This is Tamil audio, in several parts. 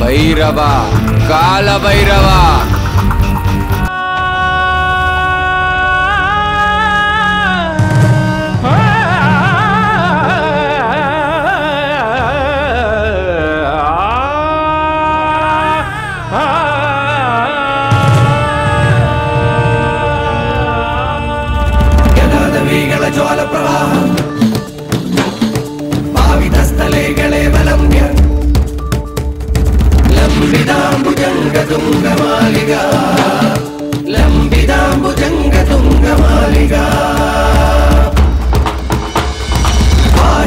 பைரவா, கால பைரவா. ಜ್ವಾಲ ಪ್ರವಾಹ ಭಾವಿತಸ್ಥಲೆಗಳೇ ಬಲಂಬ್ಯ ಲಂಬಿದಾಂಬುಜಂಗತುಂಗಮಾಲಿಗ ಲಂಬಿದಾಂಬುಜಂಗತುಂಗಮಾಲಿಗ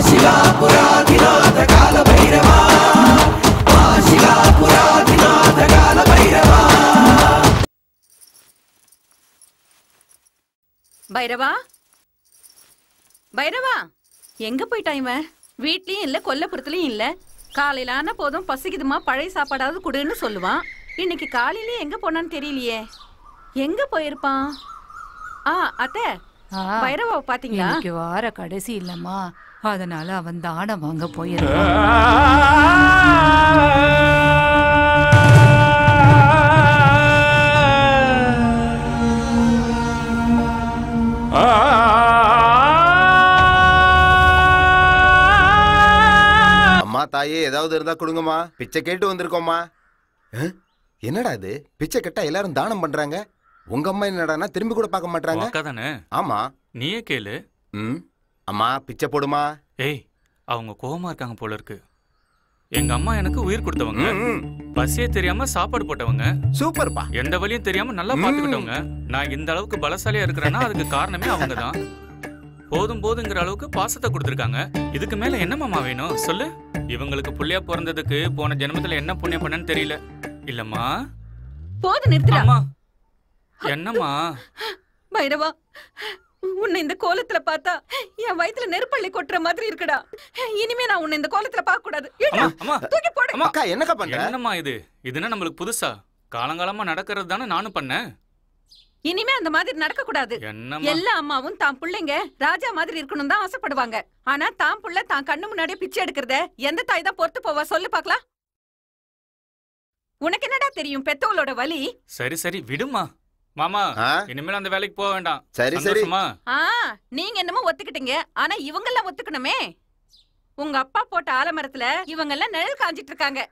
ಶಿಲಾಪುರಾಧಿನಾಥ ಕಾಲ ಭೈರವ ಶಿಲಾಪುರಾಧಿನಾಥ ಕಾಲ ಭೈರವ பைரவா பைரவா எங்க போயிட்டான் இவன்? வீட்லயும் இல்ல கொல்லப்புறத்துலயும் இல்ல. காலையில ஆனா போதும் பசிக்குதுமா பழைய சாப்பாடாவது குடுன்னு சொல்லுவான். இன்னைக்கு காலையிலயே எங்க போனான்னு தெரியலையே. எங்க போயிருப்பான்? அத்தை பைரவா பாத்தீங்களா? இன்னைக்கு வார கடைசி இல்லம்மா, அதனால அவன் தானம் வாங்க போயிருக்கான். தாயே ஏதாவது இருந்தா கொடுங்கம்மா, பிச்சை கேட்டு வந்திருக்கோம்மா. என்னடா இது, பிச்சை கேட்டா எல்லாரும் தானம் பண்றாங்க, உங்க அம்மா என்னடானா திரும்பி கூட பார்க்க மாட்டாங்க. ஆமா நீயே கேளு. அம்மா பிச்சை போடுமா. ஏய் அவங்க கோவமா இருக்காங்க போல இருக்கு. எங்க அம்மா எனக்கு உயிர் கொடுத்தவங்க, பசியே தெரியாம சாப்பாடு போட்டவங்க, சூப்பர்ப்பா, எந்த வழியும் தெரியாம நல்லா பாத்துக்கிட்டவங்க. நான் இந்த அளவுக்கு பலசாலியா இருக்கிறேன்னா அதுக்கு காரணமே அவங்கதான். போதும் போதுங்கிற அளவுக்கு பாசத்தை கொடுத்துருக்காங்க. இதுக்கு மேல என்னமாமா வேணும் சொல்லு? இவங்களுக்கு புள்ளையா பிறந்ததுக்கு போன ஜென்மத்துல என்ன புண்ணியம் பண்ணன்னு தெரியல. இல்லம்மா போது நிறுத்துறாமா. என்னம்மா பைரவா, உன்னை இந்த கோலத்துல பார்த்தா என் வயித்துல நெருப்பள்ளி கொட்டுற மாதிரி இருக்குடா. இனிமே நான் உன்னை இந்த கோலத்துல பார்க்க கூடாது. தூக்கி போடு. அக்கா என்னக்கா பண்ற? என்னம்மா இதுன்னா நம்மளுக்கு புதுசா? காலங்காலமா நடக்கிறது தானே நானும் பண்ணேன். இனிமே அந்த மாதிரி நடக்க கூடாது. எல்லா அம்மாவும் தான் பிள்ளைங்க ராஜா மாதிரி இருக்கணும் தான் ஆசைப்படுவாங்க. ஆனா தான் புள்ள தான் கண்ணு முன்னாடியே பிச்சை எடுக்கிறத எந்த தாய் தான் பொறுத்து போவா சொல்லு பாக்கலாம்? உனக்கு என்னடா தெரியும் பெத்தோளோட வலி? சரி சரி விடுமா மாமா, இனிமேல் அந்த வேலைக்கு போக வேண்டாம். சரி சரிமா. நீங்க என்னமோ ஒத்துக்கிட்டீங்க, ஆனா இவங்க எல்லாம் ஒத்துக்கணுமே. உங்க அப்பா போட்ட ஆலமரத்துல இவங்க எல்லாம் நிழல் காஞ்சிட்டு இருக்காங்க.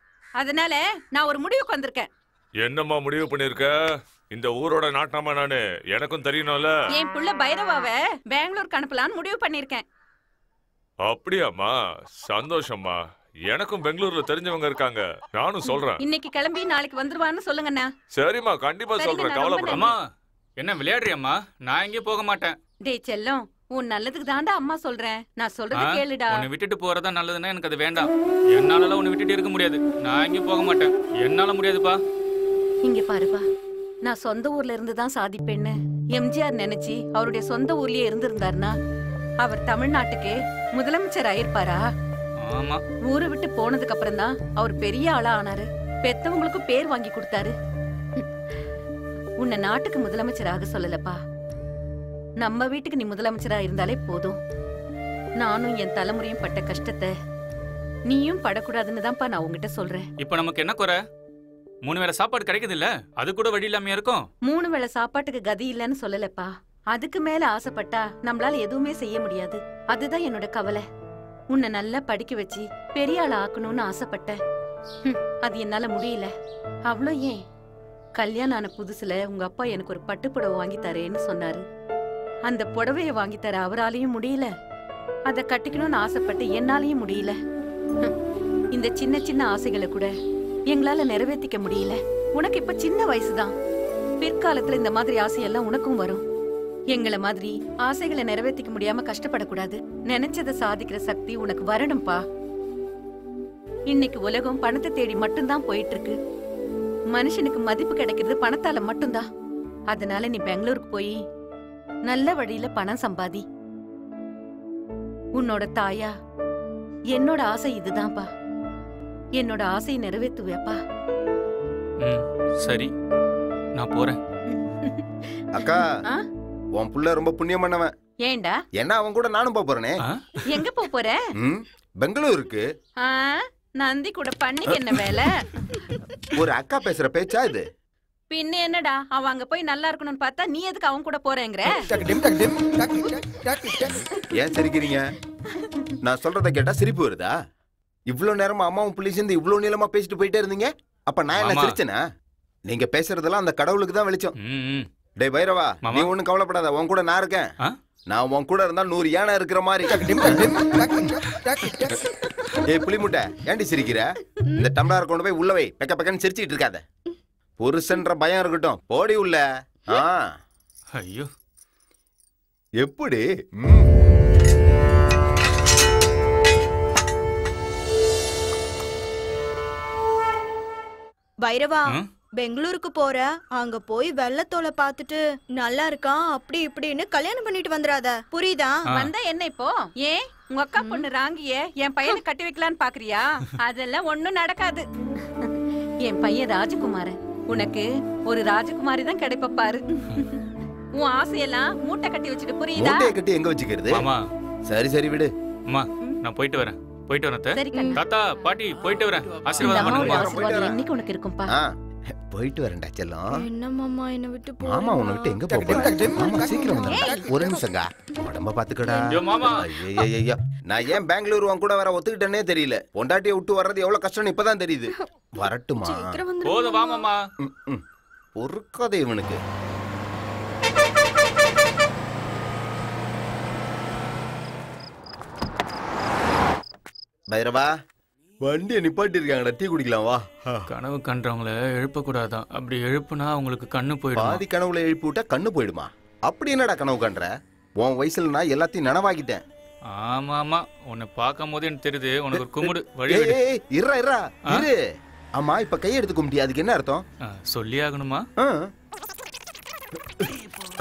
அதனால நான் ஒரு முடிவுக்கு வந்திருக்கேன். என்னம்மா முடிவு பண்ணிருக்க? இந்த ஊரோட நாட்டாமா நானு, எனக்கும் தெரியணும்ல. என் புள்ள பைரவாவை பெங்களூருக்கு அனுப்பலான்னு முடிவு பண்ணிருக்கேன். அப்படியாம்மா, சந்தோஷம்மா. எனக்கும் பெங்களூர்ல தெரிஞ்சவங்க இருக்காங்க, நானும் சொல்றேன். இன்னைக்கு கிளம்பி நாளைக்கு வந்துருவான்னு சொல்லுங்கண்ணா. சரிம்மா, கண்டிப்பா சொல்றேன், கவலைப்படாம. என்ன விளையாடுறியம்மா? நான் எங்கேயும் போக மாட்டேன். டேய் செல்லம், உன் நல்லதுக்கு தாண்டா அம்மா சொல்றேன். நான் சொல்றது கேளுடா. உன்னை விட்டுட்டு போறதா நல்லதுன்னா எனக்கு அது வேண்டாம். என்னால உன்னை விட்டுட்டு இருக்க முடியாது. நான் எங்கேயும் போக மாட்டேன், என்னால முடியாதுப்பா. இங்க பாருப்பா, நான் சொந்த ஊர்ல இருந்துதான் சாதிப்பேன்னு எம்ஜிஆர் நினைச்சு அவருடைய சொந்த ஊர்லயே இருந்திருந்தாருன்னா அவர் தமிழ்நாட்டுக்கு முதலமைச்சர் ஆயிருப்பாரா? ஆமா. ஊரை விட்டு போனதுக்கு அப்புறம் தான் அவர் பெரிய ஆளா ஆனாரு. பெத்தவங்களுக்கு பேர் வாங்கி கொடுத்தாரு. உன்னை நாட்டுக்கு முதலமைச்சராக சொல்லலப்பா, நம்ம வீட்டுக்கு நீ முதலமைச்சரா இருந்தாலே போதும். நானும் என் தலைமுறையும் பட்ட கஷ்டத்தை நீயும் படக்கூடாதுன்னு தான்ப்பா நான் உங்ககிட்ட சொல்றேன். இப்ப நமக்கு என்ன குறை? 3 வேளை சாப்பாடு கிடைக்குது இல்ல, அது கூட வழி இல்லாம இருக்கும். 3 வேளை சாப்பாட்டுக்கு கதி இல்லன்னு சொல்லலப்பா. அதுக்கு மேல ஆசைப்பட்டா நம்மளால எதுவுமே செய்ய முடியாது. அதுதான் என்னோட கவலை. உன்னை நல்லா படிக்க வச்சு பெரிய ஆள ஆக்கணும்னு ஆசைப்பட்டேன். அது என்னால முடியல. அவ்வளோ ஏன், கல்யாணம் ஆன புதுசுல உங்க அப்பா எனக்கு ஒரு பட்டு புடவை வாங்கி தரேன்னு சொன்னாரு. அந்த புடவைய வாங்கி தர அவராலையும் முடியல. அதை கட்டிக்கணும்னு ஆசைப்பட்டு என்னாலையும் முடியல. இந்த சின்ன சின்ன ஆசைகளை கூட எங்களால நிறைவேற்றிக்க முடியல. உனக்கு இப்ப சின்ன வயசுதான், பிற்காலத்துல இந்த மாதிரி ஆசையெல்லாம் உனக்கும் வரும். எங்களை மாதிரி ஆசைகளை நிறைவேற்றிக்க முடியாம கஷ்டப்படக்கூடாது. நினைச்சதை சாதிக்கிற சக்தி உனக்கு வரணும்பா. இன்னைக்கு உலகம் பணத்தை தேடி மட்டும்தான் போயிட்டு இருக்கு. மனுஷனுக்கு மதிப்பு கிடைக்கிறது பணத்தால மட்டும்தான். அதனால நீ பெங்களூருக்கு போய் நல்ல வழியில பணம் சம்பாதி. உன்னோட தாயா என்னோட ஆசை இதுதான்ப்பா. என்னோட ஆசையை நிறைவேற்றுவேப்பா. சரி. நான் போறேன். அக்கா ஆ? உன் புள்ள ரொம்ப புண்ணியம் பண்ணவன். ஏண்டா ஏன்னா அவன் கூட நானும் போறேனே. ஆ? எங்க போற? பெங்களூருக்கு. ஆ, நந்தி கூட பண்ணிக்க என்ன வேலை? ஒரு அக்கா பேசுற பேச்சா இது? பின்ன என்னடா, அவன் அங்க போய் நல்லா இருக்கணும்னு பார்த்தா நீ எதுக்கு அவன் கூட போறேங்கிற? ஏன் சிரிக்கிறீங்க? நான் சொல்றத கேட்டா சிரிப்பு வருதா? இவ்வளவு நேரமா அம்மாவும் புள்ளி சேர்ந்து இவ்வளவு நீளமா பேசிட்டு போயிட்டே இருந்தீங்க. அப்ப நான் என்ன மாமா. சிரிச்சேனா? நீங்க பேசுறதெல்லாம் அந்த கடவுளுக்கு தான் வெளிச்சம். ம். டேய் பைரவா, மாமா. நீ ஒண்ணும் கவலைப்படாத, உன் கூட நான் இருக்கேன். ஆ? நான் உன் கூட இருந்தா 100 யானை இருக்கிற மாதிரி. ஏய் புலிமுட்டை, ஏண்டி சிரிக்கிற? இந்த டம்ளர் கொண்டு போய் உள்ள வை. பெக்க பெக்கன்னு சிரிச்சிட்டு இருக்காத. புருஷன்ற பயம் இருக்கட்டும், போடி உள்ள. ஐயோ, எப்படி? பைரவா, ம்? பெங்களூருக்கு போற, அங்க போய் வெள்ளத்தோலை பாத்துட்டு நல்லா இருக்கான் அப்படி இப்படின்னு கல்யாணம் பண்ணிட்டு வந்துடாத, புரியுதா? வந்தா என்ன இப்போ? ஏன் உங்க அக்கா பொண்ணு ராங்கிய என் பையனை கட்டி வைக்கலான்னு பாக்குறியா? அதெல்லாம் ஒண்ணும் நடக்காது. என் பையன் ராஜகுமாரன். உனக்கு ஒரு ராஜகுமாரி தான் கிடைப்ப பாரு. உன் ஆசையெல்லாம் மூட்டை கட்டி வச்சுட்டு, புரியுதா? மூட்டையை கட்டி எங்க வச்சுக்கிறது? மாமா. சரி சரி விடு. அம்மா, நான் போயிட்டு வரேன். அத்தை. சரி கண்ணா. தாத்தா, பாட்டி, போயிட்டு வரேன். இந்த ஆசீர்வாதம் அம்மாவோட பண்ணுங்க. ஆசீர்வாதம் என்னைக்கு உனக்கு இருக்கும்பா. போயிட்டு வரேன்டா செல்லம். என்ன மாமா என்ன விட்டு போ? மாமா உன்னை விட்டு எங்க போக? மாமா சீக்கிரம் வந்துடுறா. ஒரு நிமிஷங்க. உடம்ப பாத்துக்கடா. ஐயோ, மாமா. ஐயோ, நான் ஏன் பெங்களூர் உன் கூட வர ஒத்துக்கிட்டேனே தெரியல. பொண்டாட்டியை விட்டு வர்றது எவ்வளவு கஷ்டம்னு இப்பதான் தெரியுது. வரட்டுமா? சீக்கிரம் வந்துரு. போதும், வா மாமா. பொறுக்காதே இவனுக்கு. பைரவா, வண்டியை நிப்பாட்டி இருக்காங்கடா, டீ குடிக்கலாம் வா. கனவு கண்டவங்கள எழுப்ப கூடாதான். அப்படி எழுப்புனா அவங்களுக்கு கண்ணு போயிடும். பாதி கனவுல எழுப்பி விட்டா கண்ணு போயிடுமா? அப்படி என்னடா கனவு கண்ற? உன் வயசுல நான் எல்லாத்தையும் நனவாக்கிட்டேன். ஆமா ஆமா, உன்னை பார்க்கும் போது எனக்கு தெரியுது உனக்கு ஒரு கும்பிடு வழி. இருறா இரு. ஆமா, இப்ப கையெடுத்து கும்பிட்டியா, அதுக்கு என்ன அர்த்தம்? சொல்லி ஆகணுமா?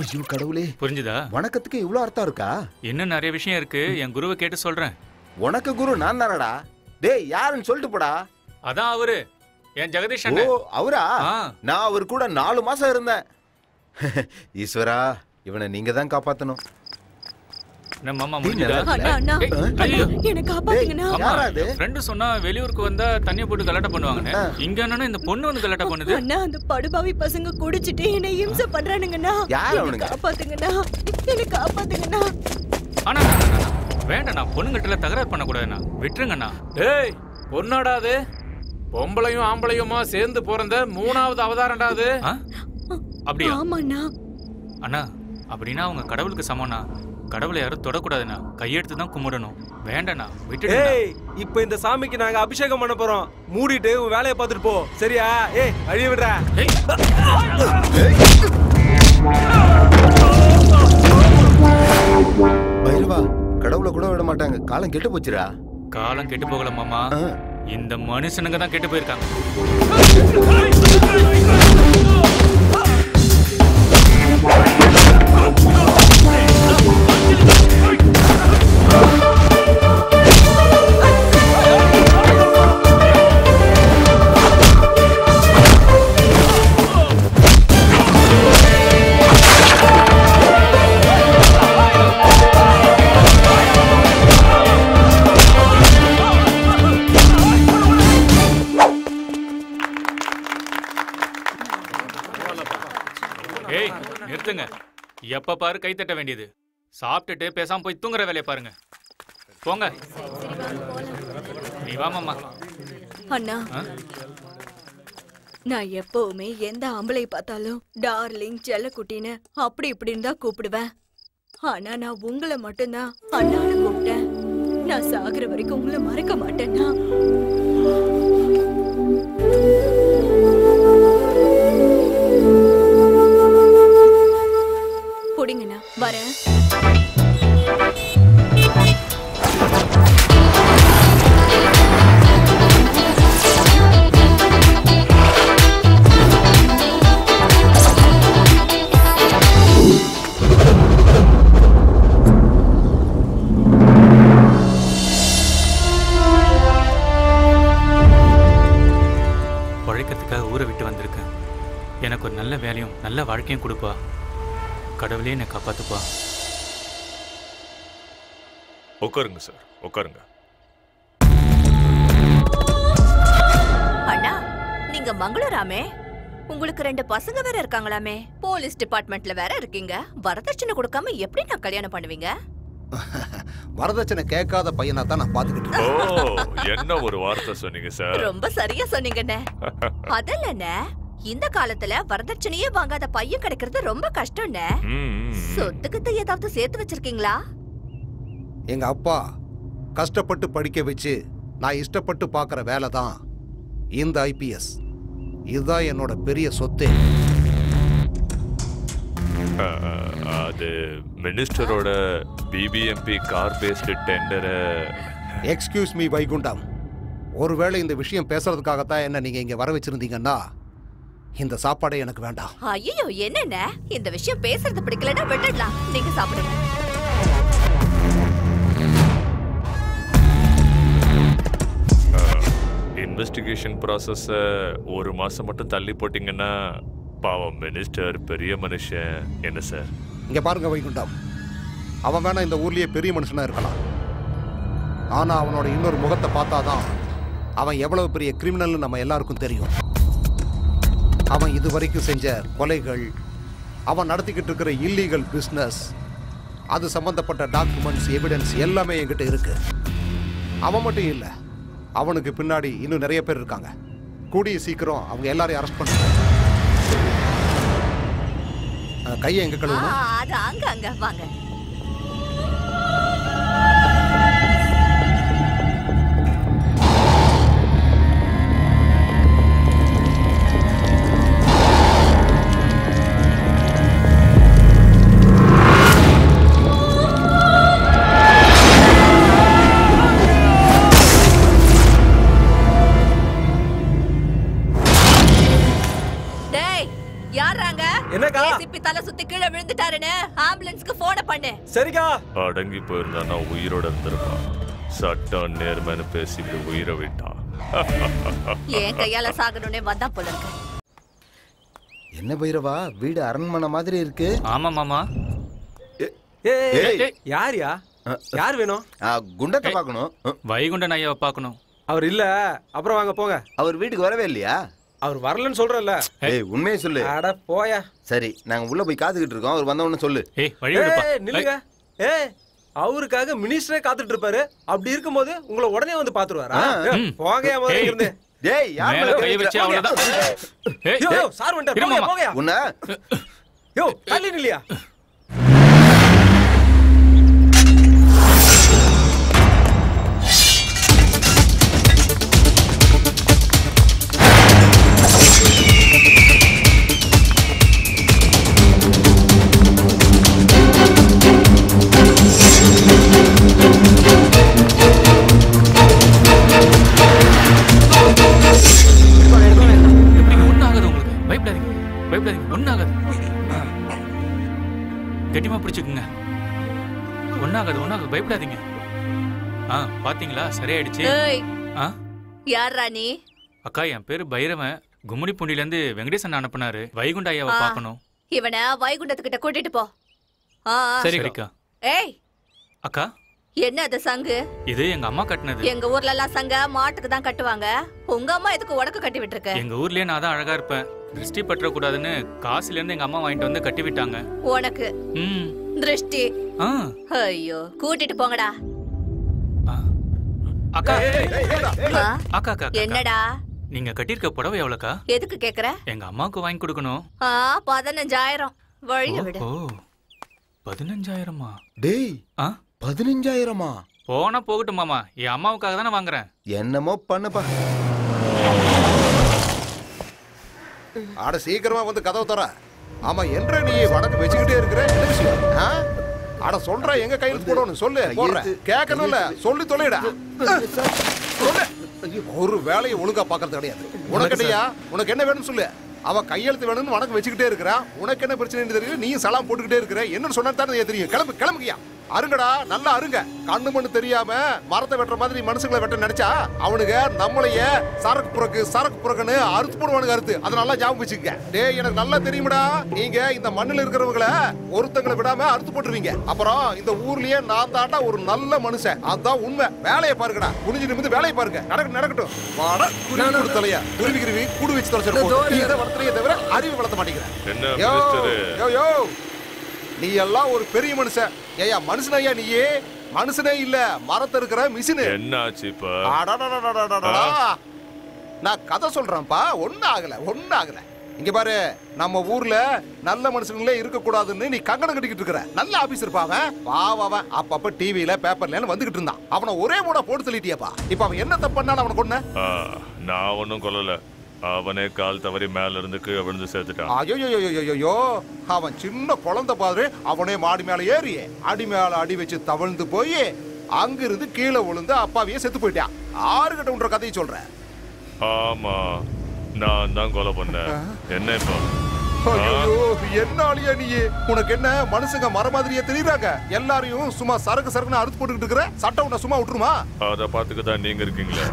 ஐயோ கடவுளே, புரிஞ்சுதா? வணக்கத்துக்கு இவ்வளவு அர்த்தம் இருக்கா? இன்னும் நிறைய விஷயம் இருக்கு. என் குருவை கேட்டு சொல்றேன். உனக்கு குரு நான் தானடா. டேய் யாருன்னு சொல்லிட்டு போடா. அதான் அவரு, என் ஜெகதீஷ் ஓ அண்ணன். அவரா? ஆ. நான் அவர் கூட 4 மாசம் இருந்தேன். ஈஸ்வரா, இவனை நீங்க தான் காப்பாத்தணும். என்ன மாமா, முடிஞ்சதா? அண்ணா, அண்ணா, ஐயோ, என்ன காப்பாத்துங்கண்ணா. ஆமா, யாரா அது? என் ஃப்ரெண்டு சொன்னா வெளியூருக்கு வந்தா தண்ணியை போட்டு கலாட்டா பண்ணுவாங்கன்னு. இங்க என்னன்னா இந்த பொண்ணு வந்து கலாட்டா பண்ணுது. அண்ணா, அந்த படுபாவி பசங்க குடிச்சிட்டு என்ன இம்சை பண்றானுங்கண்ணா. யார் என்னை அவனுங்க? காப்பாத்துங்கண்ணா, என்ன காப்பாத்துங்கண்ணா. ஆனா வேண்டாம், நான் பொண்ணுங்கிட்ட தகராறு பண்ணக்கூடாதுண்ணா, விட்டுருங்கண்ணா. டேய், பொண்ணாடா அது? பொம்பளையும் ஆம்பளையுமா சேர்ந்து பிறந்த 3வது அவதாரம்டா அது. அப்படியா? ஆமாண்ணா. அண்ணா, அப்படின்னா அவங்க கடவுளுக்கு சமம்ண்ணா. கடவுளை யாரும் தொடக்கூடாதுண்ணா, கையெடுத்து தான் கும்பிடணும். வேண்டாண்ணா, விட்டுடு. ஏய், இப்போ இந்த சாமிக்கு நாங்க அபிஷேகம் பண்ண போறோம். மூடிட்டு உன் வேலையை பார்த்துட்டு போ, சரியா? ஏய், அழிய விடுறா. பைரவா, கடவுளை கூட விட மாட்டாங்க. காலம் கெட்டு போச்சுடா. காலம் கெட்டு போகல மாமா, இந்த மனுஷனுங்க தான் கெட்டு போயிருக்காங்க. ஏய், நிறுத்துங்க. எப்ப பாரு கை தட்ட வேண்டியது. சாப்பிட்டுட்டு பேசாம போய் தூங்குற வேலையை பாருங்க. போங்க. நீ வா மாமா. அண்ணா, நான் எப்பவுமே எந்த ஆம்பளை பார்த்தாலும் டார்லிங், செல்லக்குட்டின்னு அப்படி இப்படின்னு தான் கூப்பிடுவேன். ஆனா நான் உங்களை மட்டும்தான் அண்ணான்னு கூப்பிட்டேன். நான் சாகுற வரைக்கும் உங்களை மறக்க மாட்டேன்னா. புடிங்கண்ணா, வரேன். நல்ல வேலையும் நல்ல வாழ்க்கையும் கொடுப்பா. கடவுளே என்னை காப்பாத்துப்பா. உட்காருங்க சார், உட்காருங்க. அண்ணா, நீங்க மங்களூராமே? உங்களுக்கு 2 பசங்க வேற இருக்காங்களாமே? போலீஸ் டிபார்ட்மெண்ட்ல வேற இருக்கீங்க. வரதட்சணை கொடுக்காம எப்படி நான் கல்யாணம் பண்ணுவீங்க? வரதட்சணை கேட்காத பையனா தான் நான் பாத்துக்கிட்டு இருக்கேன். என்ன ஒரு வார்த்தை சொன்னீங்க சார். ரொம்ப சரியா சொன்னீங்கண்ணே. அதல்லண்ணே, இந்த காலத்துல வரதட்சணையே வாங்காத பையன் கிடைக்கிறது ரொம்ப கஷ்டம்ண்ணே. சொத்துக்கிட்ட ஏதாவது சேர்த்து வச்சிருக்கீங்களா? எங்க அப்பா கஷ்டப்பட்டு படிக்க வச்சு நான் இஷ்டப்பட்டு பாக்குற வேலை தான் இந்த ஐபிஎஸ். இதுதான் என்னோட பெரிய சொத்து. அது மினிஸ்டரோட BBMP car based tender. Excuse me Vaikundam, ஒருவேளை இந்த விஷயம் பேசுறதுக்காகத்தான் என்ன நீங்க இங்க வர வச்சிருந்தீங்கன்னா இந்த சாப்பாடே எனக்கு வேண்டாம். ஐயோ, என்னென்ன இந்த விஷயம் பேசுறது பிடிக்கலன்னா விட்டுடலாம். நீங்க சாப்பிடுங்க. இன்வெஸ்டிகேஷன் ப்ராசஸ் 1 மாசம் மட்டும் தள்ளி போட்டீங்கன்னா பாவம் மினிஸ்டர் பெரிய மனுஷன். என்ன சார்? இங்க பாருங்க வைகுண்டம், அவன் வேணா இந்த ஊர்லயே பெரிய மனுஷனா இருக்கலாம். ஆனா அவனோட இன்னொரு முகத்தை பார்த்தாதான் அவன் எவ்வளவு பெரிய கிரிமினல் நம்ம எல்லாருக்கும் தெரியும். அவன் இதுவரைக்கும் செஞ்ச கொலைகள், அவன் நடத்திக்கிட்டு இருக்கிற இல்லீகல் பிஸ்னஸ், அது சம்பந்தப்பட்ட டாக்குமெண்ட்ஸ், எவிடன்ஸ் எல்லாமே என்கிட்ட இருக்கு. அவன் மட்டும் இல்லை, அவனுக்கு பின்னாடி இன்னும் நிறைய பேர் இருக்காங்க. கூடிய சீக்கிரம் அவங்க எல்லாரையும் அரெஸ்ட் பண்ணுவாங்க. கையை எங்க கழுவணும்? அது அங்க அங்க வாங்க. தலை சுத்தி கீழே விழுந்துட்டாருன்னு ஆம்புலன்ஸ்க்கு போன் பண்ணு. சரிக்கா. அடங்கி போயிருந்தா உயிரோட இருந்திருப்பான். சட்டம் நேர்மைன்னு பேசிட்டு உயிரை விட்டான். ஏன் கையால சாகணும்னே வந்தா போல இருக்கு. என்ன பைரவா, வீடு அரண்மனை மாதிரி இருக்கு. ஆமா மாமா. யாரியா? யார் வேணும்? குண்டத்தை பார்க்கணும். வைகுண்டன் ஐயாவை பார்க்கணும். அவர் இல்ல. அப்புறம் வாங்க போங்க. அவர் வீட்டுக்கு வரவே இல்லையா? அவர் வரலன்னு சொல்றல. ஏய் உண்மையை சொல்லு. அட போயா. சரி நாங்க உள்ள போய் காத்துக்கிட்டு இருக்கோம். அவர் வந்த உடனே சொல்லு. ஏய் வழி விடுப்பா. நில்லுங்க. ஏய் அவருக்காக மினிஸ்டரே காத்துட்டு இருப்பாரு. அப்படி இருக்கும்போது உங்களை உடனே வந்து பாத்துருவாரா? போங்கயா முதல்ல இருந்து. டேய் யார் மேல கை வச்சு அவ்வளவுதான். ஏய் யோ சார் வந்துட்டார். போங்க போங்கயா. உன்ன யோ தள்ளி நில்லையா? கெட்டிமா பிடிச்சுக்குங்க. ஒன்னாகாது ஒன்னாகாது, பயப்படாதீங்க. பாத்தீங்களா சரியாயிடுச்சு. யாரா நீ? அக்கா என் பேரு பைரவன். கும்முடி பூண்டில இருந்து வெங்கடேசன் அனுப்புனாரு. வைகுண்ட ஐயாவை பார்க்கணும். இவனை வைகுண்டத்துக்கிட்ட கூட்டிட்டு போ. சரிக்கா. ஏய் அக்கா, என்ன அது சங்கு? இது எங்க அம்மா கட்டினது. எங்க ஊர்ல எல்லாம் சங்க மாட்டுக்கு தான் கட்டுவாங்க. உங்க அம்மா எதுக்கு உனக்கு கட்டி விட்டுருக்க? எங்க ஊர்லயே நான் தான் அழகா இருப்பேன். திருஷ்டி பற்ற கூடாதுன்னு காசுல இருந்து எங்க அம்மா வாங்கிட்டு வந்து கட்டி விட்டாங்க. உனக்கு திருஷ்டி? ஐயோ கூட்டிட்டு போங்கடா. அக்கா அக்கா அக்கா என்னடா? நீங்க கட்டிருக்க புடவை எவ்வளவுக்கா? எதுக்கு கேக்குற? எங்க அம்மாவுக்கு வாங்கி கொடுக்கணும். 15,000. வழிய விடு. 15,000மா? டேய் 15,000மா? போனா போகட்டும் மாமா, என் அம்மாவுக்காக தானே வாங்குறேன். என்னமோ பண்ணுப்பா. ஆட சீக்கிரமா வந்து கதவு தர. ஆமா என்ற நீ வடக்கு வச்சுக்கிட்டே இருக்கிற என்ன விஷயம்? ஆட சொல்ற எங்க கையில் போடணும் சொல்லு. போடுற கேட்கணும்ல, சொல்லி தொலைடா. ஒரு வேலையை ஒழுங்கா பாக்குறது கிடையாது. உனக்கு என்னையா, உனக்கு என்ன வேணும்னு சொல்லு. அவ கையெழுத்து வேணும்னு வடக்கு வச்சுக்கிட்டே இருக்கிறா. உனக்கு என்ன பிரச்சனை தெரியல, நீயும் சலாம் போட்டுக்கிட்டே இருக்கிற. என்னன்னு சொன்னா தானே தெரியும். கிளம்பு கிளம்புக்கியா. அருங்கடா, நல்லா அருங்க. கண்ணு மண்ணு தெரியாம மரத்தை வெட்டுற மாதிரி மனுஷங்களை வெட்ட நினைச்சா அவனுங்க நம்மளையே சரக்கு புறக்குன்னு அறுத்து போடுவானுங்க அறுத்து. அதை நல்லா ஞாபகம் வச்சுக்க. டேய், எனக்கு நல்லா தெரியுமடா, நீங்க இந்த மண்ணுல இருக்கிறவங்கள ஒருத்தங்களை விடாம அறுத்து போட்டுருவீங்க. அப்புறம் இந்த ஊர்லயே நான் தாண்டா ஒரு நல்ல மனுஷன். அதான் உண்மை. வேலையை பாருங்கடா, குனிஞ்சு நிமிந்து வேலையை பாருங்க. நடக்கட்டும். வாடா குருவி தலையா, குருவி கூடு வச்சு தொலைச்சிட்டு இதை வளர்த்துறையே தவிர அறிவு வளர்த்த மாட்டேங்கிறேன். நீ எல்லாம் ஒரு பெரிய மனுஷன். ஏயா மனுஷன் ஐயா, நீயே மனுஷனே இல்ல, மரத்தை இருக்கிற மிஷினு. என்ன ஆச்சு இப்ப? நான் கதை சொல்றேன்ப்பா. ஒன்னும் ஆகல. இங்க பாரு, நம்ம ஊர்ல நல்ல மனுஷங்களே இருக்க கூடாதுன்னு நீ கங்கணம் கட்டிக்கிட்டு இருக்கிற. நல்ல ஆபீசர் பாவன். பாவன் அப்பப்ப டிவில பேப்பர்ல வந்துகிட்டு இருந்தான். அவனை ஒரே மூட போட்டு சொல்லிட்டியாப்பா. இப்ப அவன் என்ன தப்பு பண்ணாலும் அவனை கொன்ன? நான் ஒன்னும் கொல்லல. அவனே கால் தவறி மேல இருந்து கீழே விழுந்து சேர்த்துட்டான். ஐயோ, அவன் சின்ன குழந்தை பாரு. அவனே மாடி மேல ஏறி அடி மேல அடி வச்சு தவழ்ந்து போய் அங்கிருந்து கீழே விழுந்து அப்பாவையே செத்து போயிட்டான். 6 கட்ட உன்ற கதையை சொல்றேன். ஆமா, நான் தான் கொலை பண்ணேன். என்ன இப்போ? என்னாலியா நீ? உனக்கு என்ன மனுஷங்க மர மாதிரியே தெரியுறாங்க? எல்லாரையும் சும்மா சரக்குன்னு அறுத்து போட்டுக்கிட்டு இருக்கிற. சட்டம் உன்னை சும்மா விட்டுருமா? அதை பார்த்துக்கதான் நீங்க இருக்கீங்களே.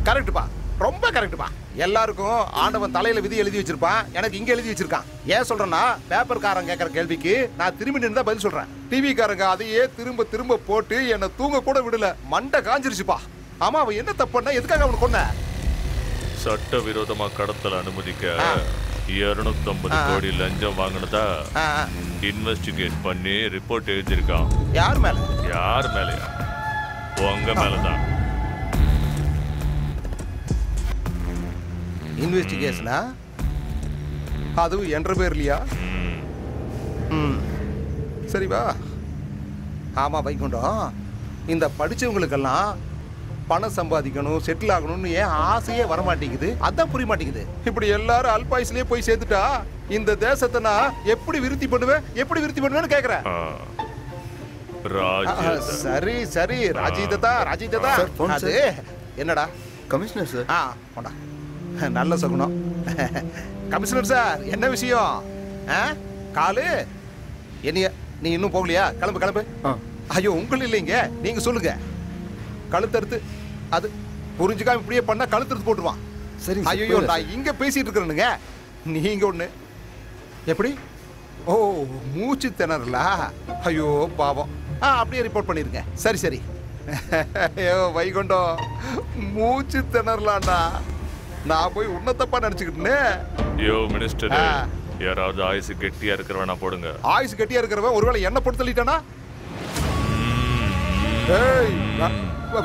கரெக்டுப்பா, ரொம்ப கரெக்டுப்பா. எல்லாருக்கும் ஆண்டவன் தலையில விதி எழுதி வச்சிருப்பான். எனக்கு இங்க எழுதி வச்சிருக்கான். ஏன் சொல்றேன்னா, பேப்பர்காரன் கேட்கற கேள்விக்கு நான் திரும்பி நின்று பதில் சொல்றேன். டிவிக்காரங்க அதையே திரும்ப போட்டு என்ன தூங்க கூட விடல. மண்டை காஞ்சிருச்சுப்பா. ஆமா, அவன் என்ன தப்பு பண்ணா? எதுக்காக அவனை கொன்ன? சட்ட விரோதமா கடத்தல அனுமதிக்க 250 கோடி லஞ்சம் வாங்கினதா இன்வெஸ்டிகேட் பண்ணி ரிப்போர்ட் எழுதியிருக்கான். யார் மேல? யார் மேலயா? உங்க மேலதான். இன்வெஸ்டிகேஷனா? அதுவும் என்ற பேர் இல்லையா? சரி வா. ஆமா வைகுண்டம், இந்த படிச்சவங்களுக்கெல்லாம் பணம் சம்பாதிக்கணும், செட்டில் ஆகணும்னு ஏன் ஆசையே வரமாட்டேங்குது? அதான் புரிய மாட்டேங்குது. இப்படி எல்லாரும் அல்பாயுஸ்லயே போய் சேர்த்துட்டா இந்த தேசத்தை நான் எப்படி விருத்தி பண்ணுவேன்னு கேக்குறேன். சரி ராஜீதா. அது என்னடா? Commissioner sir. போடா, நல்ல சகுனம். கமிஷனர் சார், என்ன விஷயம்? காலு என்னைய நீ இன்னும் போகலையா? கிளம்பு. ஐயோ, உங்கள் இல்லைங்க, நீங்க சொல்லுங்க. கழுத்தறுத்து அது புரிஞ்சுக்காம இப்படியே பண்ணா கழுத்தறுத்து போட்டுருவான். சரி. ஐயோ, நான் இங்க பேசிட்டு இருக்கிறேனுங்க, நீங்க ஒண்ணு. எப்படி? ஓ, மூச்சு திணறலா? ஐயோ பாவம். அப்படியே ரிப்போர்ட் பண்ணிருங்க. சரி. ஐயோ வைகுண்டம், மூச்சு திணறலாண்டா. நான் போய் உன்ன தப்பா நினைச்சுக்கிட்டேன். யோ மினிஸ்டர், யாராவது ஆயுசு கெட்டியா இருக்கிறவனா போடுங்க. ஆயுசு கெட்டியா இருக்கிறவன் ஒருவேளை என்ன போட்டு தள்ளிட்டானா?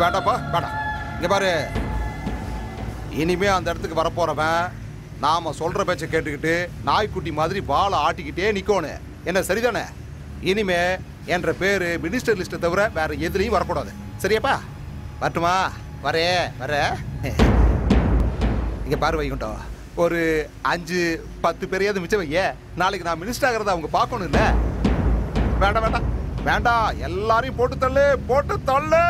வேண்டாப்பா, வேண்டாம். இங்க பாரு, இனிமே அந்த இடத்துக்கு வரப்போறவன் நாம சொல்ற பேச்ச கேட்டுக்கிட்டு நாய்க்குட்டி மாதிரி வாழை ஆட்டிக்கிட்டே நிக்கணும். என்ன சரிதானே? இனிமே என்ற பேரு மினிஸ்டர் லிஸ்ட்டை தவிர வேற எதுலையும் வரக்கூடாது. சரியாப்பா? வரட்டுமா? வர இங்க பாரு வைகுண்டம், ஒரு 5-10 பேரையாவது மிச்சம் வைய. நாளைக்கு நான் மினிஸ்டர் ஆகிறத அவங்க பார்க்கணும். இல்ல வேண்டாம், எல்லாரையும் போட்டு தள்ளு.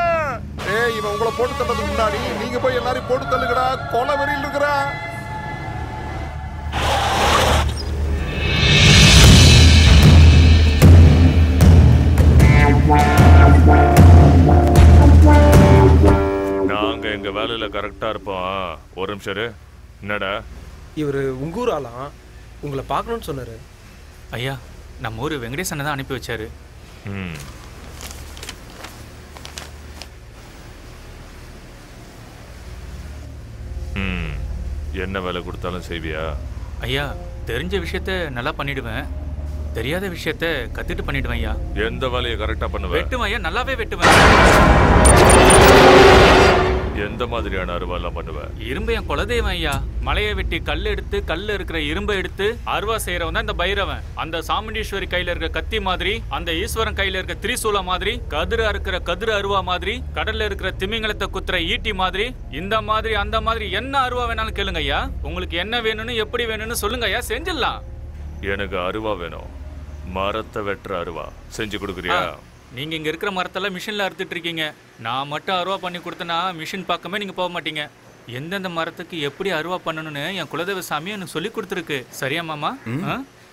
ஏய், இவன் உங்களை போட்டு தள்ளதுக்கு முன்னாடி நீங்க போய் எல்லாரையும் போட்டு தள்ளுங்கடா. கொலை வெறியில் இருக்கிறா. நாங்க எங்க வேலையில கரெக்டா இருப்போம். ஒரு நிமிஷம். என்னடா? இவரு உங்கூர் ஆளாம், உங்களை பார்க்கணும்னு சொன்னாரு. ஐயா, நம்ம ஊரு வெங்கடேசனை தான் அனுப்பி வச்சாரு. என்ன வேலை கொடுத்தாலும் செய்வியா? ஐயா, தெரிஞ்ச விஷயத்த நல்லா பண்ணிடுவேன், தெரியாத விஷயத்த கத்துட்டு பண்ணிடுவேன் ஐயா. எந்த வேலையை கரெக்டா பண்ணுவேன்? வெட்டுவேன் ஐயா, நல்லாவே வெட்டுவேன். எந்த மாதிரியான அருவாலாம் பண்ணுவேன்? இரும்பு என் குலதெய்வம் ஐயா. மலையை வெட்டி கல் எடுத்து, கல்ல இருக்கிற இரும்பை எடுத்து அருவா செய்யறவன் தான் இந்த பைரவன். அந்த சாமுண்டீஸ்வரி கையில இருக்க கத்தி மாதிரி, அந்த ஈஸ்வரன் கையில இருக்க திரிசூல மாதிரி, கதிர இருக்கிற கதிர அருவா மாதிரி, கடல்ல இருக்கிற திமிங்கலத்தை குத்துற ஈட்டி மாதிரி, இந்த மாதிரி அந்த மாதிரி என்ன அருவா வேணாலும் கேளுங்க ஐயா. உங்களுக்கு என்ன வேணும்னு எப்படி வேணும்னு சொல்லுங்க ஐயா, செஞ்சிடலாம். எனக்கு அருவா வேணும், மரத்தை வெட்டுற அருவா. செஞ்சு கொடுக்குறியா? நீங்க இங்க இருக்கிற மரத்தெல்லாம் மிஷின்ல அறுத்துட்டு இருக்கீங்க. நான் மட்டும் அருவா பண்ணி கொடுத்தனா மிஷின் பக்கமே நீங்க போக மாட்டீங்க. எந்தெந்த மரத்துக்கு எப்படி அருவா பண்ணணும்னு என் குலதெய்வ சாமி எனக்கு சொல்லி கொடுத்துருக்கு. சரியா மாமா?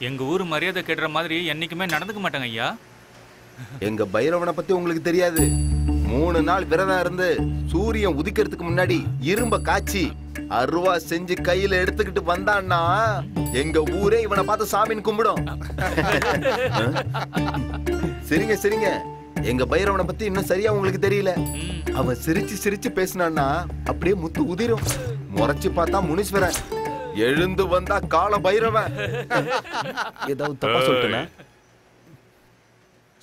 எங்க ஊர் மரியாதை கெடுற மாதிரி என்னைக்குமே நடந்துக்க மாட்டாங்க ஐயா. எங்க பைரவனை பத்தி உங்களுக்கு தெரியாது. 3 நாள் விரதம் இருந்து சூரியன் உதிக்கிறதுக்கு முன்னாடி இரும்ப காய்ச்சி அருவா செஞ்சு கையில எடுத்துக்கிட்டு வந்தான்னா எங்க ஊரே இவனை பார்த்து சாமின்னு கும்பிடும். சரிங்க சரிங்க, எங்க பைரவனை பத்தி இன்னும் சரியா உங்களுக்கு தெரியல. அவன் சிரிச்சு சிரிச்சு பேசினான்னா அப்படியே முத்து உதிரும். முறைச்சு பார்த்தா முனீஸ்வரன், எழுந்து வந்தா கால பைரவன். ஏதாவது தப்பா சொல்லிட்டேன்?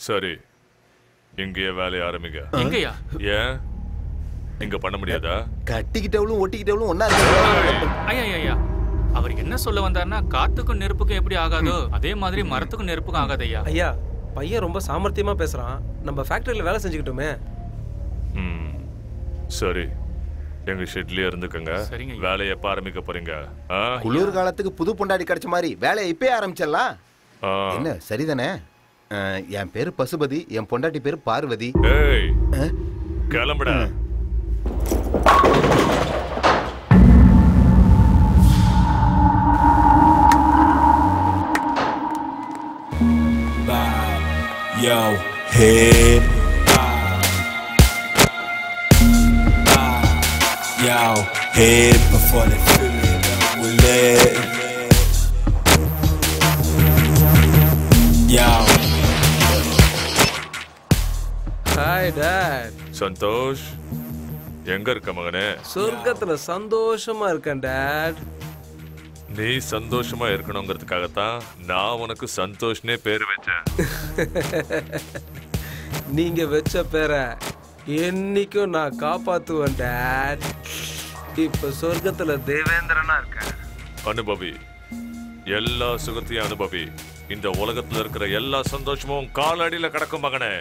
சரி, இங்கேயே வேலையை ஆரம்பிங்க. எங்கயா? ஏன் இங்க பண்ண முடியாதா? கட்டிக்கிட்டவளும் ஒட்டிக்கிட்டவளும் ஒன்னா இருக்கு. ஐயா ஐயா, அவர் என்ன சொல்ல வந்தாருன்னா காத்துக்கும் நெருப்புக்கும் எப்படி ஆகாதோ அதே மாதிரி மரத்துக்கும் நெருப்புக்கும் ஆகாது ஐயா. ஐயா, பையன் ரொம்ப சாமர்த்தியமா பேசுறான். நம்ம ஃபேக்டரியில வேலை செஞ்சுக்கிட்டோமே. சரி, எங்க ஷெட்லயே இருந்துக்கங்க. வேலையை எப்ப ஆரம்பிக்க போறீங்க? குளிர் காலத்துக்கு புது பொண்டாடி கிடைச்ச மாதிரி வேலையை இப்பயே ஆரம்பிச்சிடலாம். என்ன சரிதானே? என் பேரு பசுபதி, என் பொண்டாட்டி பேரு பார்வதி. ஏய், கிளம்புடா. Yo, head. Yo, head before they fill it up with lead. Yo. Hi, Dad. Santhosh, எங்க இருக்க மகனே? சொர்க்கத்துல சந்தோஷமா இருக்கேன் Dad. நீ சந்தோஷமா இருக்கணுங்கிறதுக்காகத்தான் நான் உனக்கு சந்தோஷ்னே பேரு வச்சேன். நீங்க வச்ச பேரை என்னைக்கும் நான் காப்பாத்துவேன் Dad. இப்ப சொர்க்கத்துல தேவேந்திரனா இருக்கேன். அனுபவி, எல்லா சுகத்தையும் அனுபவி. இந்த உலகத்துல இருக்கிற எல்லா சந்தோஷமும் காலடியில கிடக்கும் மகனே.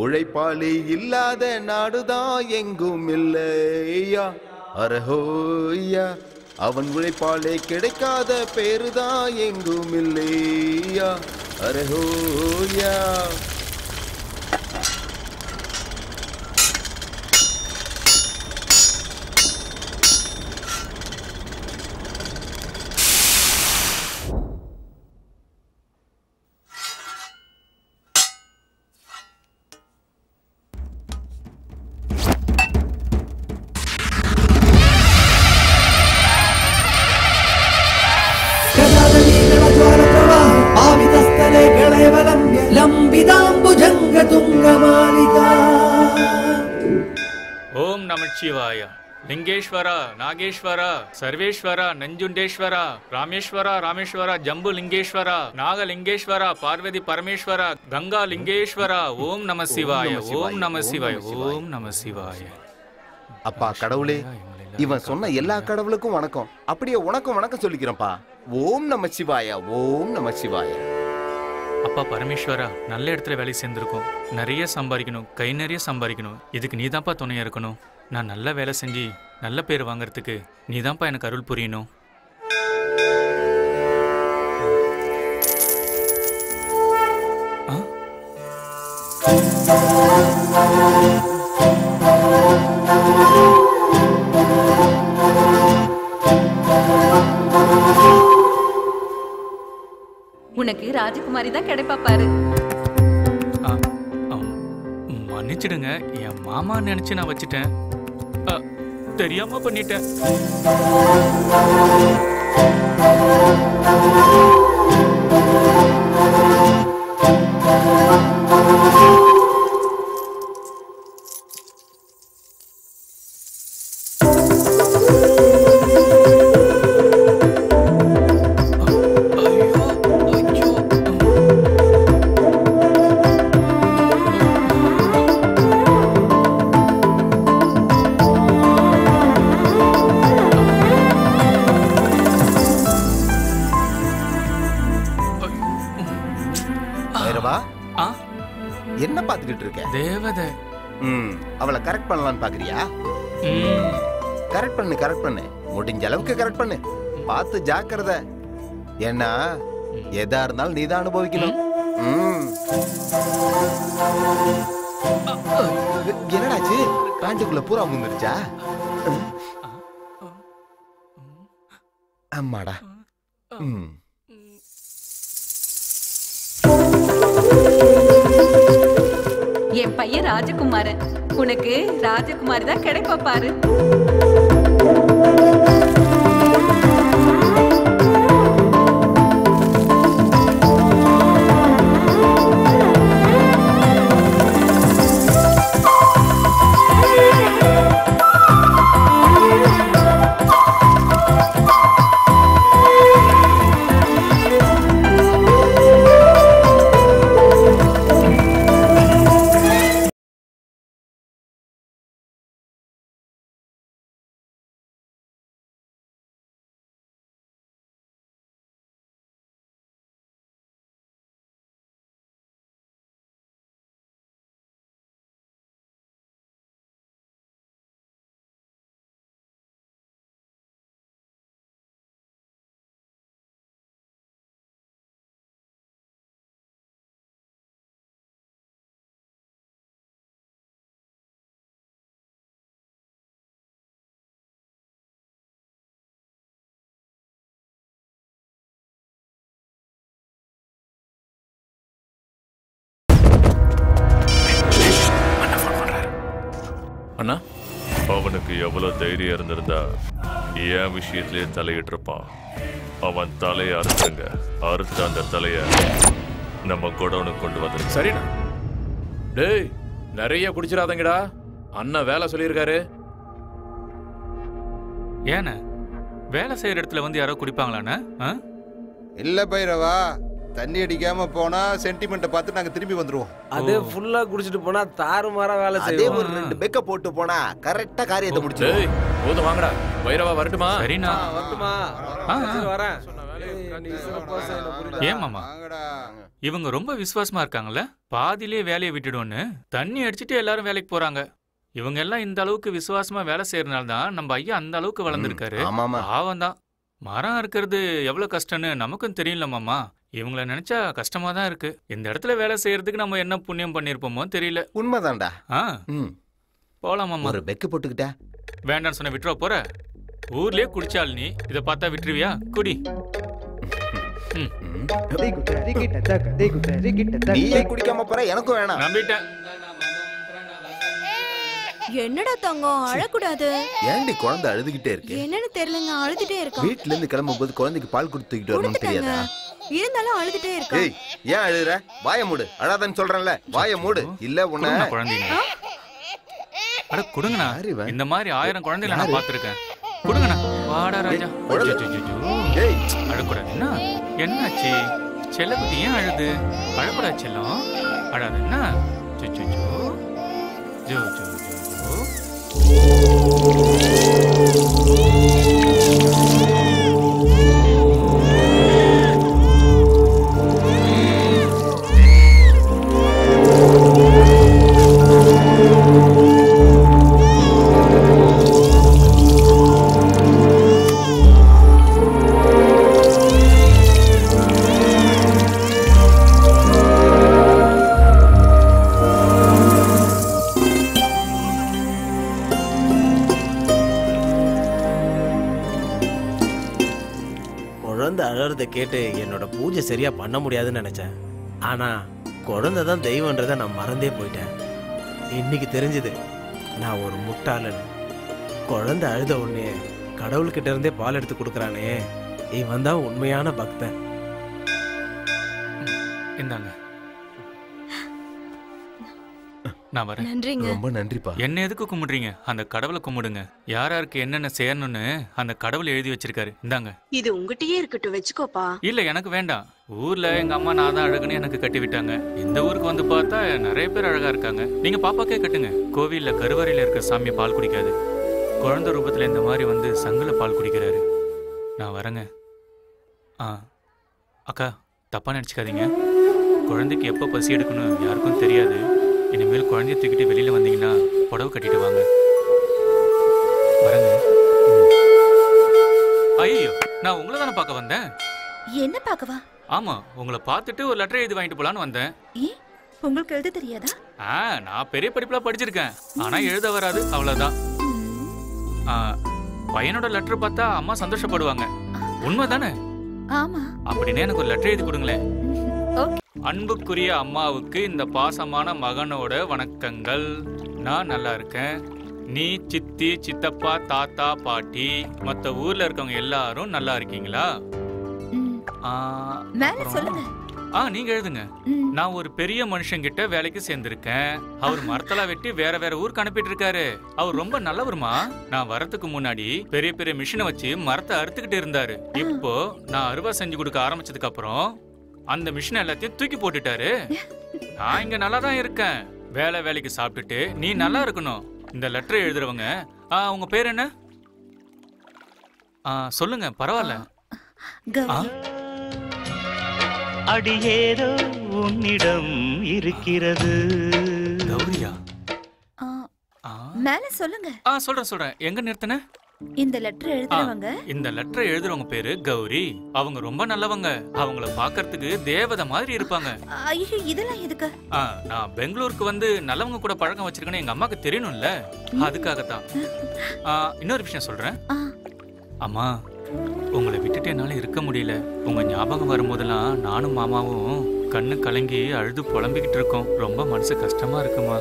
உழைப்பாளி இல்லாத நாடுதான் எங்கும் இல்லையா, அரஹோயா. அவன் உழைப்பாளே கிடைக்காத பேருதான் எங்கும் இல்லையா, அரஹோயா. ஓம் நமச்சிவாய. லிங்கேஸ்வரா, நாகேஸ்வரா, சர்வேஸ்வரா, நஞ்சுண்டேஸ்வரா, ராமேஸ்வரா, ராமேஸ்வரா, ஜம்பு லிங்கேஸ்வரா, நாகலிங்கேஸ்வரா, பார்வதி பரமேஸ்வரா, கங்கா லிங்கேஸ்வரா. ஓம் நம சிவாய, ஓம் நம சிவாய, ஓம் நம சிவாய. அப்பா கடவுளே, இவன் சொன்ன எல்லா கடவுளுக்கும் வணக்கம். அப்படியே உனக்கும் வணக்கம் சொல்லிக்கிறேன்ப்பா. ஓம் நம சிவாய, ஓம் நம சிவாய. அப்பா பரமேஸ்வரா, நல்ல இடத்துல வேலை சேர்ந்துருக்கோம். நிறைய சம்பாதிக்கணும், கை நிறைய சம்பாதிக்கணும். இதுக்கு நீ தான்ப்பா துணையா இருக்கணும். நான் நல்ல வேலை செஞ்சு நல்ல பேர் வாங்கறதுக்கு நீ தான்ப்பா எனக்கு அருள் புரியணும். உனக்கு ராஜகுமாரி தான் கிடைப்பா பாரு. மன்னிச்சிடுங்க, என் மாமா நினைச்சு நான் வச்சுட்டேன். தெரியாம பண்ணிட்டேன். என்ன பாத்துக்கிட்டு இருக்க? தேவதை. அவளை கரெக்ட் பண்ணலாம்னு பாக்குறியா? கரெக்ட் பண்ணு, கரெக்ட் பண்ணு, முடிஞ்ச அளவுக்கு கரெக்ட் பண்ணு. பார்த்து ஜாக்கிரதை. ஏன்னா எதா இருந்தாலும் நீதான் அனுபவிக்கணும். என்னடாச்சு? பேண்ட்டுக்குள்ள பூரா முந்துருச்சா? அம்மாடா. என் பையன் ராஜகுமாரன். உனக்கு ராஜகுமாரி தான் கிடைப்பா பாரு. அண்ணா, அவனுக்கு எவ்வளவு தைரியம் இருந்திருந்தா என் விஷயத்திலேயே தலையிட்டிருப்பான். அவன் தலையை அறுத்துங்க, அறுத்து அந்த தலைய நம்ம குடோனுக்கு கொண்டு வந்து. சரிண்ணா. டேய், நிறைய குடிச்சிடாதங்கடா. அண்ணா வேலை சொல்லியிருக்காரு. ஏண்ணா வேலை செய்யற இடத்துல வந்து யாரோ குடிப்பாங்களாண்ணா? இல்ல பைரவா, தண்ணி அடிக்காம போனா சென்டிமெண்ட்டை பார்த்து நாங்க திரும்பி வந்துருவோம். அதே ஃபுல்லா குடிச்சிட்டு போனா தாறுமாறா வேலை அதே செய்வோம். ஒரு 2 பெக்க போட்டு போனா கரெக்டா காரியத்தை முடிச்சு. போதும் வாங்கடா. பைரவா வரட்டுமா? சரிண்ணா. வரட்டுமா? வரேன். ஏன் மாமா இவங்க ரொம்ப விசுவாசமா இருக்காங்கல்ல? பாதியிலே வேலையை விட்டுடுவோன்னு தண்ணி அடிச்சுட்டு எல்லாரும் வேலைக்கு போறாங்க. இவங்க எல்லாம் இந்த அளவுக்கு விசுவாசமா வேலை செய்யறதுனால தான் நம்ம ஐயா அந்த அளவுக்கு வளர்ந்துருக்காரு. பாவம் தான். மரம் இருக்கிறது எவ்வளவு கஷ்டம்னு நமக்கும் தெரியல மாமா. இவங்கள நினைச்சா கஷ்டமா தான் இருக்கு. இந்த இடத்துல வேலை செய்யறதுக்கு நம்ம என்ன புண்ணியம் பண்ணிருப்போமோ தெரியல. உண்மைதான்டா. போலாம் மாமா. ஒரு பெக்கு போட்டுக்கிட்ட வேண்டான்னு சொன்ன விட்டுற போற? ஊர்லயே குடிச்சால் நீ இதை பார்த்தா விட்டுருவியா? குடி. நீயே குடிக்காம போற, எனக்கும் வேணாம். நம்பிட்டேன். என்னடா தங்கம் அழக்கூடாது. ஏண்டி குழந்தை அழுதுகிட்டே இருக்கு? என்னன்னு தெரியலங்க, அழுதுட்டே இருக்கா. வீட்ல இருந்து கிளம்பும் போது குழந்தைக்கு பால் கொடுத்துக்கிட்டு வரணும் தெரியாதா? இருந்தாலும் அழுதுட்டே இருக்கா. ஏய், ஏன் அழுகுற? வாய மூடு. அழாதன்னு சொல்றேன்ல, வாய மூடு. இல்ல உன்ன குழந்தைங்க அட குடுங்கண்ணா. இந்த மாதிரி 1000 குழந்தைகளை நான் பார்த்திருக்கேன். குடுங்கண்ணா. வாடா ராஜா. ஏய், அழக்கூடாது. என்ன என்னாச்சு? செல்லக்குட்டி ஏன் அழுது? அழக்கூடாது செல்லம். அழாது என்ன? ஜோ ஜோ ஜோ ஜோ அழறதை கேட்டு என்னோட பூஜை சரியா பண்ண முடியாதுன்னு நினைச்சேன். ஆனா குழந்தை தான் தெய்வன்றதை நான் மறந்தே போயிட்டேன். இன்னைக்கு தெரிஞ்சது நான் ஒரு முட்டாளன். குழந்தை அழுத உடனே கடவுள்கிட்ட இருந்தே பால் எடுத்து கொடுக்கறானே, இவன் தான் உண்மையான பக்தன். இந்தாங்க. நான் வரேன். நன்றிங்க. ரொம்ப நன்றிப்பா. என்ன எதுக்கு கும்பிடுறீங்க? அந்த கடவுளை கும்பிடுங்க. யாராருக்கு என்னென்ன செய்யணும்னு அந்த கடவுள் எழுதி வச்சிருக்காரு. இந்தாங்க. இது உங்ககிட்டயே இருக்கட்டும், வச்சுக்கோப்பா. இல்ல எனக்கு வேண்டாம். ஊர்ல எங்க அம்மா நான் தான் அழகுன்னு எனக்கு கட்டி விட்டாங்க. இந்த ஊருக்கு வந்து பார்த்தா நிறைய பேர் அழகா இருக்காங்க. நீங்க பாப்பாக்கே கட்டுங்க. கோவில்ல கருவறையில இருக்க சாமி பால் குடிக்காது. குழந்தை ரூபத்துல இந்த மாதிரி வந்து சங்குல பால் குடிக்கிறாரு. நான் வரேங்க. அக்கா தப்பா நினைச்சுக்காதீங்க. குழந்தைக்கு எப்போ பசி எடுக்கணும் யாருக்கும் தெரியாது. இனிமேல் குழந்தைய தூக்கிட்டு வெளியில வந்தீங்கன்னா புடவை கட்டிட்டு வாங்க. வரேங்க. ஐயோ, நான் உங்களை தானே பார்க்க வந்தேன். என்ன பார்க்கவா? ஆமா, உங்களை பார்த்துட்டு ஒரு லெட்டர் எழுதி வாங்கிட்டு போலான்னு வந்தேன். உங்களுக்கு எழுத தெரியாதா? நான் பெரிய படிப்புலாம் படிச்சிருக்கேன், ஆனா எழுத வராது, அவ்வளவுதான். பையனோட லெட்டர் பார்த்தா அம்மா சந்தோஷப்படுவாங்க, உண்மைதானே? ஆமா. அப்படின்னு எனக்கு ஒரு லெட்டர் எழுதி கொடுங்களேன். அன்புக்குரிய அம்மாவுக்கு இந்த பாசமான மகனோட வணக்கங்கள். நான் நல்லா இருக்கேன். நீ, சித்தி, சித்தப்பா, தாத்தா, பாட்டி, மத்த ஊர்ல இருக்கவங்க எல்லாரும் நல்லா இருக்கீங்களா? சொல்லுங்க. நீங்க எழுதுங்க. நான் ஒரு பெரிய மனுஷங்கிட்ட வேலைக்கு சேர்ந்திருக்கேன். அவர் மரத்தெல்லாம் வெட்டி வேற வேற ஊருக்கு அனுப்பிட்டு இருக்காரு. அவர் ரொம்ப நல்லவருமா. நான் வரதுக்கு முன்னாடி பெரிய பெரிய மிஷினை வச்சு மரத்தை அறுத்துக்கிட்டு இருந்தாரு. இப்போ நான் அறுவடை செஞ்சு கொடுக்க ஆரம்பிச்சதுக்கு அப்புறம் அந்த மிஷினை எல்லாத்தையும் தூக்கி போட்டுட்டாரு. நான் இங்க நல்லா தான் இருக்கேன். வேலைக்கு சாப்பிட்டுட்டு நீ நல்லா இருக்கணும். இந்த லெட்டர் எழுதுறவங்க உங்க பேர் என்ன? சொல்லுங்க, பரவாயில்ல. அடியேதோ உன்னிடம் இருக்கிறது. கௌரியா? மேல சொல்லுங்க. சொல்றேன். எங்க நிறுத்தின? இந்த லெட்டர் எழுதுறவங்க. இந்த லெட்டர் எழுதுறவங்க பேரு கௌரி. அவங்க ரொம்ப நல்லவங்க. அவங்கள பாக்குறதுக்கு தேவதை மாதிரி இருப்பாங்க. ஐயோ, இதெல்லாம் எதுக்கு? நான் பெங்களூருக்கு வந்து நல்லவங்க கூட பழக்கம் வச்சிருக்கேன்னு எங்க அம்மாக்கு தெரியணும்ல, அதுக்காகத்தான். இன்னொரு விஷயம் சொல்றேன். அம்மா, உங்களை விட்டுட்டு என்னால இருக்க முடியல. உங்க ஞாபகம் வரும்போதெல்லாம் நானும் மாமாவும் கண்ணு கலங்கி அழுது புலம்பிக்கிட்டு இருக்கோம். ரொம்ப மனசு கஷ்டமா இருக்குமா.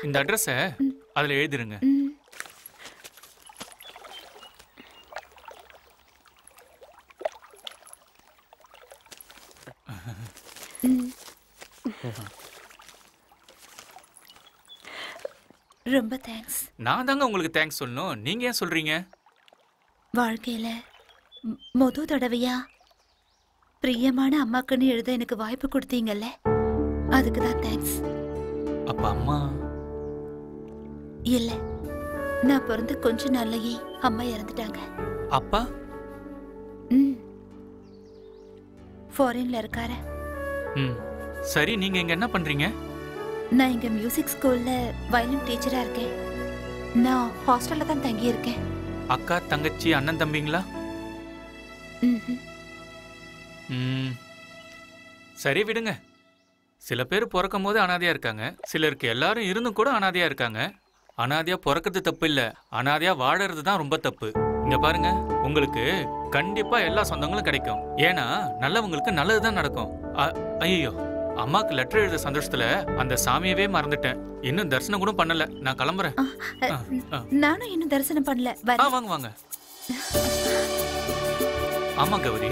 இந்த அட்ரஸ அதுல எழுதிருங்க. ரொம்ப தேங்க்ஸ். நான் தாங்க உங்களுக்கு தேங்க்ஸ் சொல்லணும், நீங்க ஏன் சொல்றீங்க? வாழ்க்கையில முதல் தடவையா பிரியமான அம்மாக்குன்னு எழுத எனக்கு வாய்ப்பு கொடுத்தீங்கல்ல, அதுக்கு தான் தேங்க்ஸ். அப்ப அம்மா? இல்ல, நான் பிறந்து கொஞ்ச நாள்லயே அம்மா இறந்துட்டாங்க. அப்பா? ஃபாரின்ல இருக்காரு. சரி, நீங்க இங்க என்ன பண்றீங்க? நான் இங்க மியூசிக் ஸ்கூல்ல வயலின் டீச்சரா இருக்கேன். நான் ஹாஸ்டல்ல தான் தங்கி இருக்கேன். அக்கா, தங்கச்சி, அண்ணன், தம்பிங்களா? சரி, விடுங்க. சில பேர் பிறக்கும் போது அனாதையா இருக்காங்க, சிலருக்கு எல்லாரும் இருந்தும் கூட அனாதையா இருக்காங்க. அனாதையா பிறக்கிறது தப்பு இல்ல, அனாதையா வாழறது தான் ரொம்ப தப்பு. இங்க பாருங்க, உங்களுக்கு கண்டிப்பா எல்லா சொந்தங்களும் கிடைக்கும். ஏன்னா நல்லவங்களுக்கு நல்லதுதான் நடக்கும். ஐயோ, அம்மாக்கு லெட்டர் எழுத சந்தோஷத்துல அந்த சாமியவே மறந்துட்டேன். இன்னும் தரிசனம் கூட பண்ணல. நான் கிளம்புறேன். நானும் இன்னும் தரிசனம் பண்ணல. வாங்க. ஆமா கௌரி,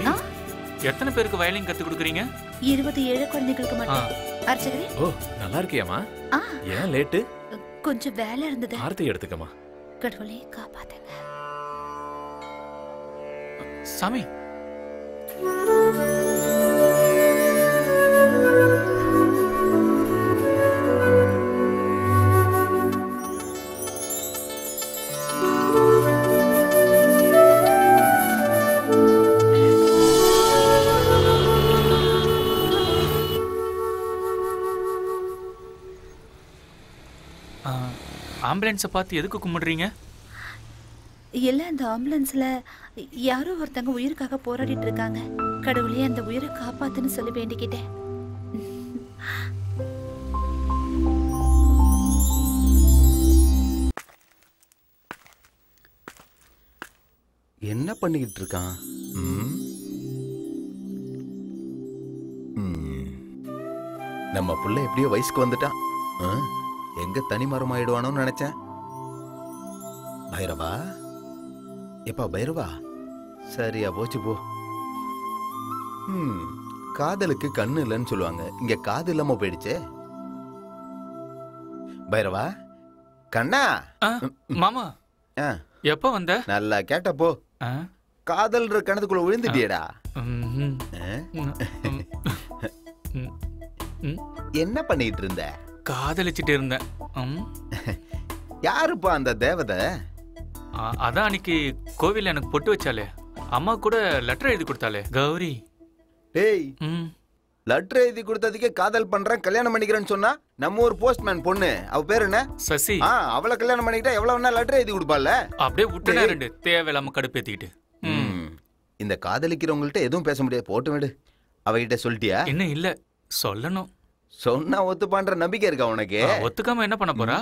எத்தனை பேருக்கு வயலின் கத்து கொடுக்குறீங்க? 27 குழந்தைகளுக்கு மட்டும். அர்ச்சகரே. ஓ, நல்லா இருக்கியாமா? ஏன் லேட்டு? கொஞ்சம் வேலை இருந்தது. ஆர்த்தி எடுத்துக்கமா. கடவுளே காப்பாத்துங்க. சாமி. ஆம்புலன்ஸை பார்த்து எதுக்கு கும்பிடுறீங்க? இல்ல, அந்த ஆம்புலன்ஸ்ல யாரோ ஒருத்தங்க உயிருக்காக போராடிட்டு இருக்காங்க. கடவுளே அந்த உயிரை காப்பாத்துன்னு சொல்லி வேண்டிக்கிட்டேன். என்ன பண்ணிக்கிட்டு இருக்கான்? நம்ம புள்ள எப்படியோ வயசுக்கு வந்துட்டான். எங்க தனி மரம் ஆயிடுவானோன்னு நினைச்சேன். பைரவா, எப்பா பைரவா, சரியா போச்சு போ. காதலுக்கு கண்ணு இல்லைன்னு சொல்லுவாங்க, இங்க காது இல்லாம போயிடுச்சே. பைரவா, கண்ணா. மாமா, எப்ப வந்த? நல்லா கேட்டப்போ. காதல்ன்ற கணத்துக்குள்ள விழுந்துட்டியடா. என்ன பண்ணிட்டு இருந்த? காதலிச்சிட்டு இருந்தேன். யாருப்பா அந்த தேவதை? அதான் அன்னைக்கு கோவில்ல எனக்கு பொட்டு வச்சாலே, அம்மா கூட லெட்டர் எழுதி கொடுத்தாலே, கௌரி. டேய், லெட்டர் எழுதி கொடுத்ததுக்கே காதல் பண்றேன் கல்யாணம் பண்ணிக்கிறேன்னு சொன்னா நம்ம ஒரு போஸ்ட்மேன் பொண்ணு, அவ பேர் என்ன? சசி. அவளை கல்யாணம் பண்ணிக்கிட்டா எவ்வளவு வேணா லெட்டர் எழுதி கொடுப்பால. அப்படியே விட்டுனா ரெண்டு தேவையில்லாம கடுப்பேத்திக்கிட்டு. இந்த காதலிக்கிறவங்கள்ட்ட எதுவும் பேச முடியாது, போட்டு விடு. அவகிட்ட சொல்லிட்டியா? இன்னும் இல்ல, சொல்லணும். சொன்னா ஒத்துப்பான்ற நம்பிக்கை இருக்கா உனக்கு? ஒத்துக்காம என்ன பண்ண போறா?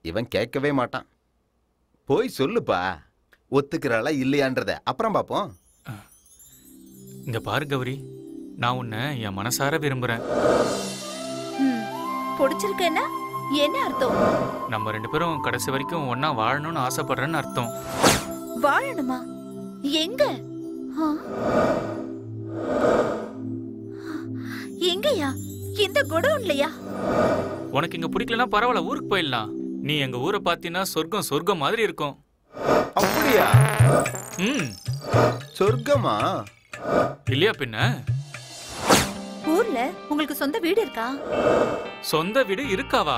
இவன் கேட்கவே மாட்டான். போய் சொல்லுப்பா, ஒத்துக்கிறாளா இல்லையான்றத அப்புறம் பாப்போம். இங்க பாரு கௌரி, நான் உன்னை என் மனசார விரும்புறேன். பிடிச்சிருக்கேன்னா என்ன அர்த்தம்? நம்ம 2 பேரும் கடைசி வரைக்கும் ஒன்னா வாழணும்னு ஆசைப்படுறேன்னு அர்த்தம். வாழணுமா? எங்க? எங்கயா? இந்த குடோன்லயா? உனக்கு இங்க பிடிக்கலன்னா பரவாயில்ல, ஊருக்கு போயிடலாம். நீ எங்க ஊரை பாத்தீங்கன்னா சொர்க்கம் சொர்க்கம் மாதிரி இருக்கும். அப்படியா? சொர்க்கமா? இல்லையா பின்ன? ஊர்ல உங்களுக்கு சொந்த வீடு இருக்கா? சொந்த வீடு இருக்காவா?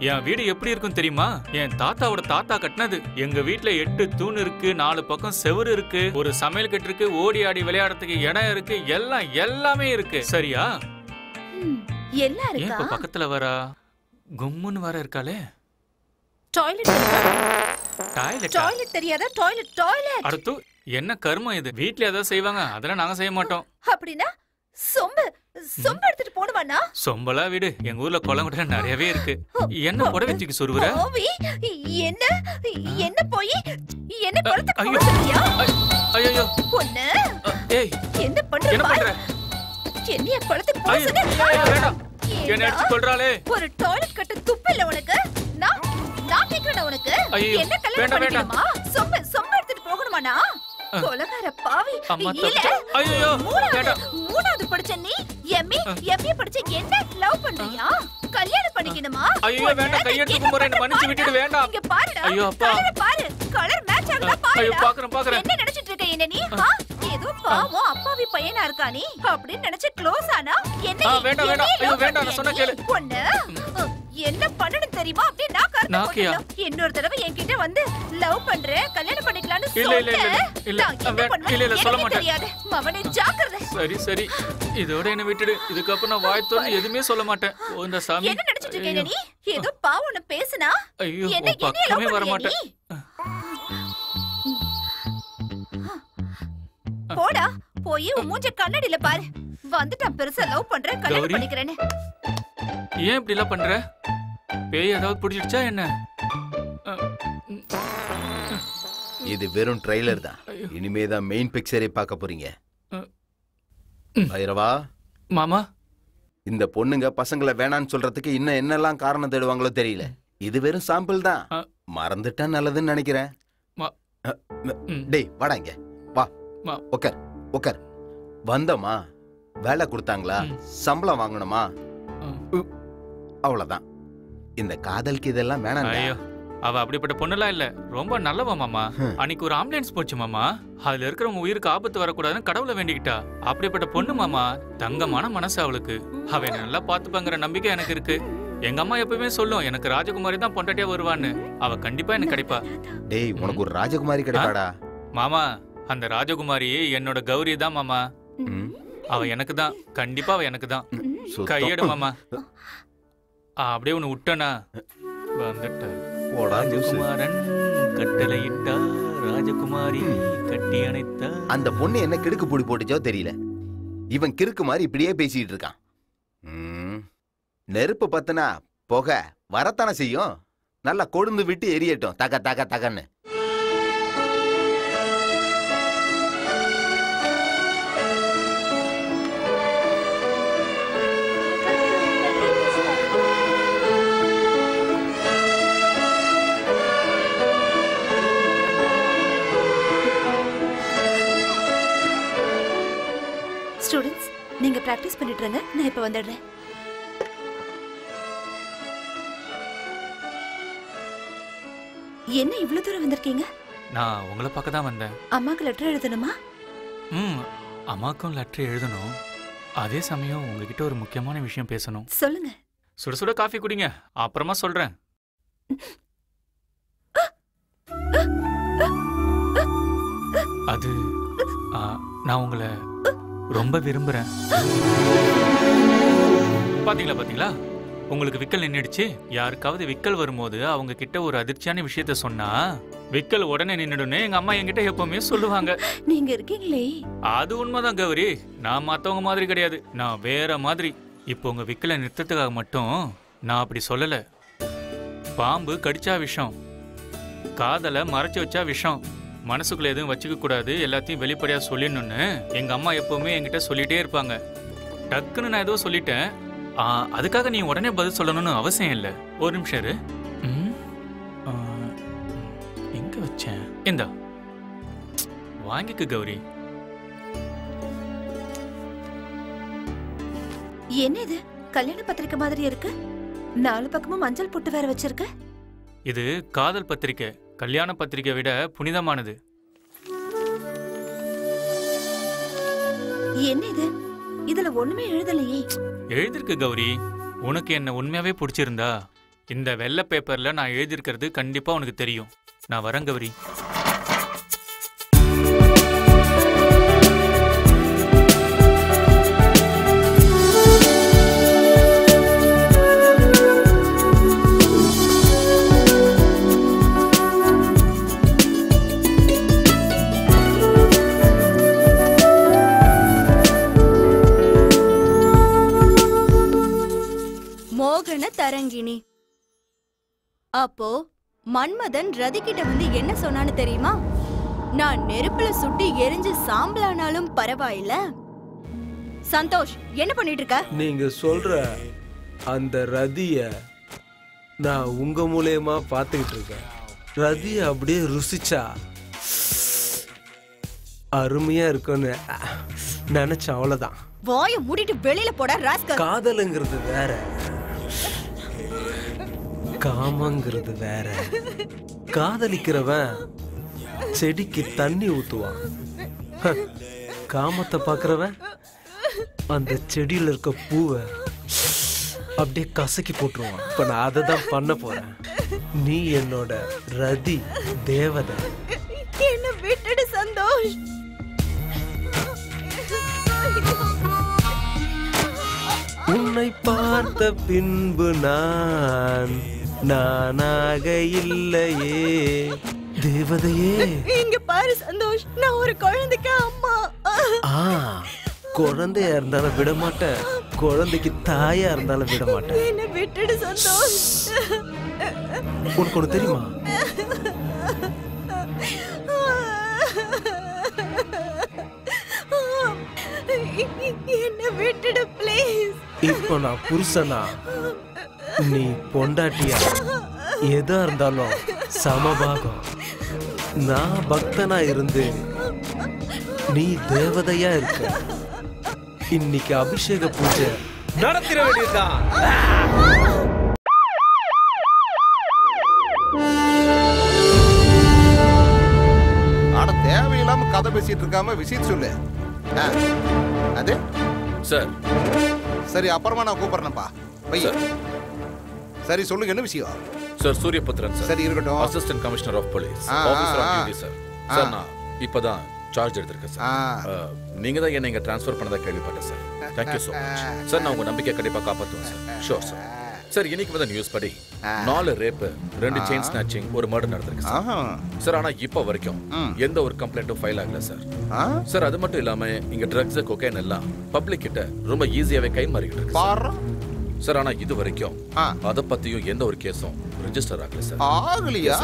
என் வீடு எப்படி இருக்கும் தெரியுமா? என் தாத்தாவோட தாத்தா கட்டினது. எங்க வீட்டுல 8 தூண் இருக்கு, 4 பக்கம் செவுரு இருக்கு, ஒரு சமையல் கட்டு இருக்கு, ஓடி ஆடி விளையாடுறதுக்கு இடம் இருக்கு, எல்லாமே இருக்கு. சரியா? எல்லாம் இருக்கா? இப்ப பக்கத்துல வரா கும்முன்னு வர இருக்காளே. டாய்லெட் தெரியாதா? டாய்லெட். அடுத்து என்ன கர்மம் இது? வீட்ல ஏதாவது செய்வாங்க, அதெல்லாம் நாங்க செய்ய மாட்டோம். அப்படின்னா சொம்பு எடுத்துட்டு போடுவானா? சொம்பலா வீடு எங்க ஊர்ல குளங்குட்ட நிறையவே இருக்கு. என்ன புடவை தூக்கி சொருவுற? என்ன போய் என்ன குளத்துக்கு போக சொல்றியா? ஐயோ பொண்ணு, ஏய் என்ன பண்ற? என்னைய குளத்துக்கு போக சொன்ன? என்ன எடுத்து சொல்றாளே? ஒரு டாய்லெட் கட்ட துப்பு இல்ல உனக்கு? நான் கேக்குறேன் உனக்கு. என்ன கல்யாணம் பண்ணிக்கணுமா? சொம்பு எடுத்துட்டு போகணுமானா? கொலகார பாவி. ஐயோ மூணாவது படிச்ச நீ எம்ஏ படிச்ச என்ன லவ் பண்றியா? கல்யாணம் பண்ணிக்கணுமா? ஐயோ வேண்டாம், கையெடுத்து கும்பறேன், மன்னிச்சு விட்டுடு. வேண்டாம். இங்க பாருடா. ஐயோ அப்பா, பாரு கலர் மேட்ச் ஆகுதா பாரு. ஐயோ பாக்குறேன். என்ன நினைச்சிட்டு இருக்க என்ன நீ? ஏதோ பாவம் அப்பாவி பையனா இருக்கா நீ அப்படின்னு நினைச்சு க்ளோஸ் ஆனா என்ன? வேண்டாம். ஐயோ வேண்டாம், நான் சொன்ன கேளு. பொண்ணு என்ன பண்ணணும் தெரியுமா? அப்படியே நான் கருத்து போட்டேன். இன்னொரு தடவை என்கிட்ட வந்து லவ் பண்ற, கல்யாணம் பண்ணிக்கலாம்னு சொல்றேன். இல்ல சொல்ல மாட்டேன். தெரியாது மவனே, ஜாக்கிரதை. சரி இதோட என்ன விட்டுடு. இதுக்கப்புறம் நான் வாய் திறந்து எதுவுமே சொல்ல மாட்டேன். இந்த சாமி என்ன நினைச்சிட்டு இருக்க நீ? ஏதோ பாவம் பேசுனா ஐயோ என்ன பக்கமே வர மாட்டேன். போடா, போய் உன் மூஞ்ச கண்ணாடியில பாரு. வந்துட்டான் பெருசா லவ் பண்ற, கல்யாணம் பண்ணிக்கிறேன்னு. ஏன் இப்படி எல்லாம் பண்ற? பேய் ஏதாவது பிடிச்சிடுச்சா என்ன? இது வெறும் ட்ரைலர் தான். இனிமேதான் மெயின் பிக்சரே பார்க்க போறீங்க. பைரவா மாமா, இந்த பொண்ணுங்க பசங்களை வேணான்னு சொல்றதுக்கு இன்னும் என்னெல்லாம் காரணம் தேடுவாங்களோ தெரியல. இது வெறும் சாம்பிள் தான். மறந்துட்டா நல்லதுன்னு நினைக்கிறேன். டேய் வாடா இங்க வா. உக்கார். வந்தோமா, வேலை கொடுத்தாங்களா, சம்பளம் வாங்கணுமா, அவ்வளவுதான். இந்த காதலுக்கு இதெல்லாம் வேணாம். ஐயோ அவ அப்படிப்பட்ட பொண்ணுலாம் இல்ல, ரொம்ப நல்லவ மாமா. அன்னைக்கு ஒரு ஆம்புலன்ஸ் போச்சு மாமா, அதுல இருக்கிறவங்க உயிருக்கு ஆபத்து வரக்கூடாதுன்னு கடவுளை வேண்டிக்கிட்டா. அப்படிப்பட்ட பொண்ணு மாமா, தங்கமான மனசு அவளுக்கு. அவ என்ன நல்லா பாத்துப்பாங்கிற நம்பிக்கை எனக்கு இருக்கு. எங்க அம்மா எப்பவுமே சொல்லும், எனக்கு ராஜகுமாரி தான் பொண்டாட்டியா வருவான்னு. அவ கண்டிப்பா எனக்கு கிடைப்பா. டேய் உனக்கு ஒரு ராஜகுமாரி கிடைப்பாடா மாமா. அந்த ராஜகுமாரி என்னோட கௌரி தான் மாமா. அவ எனக்கு தான், கண்டிப்பா அவ எனக்கு தான். கையெடு மாமா. அப்படியே ஒண்ணு விட்டனா வந்துட்டாரு. ராஜகுமாரன் கட்டளையிட்டா, ராஜகுமாரி கட்டி அணைத்தா. அந்த பொண்ணு என்ன கிடுக்கு பூடி போட்டுச்சோ தெரியல. இவன் கிறுக்கு மாதிரி இப்படியே பேசிட்டு இருக்கான். நெருப்பு பத்தினா புகை வரத்தானே செய்யும். நல்லா கொழுந்து விட்டு எரியட்டும், தகன்னு. ஸ்டூடண்ட்ஸ், நீங்க பிராக்டிஸ் பண்ணிட்டு இருங்க, நான் இப்ப வந்துடுறேன். என்ன இவ்வளவு தூரம் வந்திருக்கீங்க? நான் உங்களை பார்க்க தான் வந்தேன். அம்மாக்கு லெட்டர் எழுதணுமா? அம்மாக்கும் லெட்டர் எழுதணும். அதே சமயம் உங்ககிட்ட ஒரு முக்கியமான விஷயம் பேசணும். சொல்லுங்க. சுட சுட காஃபி குடிங்க, அப்புறமா சொல்றேன். அது நான் உங்களை ரொம்ப விரும்புறேன். பாத்தீங்களா, உங்களுக்கு விக்கல் நின்னுடுச்சு. யாருக்காவது விக்கல் வரும்போது அவங்க கிட்ட ஒரு அதிர்ச்சியான விஷயத்த சொன்னா விக்கல் உடனே நின்னுடுன்னு எங்க அம்மா என்கிட்ட எப்பவுமே சொல்லுவாங்க. நீங்க இருக்கீங்களே. அது உண்மைதான் கௌரி. நான் மத்தவங்க மாதிரி கிடையாது, நான் வேற மாதிரி. இப்போ உங்க விக்கலை நிறுத்தத்துக்காக மட்டும் நான் அப்படி சொல்லல. பாம்பு கடிச்சா விஷம், காதலை மறைச்சு வச்சா விஷம், மனசுக்குள்ள எதுவும் வச்சுக்க கூடாது, எல்லாத்தையும் வெளிப்படையா சொல்லிடணும்னு எங்க அம்மா எப்பவுமே என்கிட்ட சொல்லிட்டே இருப்பாங்க. டக்குன்னு நான் ஏதோ சொல்லிட்டேன், அதுக்காக நீ உடனே பதில் சொல்லணும்னு அவசியம் இல்லை. ஒரு நிமிஷம் இரு. எங்க வச்சேன்? இந்தா வாங்கிக்கு கௌரி. என்ன இது கல்யாண பத்திரிக்கை மாதிரி இருக்கு? 4 பக்கமும் மஞ்சள் பொட்டு வேற வச்சிருக்க. இது காதல் பத்திரிக்கை, கல்யாண பத்திரிக்கை விட புனிதமானது. என்ன இது? இதுல ஒண்ணுமே எழுதலையே. எழுதிருக்கு கௌரி. உனக்கு என்ன உண்மையாவே பிடிச்சிருந்தா இந்த வெள்ளை பேப்பர்ல நான் எழுதியிருக்கிறது கண்டிப்பா உனக்கு தெரியும். நான் வரேன் கௌரி. மோகன தரங்கிணி. அப்போ மன்மதன் ரதி கிட்ட வந்து என்ன சொன்னான்னு தெரியுமா? நான் நெருப்புல சுட்டி எரிஞ்சு சாம்பலானாலும் பரவாயில்ல. சந்தோஷ், என்ன பண்ணிட்டு இருக்க? நீங்க சொல்ற அந்த ரதிய நான் உங்க மூலமா பாத்துக்கிட்டு இருக்கேன். ரதிய அப்படியே ருசிச்சா அருமையா இருக்கும்னு நினைச்சேன், அவ்வளவுதான். வாய மூடிட்டு வெளியில போட ராஸ்கல். காதலுங்கிறது வேற, காமங்கிறது வேற. காதலிக்கிறவன் செடிக்கு தண்ணி ஊத்துவான், காமத்தை பாக்குறவன் அந்த செடியில இருக்க பூவை அப்படியே கசக்கி போட்டுருவான். இப்ப நான் அதை தான் பண்ண போறேன். நீ என்னோட ரதி தேவதை. என்ன விட்டுடு சந்தோஷ். உன்னை பார்த்த பின்பு நானாக இல்லையே தேவதையே. இங்க பாரு சந்தோஷ், நான் ஒரு குழந்தைக்கு அம்மா. குழந்தையா இருந்தாலும் விட மாட்டேன், குழந்தைக்கு தாயா இருந்தாலும் விட மாட்டேன். என்ன விட்டுடு சந்தோஷ். உனக்கு ஒண்ணு தெரியுமா? என்ன விட்டுடு ப்ளீஸ். இப்போ நான் புருஷனா, நீ பொண்டாட்டியா, எதா இருந்தாலும் சமபாகம். நான் பக்தனா இருந்து நீ தேவதையா இருக்க. இன்னைக்கு அபிஷேக பூஜை நடத்திட வேண்டியதுதான். ஆனா தேவையில்லாம கதை பேசிட்டு இருக்காம விஷயம் சொல்லு. அது சார். சரி, அப்புறமா நான் கூப்பிடுறேன்ப்பா. பையா சரி, சொல்லுங்க, என்ன விஷயம்? Sir, Suryaputhiran sir. சரி, இருக்கட்டும். Assistant commissioner of police, officer of duty sir. Sir, நான் இப்பதான் சார்ஜ் எடுத்திருக்கேன் சார். நீங்க தான் என்ன இங்க ட்ரான்ஸ்ஃபர் பண்ணதா கேள்விப்பட்டேன் sir. Thank you so much sir. நான் உங்க நம்பிக்கை கண்டிப்பா காப்பாற்றுவேன் சார். Sure sir. சார், இன்னைக்கு வந்த நியூஸ் படி 4 ரேப்பு, 2 செயின் ஸ்நாச்சிங், ஒரு மர்டர் நடந்திருக்கு சார். ஆனா இப்ப வரைக்கும் எந்த ஒரு கம்ப்ளைண்ட்டும் ஃபைல் ஆகல சார். சார், அது மட்டும் இல்லாம இங்க ட்ரக்ஸ், கொக்கைன் எல்லாம் பப்ளிக் கிட்ட ரொம்ப ஈஸியாவே கை மாறிக்கிட்டு இருக்கு சார். ஆனா இது வரைக்கும் அத பத்தியும் எந்த ஒரு கேஸும் ரெஜிஸ்டர் ஆகல சார். ஆகலையா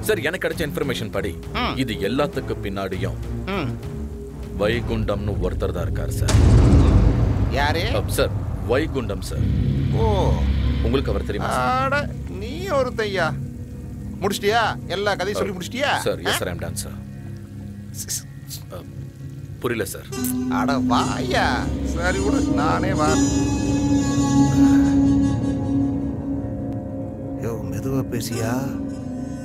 சார்? எனக்கு கிடைச்ச இன்ஃபர்மேஷன் படி இது எல்லாத்துக்கு பின்னாடியும் வைகுண்டம்னு ஒருத்தர் தான் இருக்காரு சார். யாரே சார்? வைகுண்டம் சார். ஓ, உங்களுக்கு அவர் தெரியுமா? நீ ஒரு தையா முடிச்சிட்டியா? எல்லா கதையும் சொல்லி முடிச்சிட்டியா? Sir, yes sir, I am done sir. புரியல சார். அட வாயா. சரி விடு, நானே வா. யோ, மெதுவா பேசியா.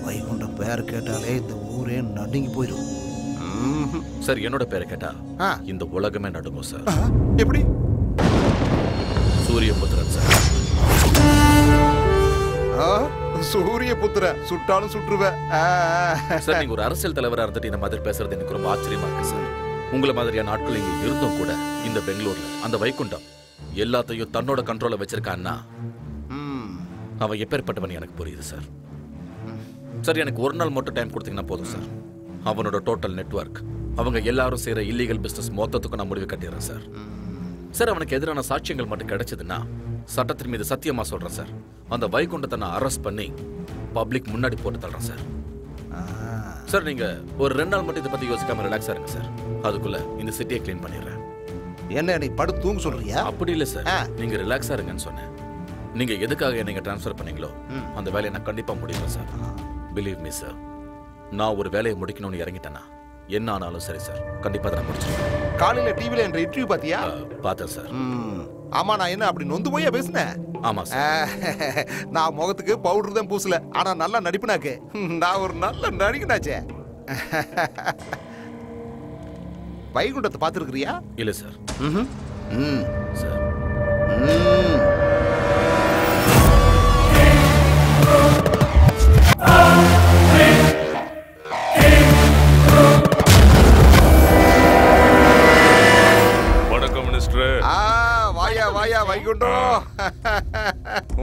வைகுண்டம் பேர் கேட்டாலே இந்த ஊரே நடுங்கி போயிடும். சார், என்னோட பேரை கேட்டா இந்த உலகமே நடுங்கும் சார். எப்படி? சூரியபுத்திரன் சார். சூரியபுத்திரன், சுட்டாலும் சுற்றுவேன் சார். நீங்க ஒரு அரசியல் தலைவரா இருந்துட்டு இந்த மாதிரி பேசுறது எனக்கு ரொம்ப ஆச்சரியமா இருக்கு சார். உங்களை மாதிரியான ஆட்கள் இங்க இருந்தும் கூட இந்த பெங்களூர்ல அந்த வைகுண்டம் எல்லாத்தையும் தன்னோட கண்ட்ரோல வச்சிருக்கான்னா அவன் எப்பேற்பட்டவன் எனக்கு புரியுது சார். சார் எனக்கு ஒரு நாள் மட்டும் டைம் கொடுத்தீங்கன்னா போதும் சார். அவனோட டோட்டல் நெட்வொர்க், அவங்க எல்லாரும் செய்கிற இல்லீகல் பிஸ்னஸ் மொத்தத்துக்கும் நான் முடிவு கட்டிடுறேன் சார். சார் அவனுக்கு எதிரான சாட்சியங்கள் மட்டும் கிடைச்சதுன்னா சட்டத்தின் மீது சத்தியமா சொல்றேன் சார், அந்த வைகுண்டத்தை நான் அரெஸ்ட் பண்ணி பப்ளிக் முன்னாடி போட்டு தள்ளுறேன் சார். சார் நீங்க ஒரு 2 நாள் மட்டும் இதை பத்தி யோசிக்காம ரிலாக்ஸா இருங்க சார். அதுக்குள்ள இந்த சிட்டியை க்ளீன் பண்ணிடுறேன். என்ன நீ படுத்து தூங்க சொல்றியா? அப்படி இல்லை சார், நீங்க ரிலாக்ஸா இருங்கன்னு சொன்னேன். நீங்க எதுக்காக என்னை ட்ரான்ஸ்ஃபர் பண்ணீங்களோ அந்த வேலையை நான் கண்டிப்பா முடிப்பேன் சார். பிலீவ் மீ சார், நான் ஒரு வேலையை முடிக்கணும்னு இறங்கிட்டேன்னா என்ன ஆனாலும் சரி சார், கண்டிப்பா அதை நான் முடிச்சிருவேன். காலையில டிவில என்ற இன்டர்வியூ பாத்தியா? பார்த்தேன் சார். ஆமா, நான் என்ன அப்படி நொந்து போய் பேசினேன்? ஆமா சார். நான் முகத்துக்கு பவுடர் தான் பூசல, ஆனா நல்லா நடிப்புனாக்கு. நான் ஒரு நல்ல நடிகனாச்சே. வைகுண்டத்தை பார்த்துருக்கிறியா? இல்ல சார். சார் வணக்கம் மினிஸ்டர். வாயா வாயா வைகுண்டம்.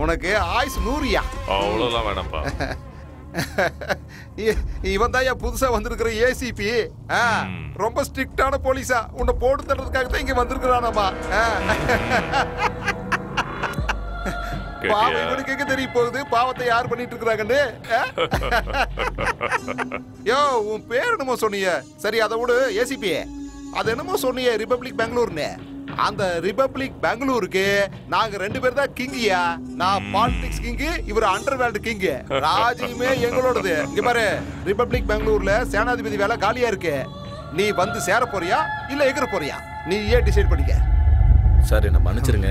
உனக்கு ஆயுஸ் 100யா? அவ்வளவுதான் வேணாம்ப்பா. இவன் தான் புதுசா வந்திருக்கிற ஏசிபி. ரொம்ப ஸ்ட்ரிக்டான போலீஸா, உன்னை போட்டு தரதுக்காக தான் இங்க வந்திருக்கிறானாமா. பாவம் இவனுக்கு எங்க தெரிய போகுது பாவத்தை யார் பண்ணிட்டு இருக்கிறாங்கன்னு. யோ, உன் பேர் என்னமோ சொன்னீங்க? சரி அதை விடு ஏசிபி. அது என்னமோ சொன்னீங்க ரிபப்ளிக் பெங்களூர்னு. அந்த ரிபப்ளிக் பெங்களூருக்கு நாங்க 2 பேர் தான் கிங்கியா. நான் பாலிடிக்ஸ் கிங்கு, இவர் அண்டர்வேல்டு கிங்கு. ராஜ்யமே எங்களோடது. இங்க பாரு, ரிபப்ளிக் பெங்களூர்ல சேனாதிபதி வேலை காலியா இருக்கு. நீ வந்து சேர போறியா இல்ல எகிற போறியா? நீ ஏன் டிசைட் பண்ணிக்க. சார் என்ன மன்னிச்சிருங்க,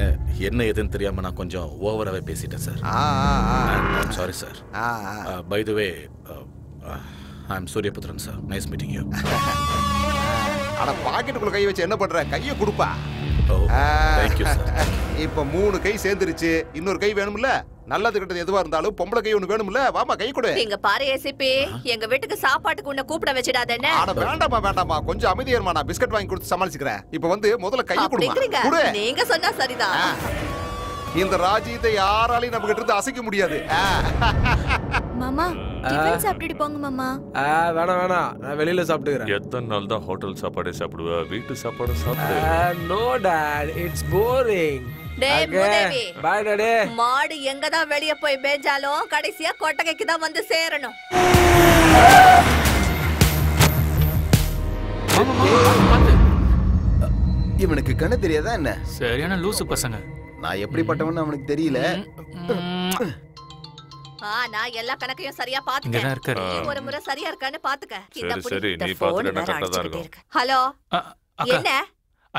என்ன எதுன்னு தெரியாம நான் கொஞ்சம் ஓவராகவே பேசிட்டேன் sir. Sorry sir. By the way, I am Suryaputhiran sir. Nice meeting you. அட பாக்கெட்டுக்குள்ள கை வச்சு என்ன பண்ற? கையை கொடுப்பா. Thank you sir. இப்ப 3 கை சேர்ந்துருச்சு, இன்னொரு கை வேணும்ல? நல்லது கிட்டது எதுவா இருந்தாலும் பொம்பளை கை ஒண்ணு வேணும்ல? வாமா கை கொடு. எங்க பாரு ஏசிபி, எங்க வீட்டுக்கு சாப்பாட்டுக்கு உன்னை கூப்பிட வச்சிடாதேன்னு. அட வேண்டாமா வேண்டாமா, கொஞ்சம் அமைதியாருமா. நான் பிஸ்கட் வாங்கி கொடுத்து சமாளிச்சுக்கிறேன். இப்ப வந்து முதல்ல கையை கொடுமா. நீங்க சொன்னா சரிதான். இந்த ராஜ்யத்தை யாராலையும் நம்ம கிட்ட இருந்து அசைக்க முடியாது. மாமா டிஃபன் சாப்பிட்டுட்டு போங்க மாமா. வேணாம் வேணாம், நான் வெளியில சாப்பிட்டுக்கிறேன். எத்தனை நாள் தான் ஹோட்டல் சாப்பாடே சாப்பிடுவ? வீட்டு சாப்பாடு சாப்பிடு. No dad, it's boring. டேய் மூதேவி, பை டாடி. மாடு எங்க தான் வெளிய போய் மேஞ்சாலும் கடைசியா கொட்டகைக்கு தான் வந்து சேரணும். இவனுக்கு கண்ணு தெரியாதா என்ன? சரியான லூசு பசங்க. நான் எப்படிப்பட்டவன்னு அவனுக்கு தெரியல. நான் எல்லா கணக்கையும் சரியா பாத்துட்டேன். நீ ஒரு முறை சரியா இருக்கான்னு பாத்துக்க. சரி நீ பாத்துட்டேன்னா கரெக்ட்டா தான் இருக்கும். ஹலோ, என்ன?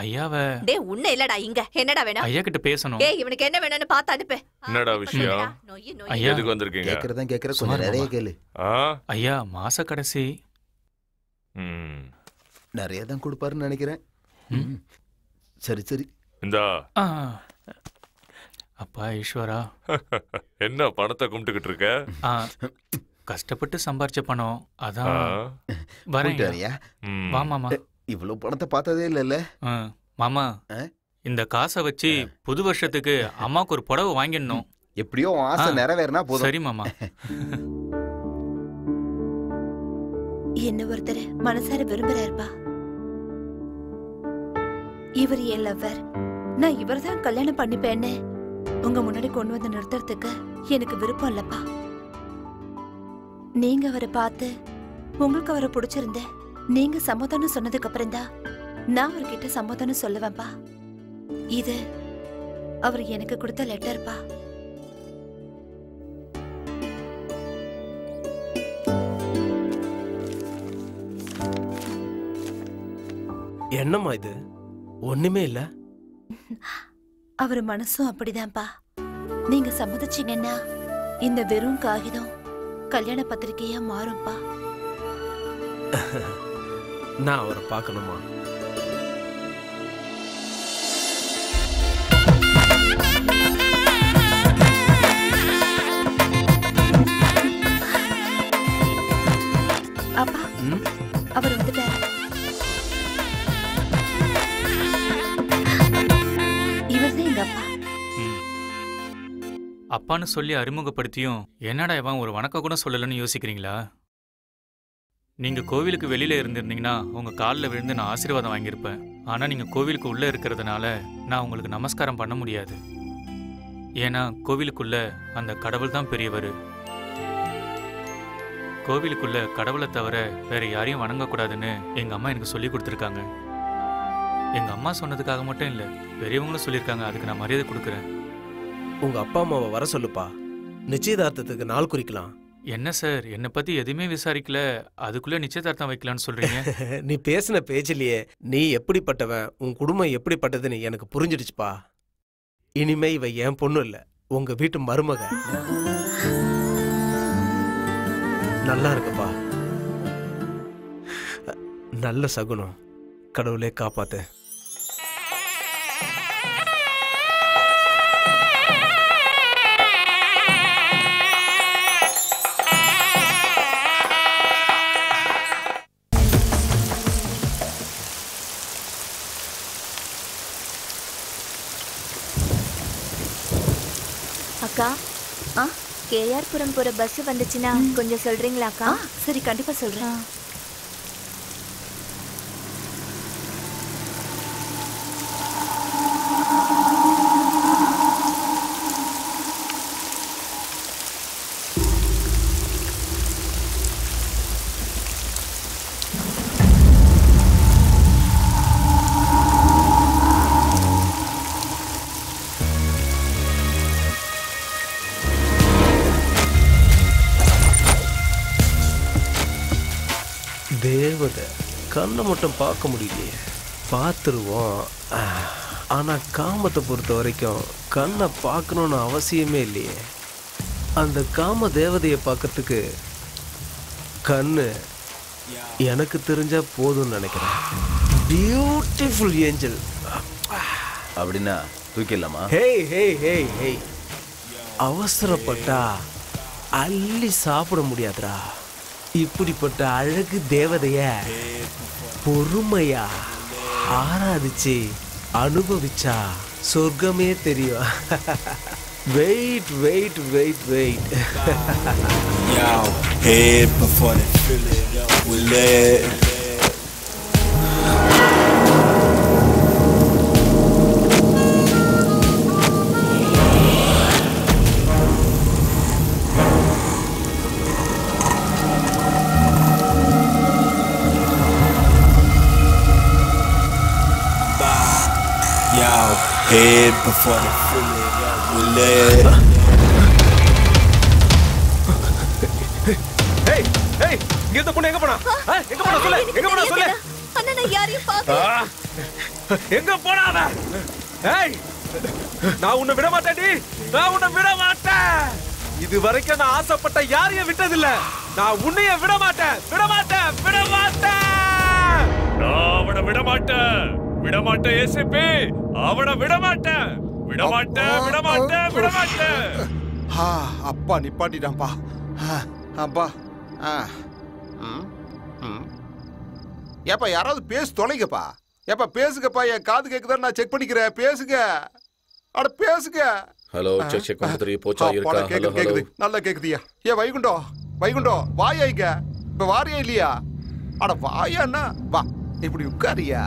ஐயாவ. டேய் உன்ன இல்லடா இங்க. என்னடா வேணும்? ஐயா கிட்ட பேசணும். டேய் இவனுக்கு என்ன வேணும்னு பாத்து அனுப்பு. என்னடா விஷயம்? ஐயா எதுக்கு வந்திருக்கீங்க? கேக்குறதா கேக்குற, கொஞ்சம் நிறைய கேளு. ஐயா மாச கடைசி நிறைய தான் கொடுப்பாருன்னு நினைக்கிறேன். சரி சரி இந்தா. அப்பா ஈஸ்வரா. என்ன பணத்தை கும்பிட்டுக்கிட்டு இருக்க? கஷ்டப்பட்டு சம்பாரிச்ச பணம் அதான் வரேன். வா மாமா. இவ்வளவு பணத்தை பார்த்ததே இல்லைல்ல மாமா. இந்த காசை வச்சு புது வருஷத்துக்கு அம்மாவுக்கு ஒரு புடவை வாங்கிடணும். எப்படியோ ஆசை நிறைவேறினா போதும். சரி மாமா. என்ன ஒருத்தர் மனசார விரும்புறாருப்பா. இவர் என் லவ்வர். நான் இவர் தான் கல்யாணம் பண்ணிப்பேன்னு உங்க முன்னாடி கொண்டு வந்து நிறுத்துறதுக்கு எனக்கு விருப்பம் இல்லப்பா. நீங்க அவரை பார்த்து உங்களுக்கு அவரை பிடிச்சிருந்த நீங்க சமாதானம் சொன்னதுக்கு அப்புறம் தான் நான் அவர்கிட்ட சமாதானம் சொல்லுவேன்பா. இது அவர் எனக்கு கொடுத்த லெட்டர்ப்பா. என்னம்மா இது? ஒண்ணுமே இல்ல. அவர் மனசும் அப்படிதான்ப்பா. நீங்க சம்மதிச்சீங்கன்னா இந்த வெறும் காகிதம் கல்யாண பத்திரிகையா மாறும்பா. நான் அவரை பார்க்கணுமா? அப்பா அவர் வந்துட்டார். இவர்தான் எங்க அப்பா. அப்பான்னு சொல்லி அறிமுகப்படுத்தியும் என்னடா இவன் ஒரு வணக்கம் கூட சொல்லலன்னு யோசிக்கிறீங்களா? நீங்க கோவிலுக்கு வெளியில இருந்திருந்தீங்கன்னா உங்க காலில் விழுந்து நான் ஆசீர்வாதம் வாங்கியிருப்பேன். ஆனா நீங்க கோவிலுக்கு உள்ள இருக்கிறதுனால நான் உங்களுக்கு நமஸ்காரம் பண்ண முடியாது. ஏன்னா கோவிலுக்குள்ள அந்த கடவுள் தான் பெரியவர். கோவிலுக்குள்ள கடவுளை தவிர வேற யாரையும் வணங்கக்கூடாதுன்னு எங்க அம்மா எனக்கு சொல்லி கொடுத்துருக்காங்க. எங்க அம்மா சொன்னதுக்காக மட்டும் இல்ல, பெரியவங்களும் சொல்லியிருக்காங்க. அதுக்கு நான் மரியாதை கொடுக்குறேன். உங்க அப்பா அம்மாவை வர சொல்லுப்பா, நிச்சயதார்த்தத்துக்கு நாள் குறிக்கலாம். என்ன சார், என்னை பத்தி எதுவுமே விசாரிக்கல, அதுக்குள்ள நிச்சயதார்த்தம் வைக்கலான்னு சொல்றீங்க? நீ பேசின பேச்சிலேயே நீ எப்படிப்பட்டவன், உன் குடும்பம் எப்படிப்பட்டதுன்னு எனக்கு புரிஞ்சிடுச்சுப்பா. இனிமே இவ என் பொண்ணு இல்ல, உங்க வீட்டு மருமக. நல்லா இருக்குப்பா. நல்ல சகுனம். கடவுளே காப்பாத்து. அக்கா, கேஆர் புரம் போற பஸ் வந்துச்சுன்னா கொஞ்சம் சொல்றீங்களா அக்கா? சரி, கண்டிப்பா சொல்றேன். தேவதை கண்ணை மட்டும் பார்க்க முடியலையே, பார்த்துருவோம். ஆனா காமத்தை பொறுத்த வரைக்கும் கண்ணை பார்க்கணும்னு அவசியமே இல்லையே. அந்த காம தேவதையை பார்க்கறதுக்கு கண்ணு எனக்கு தெரிஞ்சா போதும்னு நினைக்கிறேன். பியூட்டிஃபுல் ஏஞ்சல் அப்படின்னா தூக்கிடலாமா? ஹேய் ஹேய் ஹேய் ஹேய், அவசரப்பட்டா அள்ளி சாப்பிட முடியாதுடா. இப்படிப்பட்ட அழகு தேவதைய பொறுமையா ஆராதிச்சு அனுபவிச்சா சொர்க்கமே தெரியும். Wait wait wait wait. Head before they fill it up with lead. Head before they fill it up with lead. Hey, hey, இங்க இருந்த பொண்ணு எங்க போனா? எங்க போனா சொல்லு, எங்க போனா சொல்லு. அண்ணா, நான் யாரையும் பார்க்கல. எங்க போனா அவ? ஏய், நான் உன்னை விட மாட்டேன்டி, நான் உன்னை விட மாட்டேன். இது வரைக்கும் நான் ஆசைப்பட்ட யாரையும் விட்டதில்ல. நான் உன்னைய விட மாட்டேன், விட மாட்டேன், விட மாட்டேன். நான் அவனை விட மாட்டேன், விட மாட்டேன் ஏசிபி, அவனை விட மாட்டேன், விட மாட்டேன், விட மாட்டேன், விட மாட்டேன். அப்பா நிப்பாட்டிட்டான்பா. அப்பா ஏப்பா யாராவது பேச தொலைங்கப்பா. ஏப்பா பேசுங்கப்பா, என் காது கேக்குதான்னு நான் செக் பண்ணிக்கிறேன். பேசுங்க, அட பேசுங்க. ஹலோ, செக் செக் 1 3 போச்சா இருக்கா? ஹலோ கேக்குது, நல்லா கேக்குதியா? ஏ வைகுண்டோ, வைகுண்டோ வாயா இங்க. இப்ப வாரியா இல்லையா? அட வாயாண்ணா, வா இப்படி உட்காரியா.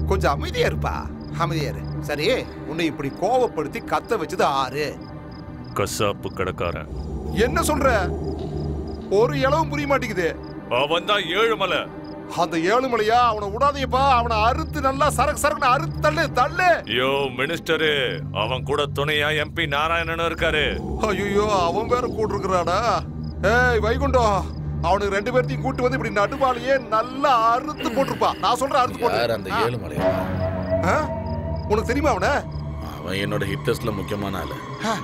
கொஞ்சம் அமைதியா இருப்பா, அமைதியா இரு. சரி, உன்னை இப்படி கோவப்படுத்தி கத்த வச்சது ஆறு? கசாப்பு கடைக்காரன். என்ன சொல்ற? ஒரு இளவும் புரிய மாட்டேங்குது. அவன் தான் ஏழுமலை. அந்த ஏழுமலையா? அவனை விடாதீப்பா, அவனை அறுத்து நல்லா சரக்கு சரக்குன்னு அறுத்து தள்ளு தள்ளு. யோ மினிஸ்டரு, அவன் கூட துணையா எம்பி நாராயணன் இருக்காரு. ஐயோ, அவன் வேற கூட்டு இருக்கிறாடா. ஏய் வைகுண்டம், அவனுக்கு 2 பேர்த்தையும் கூட்டு வந்து இப்படி நடுவாளியே நல்லா அறுத்து போட்டுருப்பா. நான் சொல்றேன் அறுத்து போட்டு. யார் அந்த ஏழுமலையா? உனக்கு தெரியுமா அவனை? அவன் என்னோட ஹிட் லிஸ்ட்ல முக்கியமான ஆளு.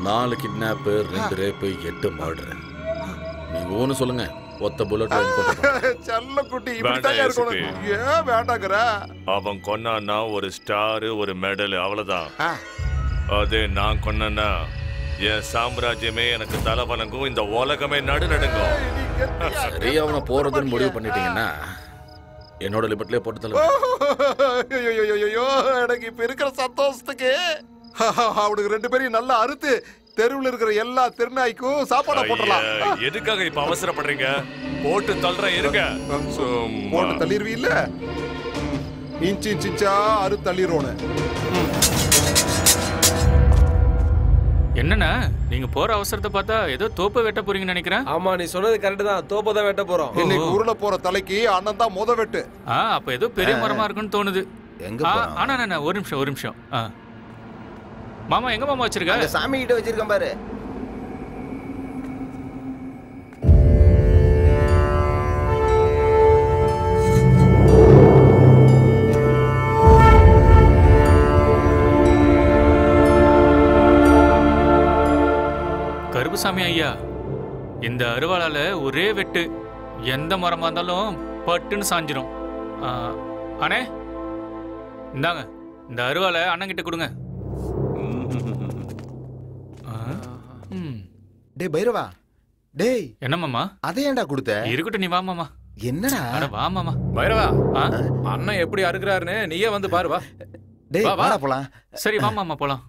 4 கிட்னாப், 2 ரேப், 8 மர்டர். நீங்க ஒன்னு சொல்லுங்க, ஒத்த புல்லட் செல்ல குட்டி இப்படிதான் இருக்கணும். ஏன் வேண்டாங்கற? அவன் கொன்னான்னா ஒரு ஸ்டார், ஒரு மெடல், அவ்வளவுதான். அதே நான் கொன்னா என் சாம்ராஜ்யமே எனக்கு தலை வணங்கும், இந்த உலகமே நடுநடுங்கும். சரி, அவனை போறதுன்னு முடிவு பண்ணிட்டீங்கன்னா என்னோட லிபர்ட்லயே போட்டு தலை. ஐயோ, எனக்கு இப்ப இருக்கிற சந்தோஷத்துக்கு அவனுக்கு 2 பேரையும் நல்லா அறுத்து தெருவில் இருக்கிற எல்லா தெருநாய்க்கும் சாப்பாடா போட்டலாம். எதுக்காக இப்ப அவசரப்படுறீங்க? போட்டு தள்ளுற இருங்க. போட்டு தள்ளிடுவீல்ல, இன்ச்சு இன்ச்சா அறு தள்ளிடுவோன்னு. என்னண்ணா நீங்க போற அவசரத்தை பார்த்தா ஏதோ தோப்பை வெட்ட போறீங்கன்னு நினைக்கிறேன். ஆமா, நீ சொன்னது கரெக்ட் தான். தோப்பை தான் வெட்ட போறோம். இன்னைக்கு உருள போற தலைக்கு அண்ணன் தான் முத வெட்டு. அப்ப ஏதோ பெரிய மரமா இருக்குன்னு தோணுது. ஆனா ஒரு நிமிஷம். மாமா எங்க மாமா வச்சிருக்க? சாமி கிட்ட வச்சிருக்கேன் பாரு. கருப்புசாமி ஐயா, இந்த அருவாளால ஒரே வெட்டு எந்த மரமா இருந்தாலும் பட்டுன்னு சாஞ்சிரும். அண்ணே இந்தாங்க, இந்த அருவாளை அண்ணன் கிட்ட கொடுங்க. டேய் பைரவா, டேய் என்ன மாமா? அதை ஏன்டா கொடுத்த? இருக்கட்டும், நீ வா மாமா. என்னடா? வா மாமா. பைரவா, அண்ணன் எப்படி அறுக்குறாருன்னு நீயே வந்து பாரு. வா டேய், வா போலாம். சரி வா மாமா போலாம்.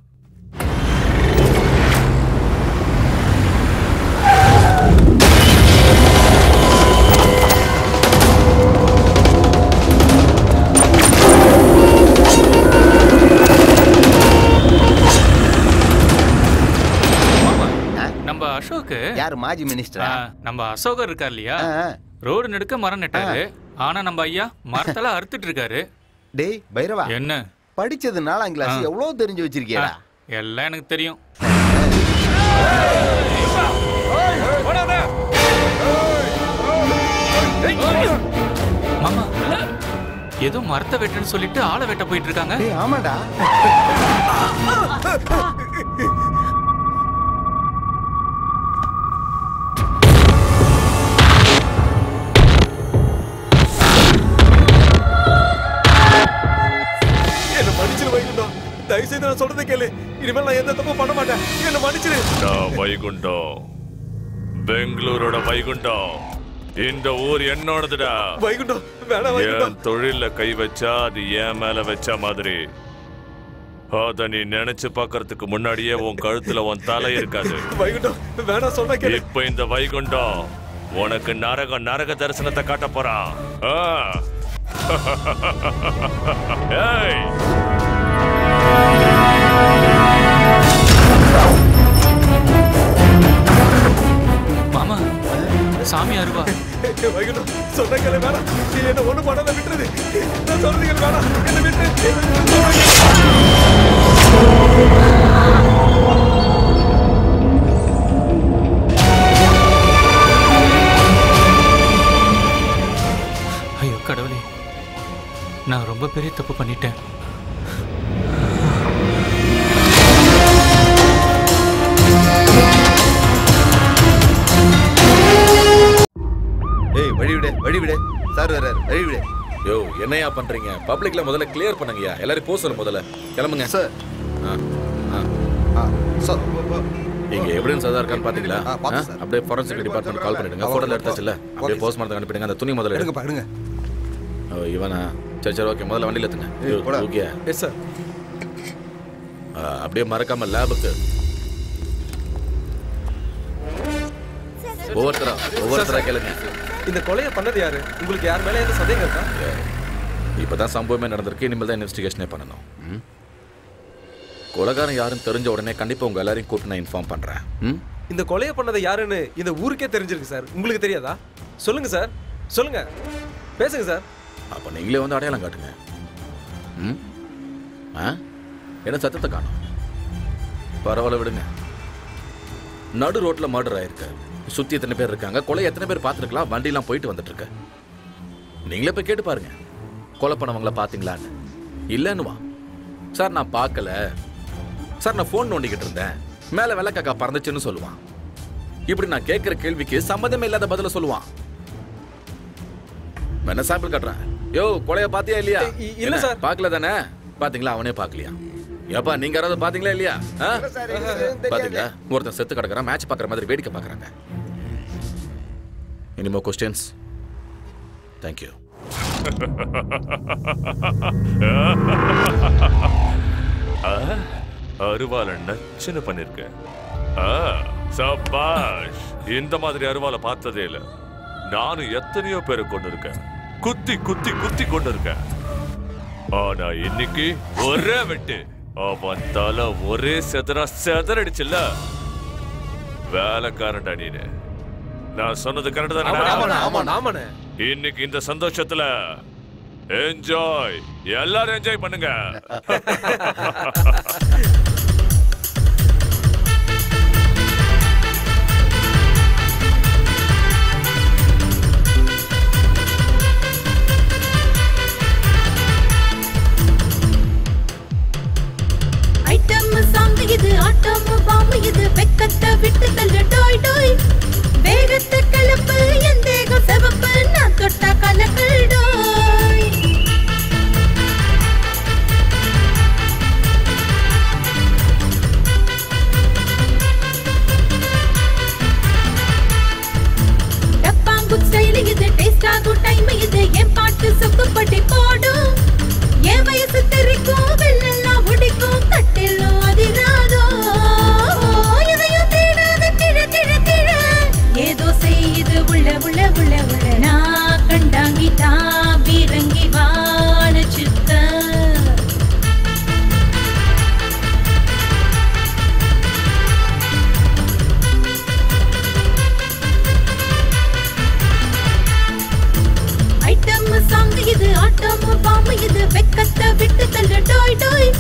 நம்ம அசோக் யார்? மாஜி மினிஸ்டரா? நம்ம அசோகர் இருக்கார் இல்லையா, ரோடு நெடுக்க மரம் நட்டாரு. ஆனா நம்ம ஐயா மரத்தெல்லாம் அறுத்துட்டு இருக்காரு. டேய் பைரவா, என்ன படிச்சது 4ஆம் கிளாஸ், எவ்வளவு தெரிஞ்சு வச்சிருக்கியா? எல்லாம் எனக்கு தெரியும். மாமா ஏதோ மரத்தை வெட்டுன்னு சொல்லிட்டு ஆளை வெட்ட போயிட்டு இருக்காங்க. ஆமாடா. என்ன மன்னிச்சிரு வைகுண்டம், தயவு செய்து நான் சொல்றதை கேளு. இனிமேல் நான் எந்த தப்பும் பண்ண மாட்டேன். என்ன மன்னிச்சிரு. வைகுண்டம், பெங்களூரோட வைகுண்டம், இந்த ஊர் என்னோடதுடா. வைகுண்டம் வேணாம் வைகுண்டம். என் தொழில கை வச்சா அது என் மேல வச்ச மாதிரி. அத நீ நினைச்சு பாக்குறதுக்கு முன்னாடியே உன் கழுத்துல உன் தலை இருக்காது. வைகுண்டம் வேணாம், சொன்ன கேளு. இப்ப இந்த வைகுண்டம் உனக்கு நரக தரிசனத்தை காட்ட போறான். ஏய், மாமா சாமி அருவா. வைகுண்டம் சொன்ன கேளு, வேணாம். என்ன ஒண்ணு பண்ணாத விட்டுறது. நான் சொல்றது கேளு, வேணாம். என்ன விட்டு. ஐயோ கடவுளே, நான் ரொம்ப பெரிய தப்பு பண்ணிட்டேன். ஏய் வழி விடு. சார் வராரு, வழி விடு. யோ என்னையா பண்றீங்க? பப்ளிக்ல முதல்ல கிளியர் பண்ணுங்கயா. எல்லாரும் போ சொல்ல முதல்ல. கிளம்புங்க சார். சார் இங்க எவிடன்ஸ் எதா இருக்கான்னு பாத்தீங்களா? அப்படியே ஃபாரன்சிக் டிபார்ட்மெண்ட் கால் பண்ணிடுங்க. போட்டோல எடுத்தாச்சுல, அப்படியே போஸ்ட்மார்ட்டம் அனுப்பிடுங்க. அந்த துணி முதல்ல எடுங்க. இவனா? சரி ஓகே, முதல்ல வண்டியில ஏத்துங்க. ஓகே. Yes sir. அப்படியே மறக்காம லேபுக்கு. ஒவ்வொருத்தரா கேளுங்க. இந்த கொலையை பண்ணது யாரு? உங்களுக்கு யார் மேல எந்த சந்தேகம் இருக்கா? இப்பதான் சம்பவமே நடந்திருக்கு. இனிமேல் தான் இன்வெஸ்டிகேஷனே பண்ணணும். கொலைகாரன் யாருன்னு தெரிஞ்ச உடனே கண்டிப்பா உங்க எல்லாரையும் கூப்பிட்டு நான் இன்ஃபார்ம் பண்றேன். இந்த கொலையை பண்ணது யாருன்னு இந்த ஊருக்கே தெரிஞ்சிருக்கு சார். உங்களுக்கு தெரியாதா? சொல்லுங்க சார், சொல்லுங்க, பேசுங்க சார். அப்ப நீங்களே வந்து அடையாளம் காட்டுங்க. என்ன சத்தத்தை காணும்? பரவாயில்ல விடுங்க. நடு ரோட்ல மர்டர் ஆயிருக்கு. சுத்தி எத்தனை பேர் இருக்காங்க, கொலை எத்தனை பேர் பார்த்துருக்கலாம், வண்டிலாம் போயிட்டு வந்துட்டு இருக்கு. நீங்களே போய் கேட்டு பாருங்க, கொலை பண்ணவங்கள பாத்தீங்களான்னு. இல்லன்னுவா. சார் நான் பார்க்கல சார், நான் போன் நோண்டிக்கிட்டு இருந்தேன், மேல வெள்ளக்காக்கா பறந்துச்சுன்னு சொல்லுவான். இப்படி நான் கேட்கிற கேள்விக்கு சம்மதமே இல்லாத பதில சொல்லுவான். என்ன சாம்பிள் காட்டுறேன். யோ கொலைய பாத்தியா இல்லையா? இல்ல சார். பாக்கல தானே? பாத்தீங்களா? அவனே பாக்கலையா? ஏப்பா நீங்க யாராவது பாத்தீங்களா இல்லையா? பாத்தீங்களா? ஒருத்தன் செத்து கிடக்குறான், மேட்ச் பாக்குற மாதிரி வேடிக்கை பாக்குறாங்க. இனிமோ கொஸ்டின்ஸ்? தேங்க்யூ. அருவால நச்சுன்னு பண்ணிருக்க. சபாஷ். இந்த மாதிரி அருவாலை பார்த்ததே இல்ல. நானும் எத்தனையோ பேரை கொண்டு இருக்கேன், குத்தி குத்தி குத்தி கொண்டு இருக்கேன். ஆனா இன்னைக்கு ஒரே வெட்டு. அவன் தலை ஒரே செதறடிச்சுல்ல. வேலைக்காரன்டா நீனு. நான் சொன்னது கரெக்ட் தானே? இன்னைக்கு இந்த சந்தோஷத்துல என்ஜாய், எல்லாரும் என்ஜாய் பண்ணுங்க. இது ஆட்டம் பாம்பு, இது வெக்கத்தை விட்டு தள்ளு டோய் டோய். வேகத்தை கலப்பு என் தேகம் செவப்பு, நான் தொட்டா கலக்கல் டோய். டப்பாங்கு ஸ்டைல் இது, டேஸ்ட் ஆகும் டைம் இது, என் பாட்டு சொக்குப்பட்டி போடும். என் வயசு தெரிக்கும், வெள்ளெல்லாம் உடிக்கும், கட்டிலும் அதிராதோ. எதையும் தேடாத திழ திழ திழ, ஏதோ செய்யுது உள்ள உள்ள உள்ள உள்ள. நான் கண்டாங்கி தான் பீரங்கி வாழ சித்த. ஐட்டம் சாங் இது, ஆட்டம் பாம்பு இது, வெக்கத்தை விட்டு தள்ளு டோய் டோய்.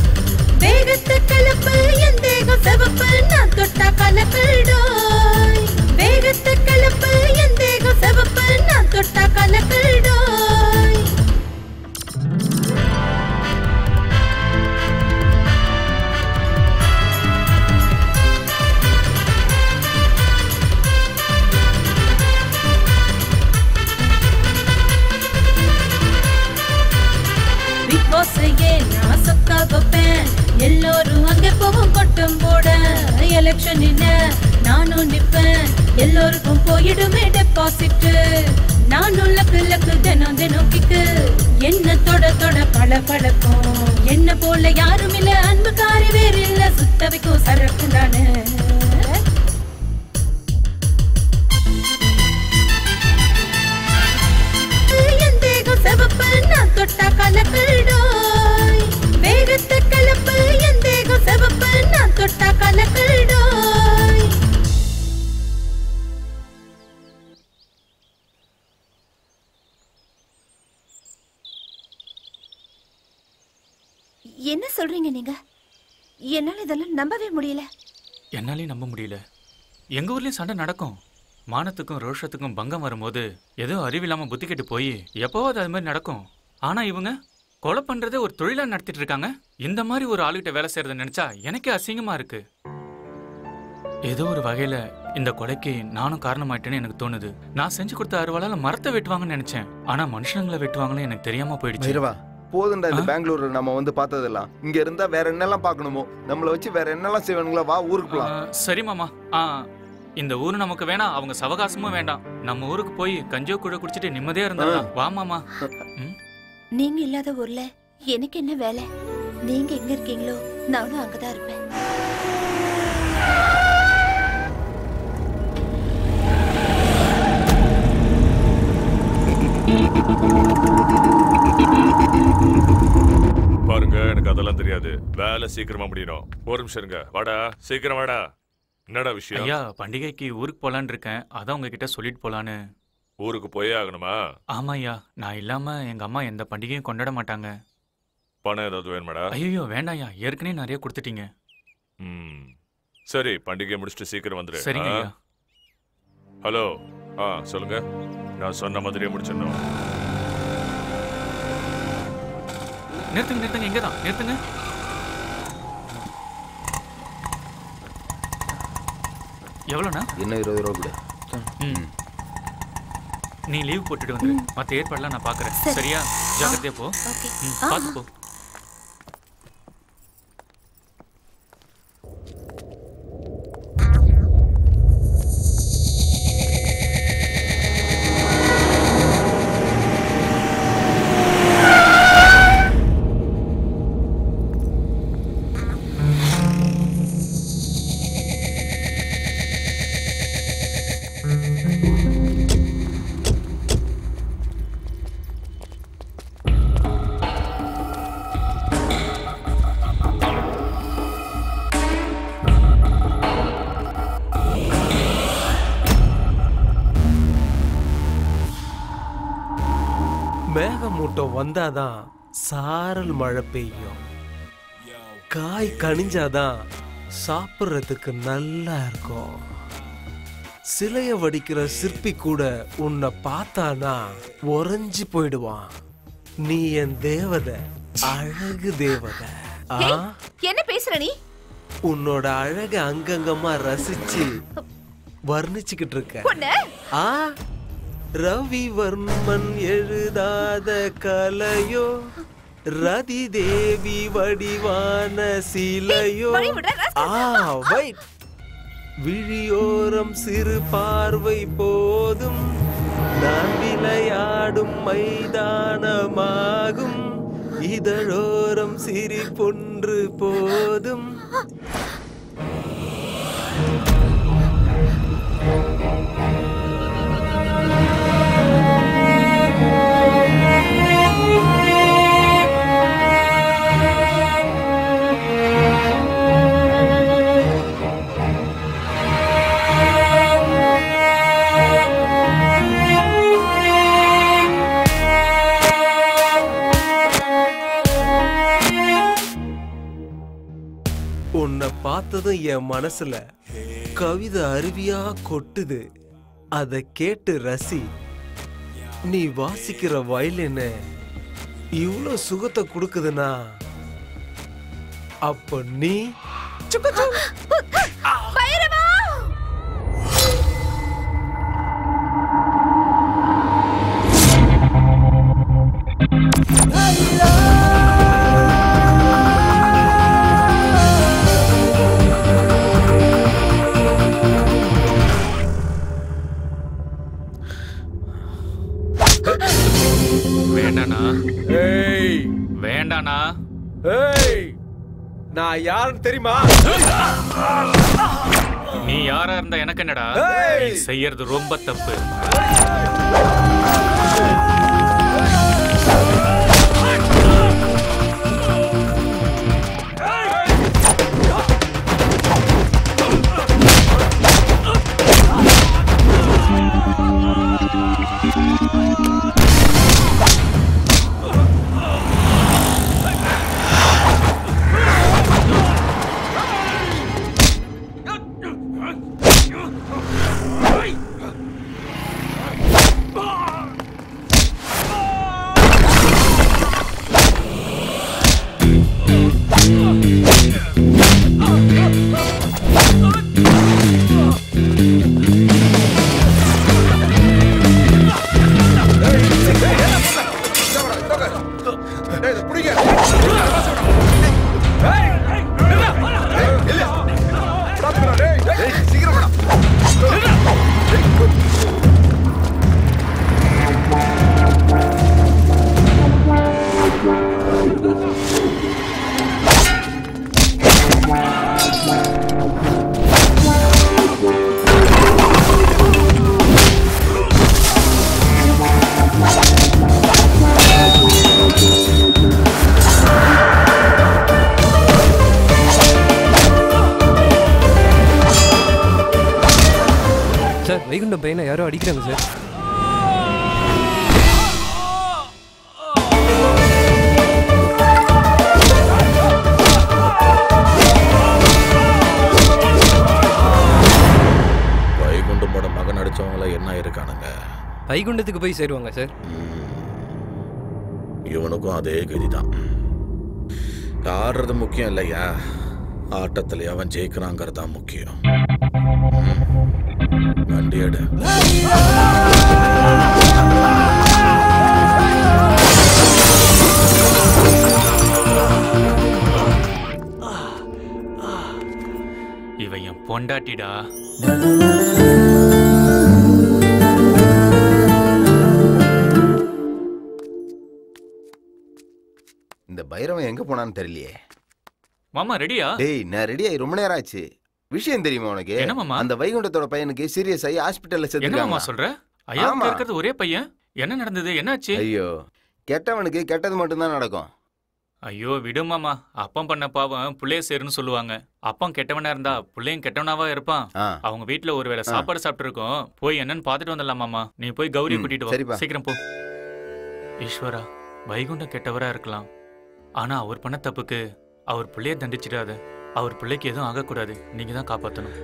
வேகத்தை கலப்பு என் தேகம் செவப்பு, நான் தொட்டா கலக்கல் டோய். வேகத்தை கலப்பு என் தேகம் செவப்பு, நான் தொட்டா கலக்கல் டோய். பிக் பாஸையே நான் சொக்கா வைப்பேன், எல்லோரும் அங்கே போவோம் கொட்டம் போட. எலெக்ஷன் என்ன நானும் நிப்பேன், எல்லோருக்கும் போயிடுமே டெபாசிட். நானும் லக்கு லக்கு தினம் தினம் கிக்கு, என்ன தொட தொட பல பழக்கம். என்ன போல யாரும் இல்ல, அன்புக்காரி வேறு இல்ல, சுத்த வைக்கும் சரக்கு தானே. என் தேகம் செவப்பு, நான் தொட்டா கலக்கல் டோய். வேகத்தை கலப்பு என் தேகம் செவப்பு, நான் தொட்டா கலக்கல் டோய். என்ன சொல்றீங்க நீங்க? என்னால இதெல்லாம் நம்பவே முடியல. என்னாலையும் நம்ப முடியல. எங்க ஊர்லயும் சண்டை நடக்கும். மானத்துக்கும் ரோஷத்துக்கும் பங்கம் வரும்போது ஏதோ அறிவில்லாம புத்தி கெட்டு போய் எப்போவாது அது மாதிரி நடக்கும். ஆனா இவங்க கொலை பண்றதே ஒரு தொழிலா நடத்திட்டு இருக்காங்க. இந்த மாதிரி ஒரு ஆளுகிட்ட வேலை செய்யறத நினைச்சா எனக்கே அசிங்கமா இருக்கு. ஏதோ ஒரு வகையில இந்த கொலைக்கு நானும் காரணமாயிட்டேன்னு எனக்கு தோணுது. நான் செஞ்சு கொடுத்த அறுவாளால மரத்தை வெட்டுவாங்கன்னு நினைச்சேன், ஆனா மனுஷங்களை வெட்டுவாங்கன்னு எனக்கு தெரியாம போயிடுச்சு. போதுண்டா இந்த பெங்களூர்ல நம்ம வந்து பார்த்ததெல்லாம். இங்க இருந்தா வேற என்னெல்லாம் பார்க்கணுமோ, நம்மள வச்சு வேற என்னெல்லாம் செய்வானுங்களா. வா ஊருக்கு போலாம். சரி மாமா. இந்த ஊரு நமக்கு வேணாம், அவங்க சவகாசமும் வேண்டாம். நம்ம ஊருக்கு போய் கஞ்சோ கூட குடிச்சிட்டு நிம்மதியா இருந்தா. வா மாமா. நீங்க இல்லாத ஊர்ல எனக்கு என்ன வேலை? நீங்க எங்க இருக்கீங்களோ நானும் அங்கதான் இருப்பேன். பாருங்க, எனக்கு அதெல்லாம் தெரியாது. வேலை சீக்கிரமா முடியணும். ஒரு நிமிஷம் இருங்க. வாடா, சீக்கிரம் வாடா. என்னடா விஷயம்? ஐயா, பண்டிகைக்கு ஊருக்கு போலான்னு இருக்கேன். அதான் உங்ககிட்ட சொல்லிட்டு போலான்னு. ஊருக்கு போயே ஆகணுமா? ஆமா ஐயா, நான் இல்லாம எங்க அம்மா எந்த பண்டிகையும் கொண்டாட மாட்டாங்க. பணம் ஏதாவது வேணுமாடா? ஐயோ வேண்டாம் ஐயா, ஏற்கனவே நிறைய கொடுத்துட்டீங்க. சரி, பண்டிகை முடிச்சுட்டு சீக்கிரம் வந்துரு. சரிங்க ஐயா. ஹலோ, சொல்லுங்க. நான் சொன்ன மாதிரியே முடிச்சிடணும். நிறுத்துங்க நிறுத்துங்க, இங்கதான் நிறுத்துங்க. எவ்வளோண்ணா? இன்னும் 20 ரூபா கூட. நீ லீவ் போட்டுட்டு வந்துரு. மற்ற ஏற்பாடுலாம் நான் பார்க்குறேன். சரியா? ஜாக்கிரதையா போ. பார்த்து போ. மேகமூட்டம் வந்தாதான் சாரல் மழை பெய்யும். காய் கனிஞ்சாதான் சாப்பிட்றதுக்கு நல்லா இருக்கும். சிலைய வடிக்கிற சிற்பி கூட உன்னை பார்த்தானா உறைஞ்சு போயிடுவான். நீ என் தேவதை, அழகு தேவதை. என்ன பேசுற நீ? உன்னோட அழக அங்கங்கமா ரசிச்சு வர்ணிச்சுக்கிட்டு இருக்க. ரவிவர்மன் எழுதாத கலையோ, ரதி தேவி வடிவான சிலையோ. விழியோரம் சிறு பார்வை போதும், நான் விளையாடும் மைதானமாகும். இதழோரம் சிரிப்பொன்று போதும். உன்னை பார்த்ததும் என் மனசுல கவிதை அருவியா கொட்டுது. அதை கேட்டு ரசி. நீ வாசிக்கிற வயலின் இவ்வளோ சுகத்தை கொடுக்குதுன்னா அப்ப நீ வேண்டானா? வேண்டானா? நான் யாருன்னு தெரியுமா? நீ யாரா இருந்தா எனக்கு என்னடா? நீ செய்யறது ரொம்ப தப்பு. வைகுண்டம் பையனை யாரோ அடிக்கிறாங்க சார். வைகுண்டமோட மகன் அடிச்சவங்கள என்ன இருக்கானுங்க? வைகுண்டத்துக்கு போய் சேருவாங்க சார். இவனுக்கும் அதே கதிதான். ஆடுறது முக்கியம் இல்லையா, ஆட்டத்துல அவன் ஜெயிக்கிறாங்கிறது தான் முக்கியம். வண்டி எடு. இவன் என் பொண்டாட்டிடா. இந்த பைரவன் எங்க போனான்னு தெரியலையே. மாமா ரெடியா? டேய் நான் ரெடி ஆகி ரொம்ப நேரம் ஆச்சு. விஷயம் தெரியுமா உனக்கு? என்ன மாமா? அந்த வைகுண்டத்தோட பையனுக்கு சீரியஸ் ஆகி ஹாஸ்பிடல்ல என்ன மாமா சேர்த்துட்டாங்க. சொல்ற? ஐயா இருக்கிறது ஒரே பையன். என்ன நடந்தது? என்னாச்சு? ஐயோ, கெட்டவனுக்கு கெட்டது மட்டும் தான் நடக்கும். ஐயோ விடு மாமா. அப்பம் பண்ண பாவம் புள்ளைய சேருன்னு சொல்லுவாங்க. அப்பம் கெட்டவனா இருந்தா புள்ளையும் கெட்டவனாவா இருப்பான். அவங்க வீட்டுல ஒருவேளை சாப்பாடு சாப்பிட்டு இருக்கோம். போய் என்னன்னு பாத்துட்டு வந்துடலாம் மாமா. நீ போய் கௌரி கூட்டிட்டு வா. சீக்கிரம் போ. ஈஸ்வரா வைகுண்டம் கெட்டவரா இருக்கலாம், ஆனா அவர் பண்ண தப்புக்கு அவர் பிள்ளைய தண்டிச்சிடாத. அவர் பிள்ளைக்கு எதுவும் ஆகக்கூடாது. நீங்க தான் காப்பாத்தணும்.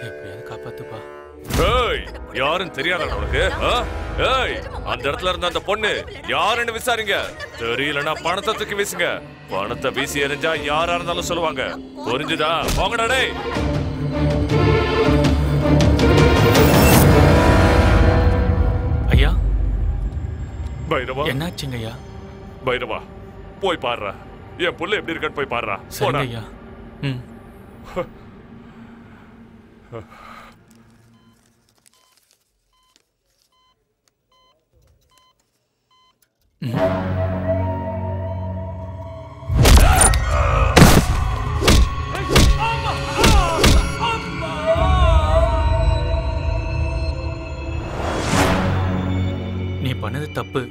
எப்படியாவது காப்பாத்துப்பா. ஏய், யாருன்னு தெரியாதா உனக்கு? ஏய், அந்த இடத்துல இருந்த அந்த பொண்ணு யாருன்னு விசாரிங்க. தெரியலன்னா பணத்தை தூக்கி வீசுங்க. பணத்தை வீசி எறிஞ்சா யாரா இருந்தாலும் சொல்லுவாங்க. புரிஞ்சுதா? போங்கடா டேய். ஐயா, பைரவா, என்னாச்சுங்க ஐயா? பைரவா, போய் பாருடா. என் புள்ள எப்படி இருக்கான்னு போய் பாருடா. சரிங்க ஐயா. ம். நீ பண்ணது தப்பு,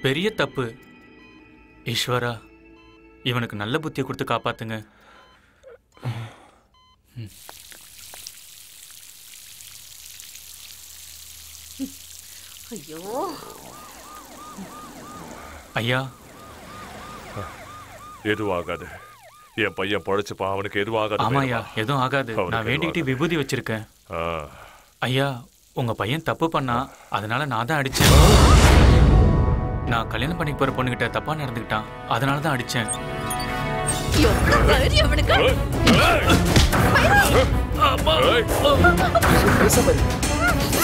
பெரிய தப்பு. ஈஸ்வரா, இவனுக்கு நல்ல புத்தியை கொடுத்து காப்பாத்துங்க. ஐயோ ஐயா, எதுவும் ஆகாது. என் பையன் பொழைச்சுப்பா. அவனுக்கு எதுவும் ஆகாது. ஆமா ஐயா, எதுவும் ஆகாது. நான் வேண்டிக்கிட்டு விபூதி வச்சிருக்கேன். ஐயா, உங்க பையன் தப்பு பண்ணா, அதனால நான் தான் அடிச்சேன். நான் கல்யாணம் பண்ணி போற பொண்ணுகிட்ட தப்பா நடந்துக்கிட்டான், அதனால தான் அடிச்சேன்.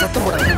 சத்தம் போடாத.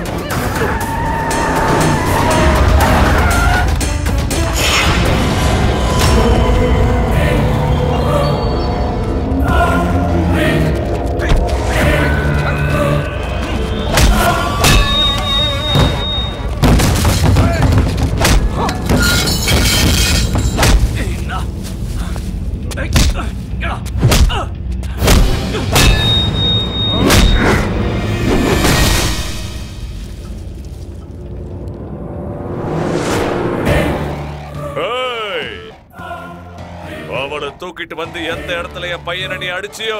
தூக்கிட்டு வந்து எந்த இடத்துல என் பையனை நீ அடிச்சியோ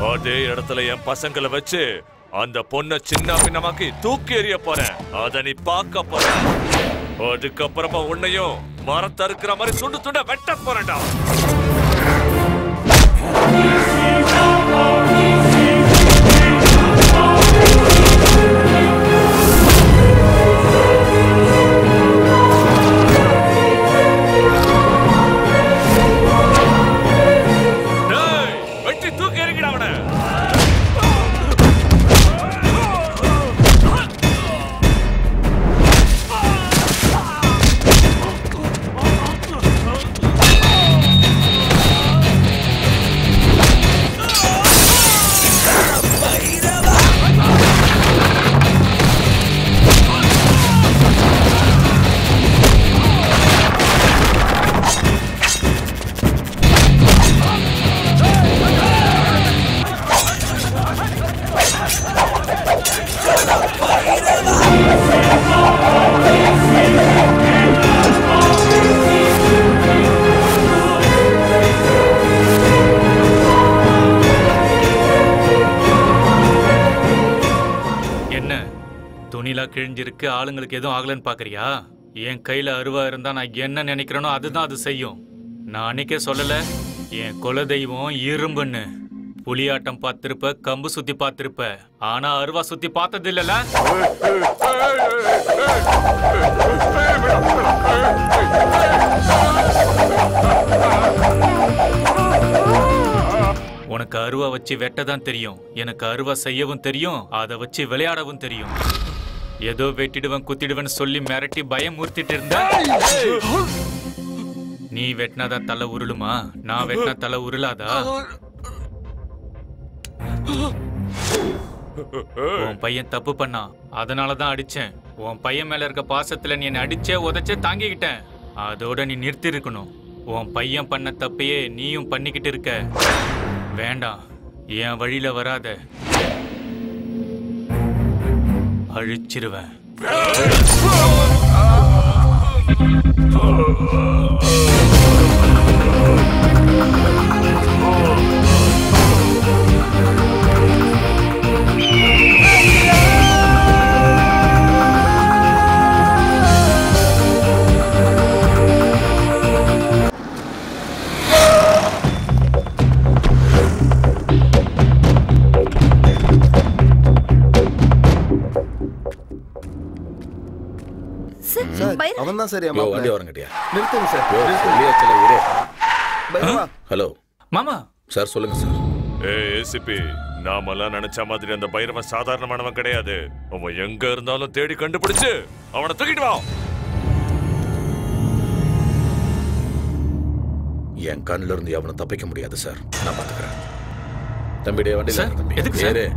அதே இடத்துல என் பசங்களை வச்சு அந்த பொண்ணை சின்ன பின்னமாக்கி தூக்கி எறிய போறேன். அத நீ பார்க்க போற. அதுக்கப்புறமா உன்னையும் மரத்தை இருக்கிற மாதிரி துண்டு துண்ட வெட்ட போறேன்டா. கிழிஞ்சிருக்கு, ஆளுங்களுக்கு எதுவும் ஆகலன்னு பாக்குறியா? என் கையில அருவா இருந்தா நான் என்ன நினைக்கிறேனோ அதுதான் அது செய்யும். நான் அன்னைக்கே சொல்லல, என் குல தெய்வம் இரும்புன்னு. புலியாட்டம் பார்த்திருப்ப, கம்பு சுத்தி பார்த்திருப்ப, ஆனா அருவா சுத்தி பார்த்தது இல்லல. உனக்கு அருவா வச்சு வெட்டதான் தெரியும், எனக்கு அருவா செய்யவும் தெரியும், அதை வச்சு விளையாடவும் தெரியும். ஏதோ வெட்டிடுவன் குத்திடுவன் சொல்லி மிரட்டி பயம் மூர்த்திட்டு இருந்த. நீ வெட்டினாதான் தலை உருளுமா? நான் வெட்டினா தலை உருளாதா? உன் பையன் தப்பு பண்ணா, அதனாலதான் அடிச்சேன். உன் பையன் மேல இருக்க பாசத்துல நீ என்ன அடிச்சே உதைச்சே தாங்கிக்கிட்டேன். அதோட நீ நிறுத்தி இருக்கணும். உன் பையன் பண்ண தப்பையே நீயும் பண்ணிக்கிட்டு இருக்க. வேண்டாம், என் வழியில வராத, அழிச்சிருவேன். அவன் தான் சரியா யோ வண்டி வரங்கட்டியா நிறுத்துங்க சார். யோ சொல்லியாச்சல இரு. பைரவா ஹலோ மாமா. சார் சொல்லுங்க சார். ஏசிபி நாமெல்லாம் நினைச்ச மாதிரி அந்த பைரவன் சாதாரணமானவன் கிடையாது. அவன் எங்க இருந்தாலும் தேடி கண்டுபிடிச்சு அவனை தூக்கிட்டு வா. என் கண்ணில இருந்து அவனை தப்பிக்க முடியாது சார். நான் பாத்துக்கிறேன். தம்பிடைய வண்டியில சார், தம்பி எதுக்கு சார்? ஏறு.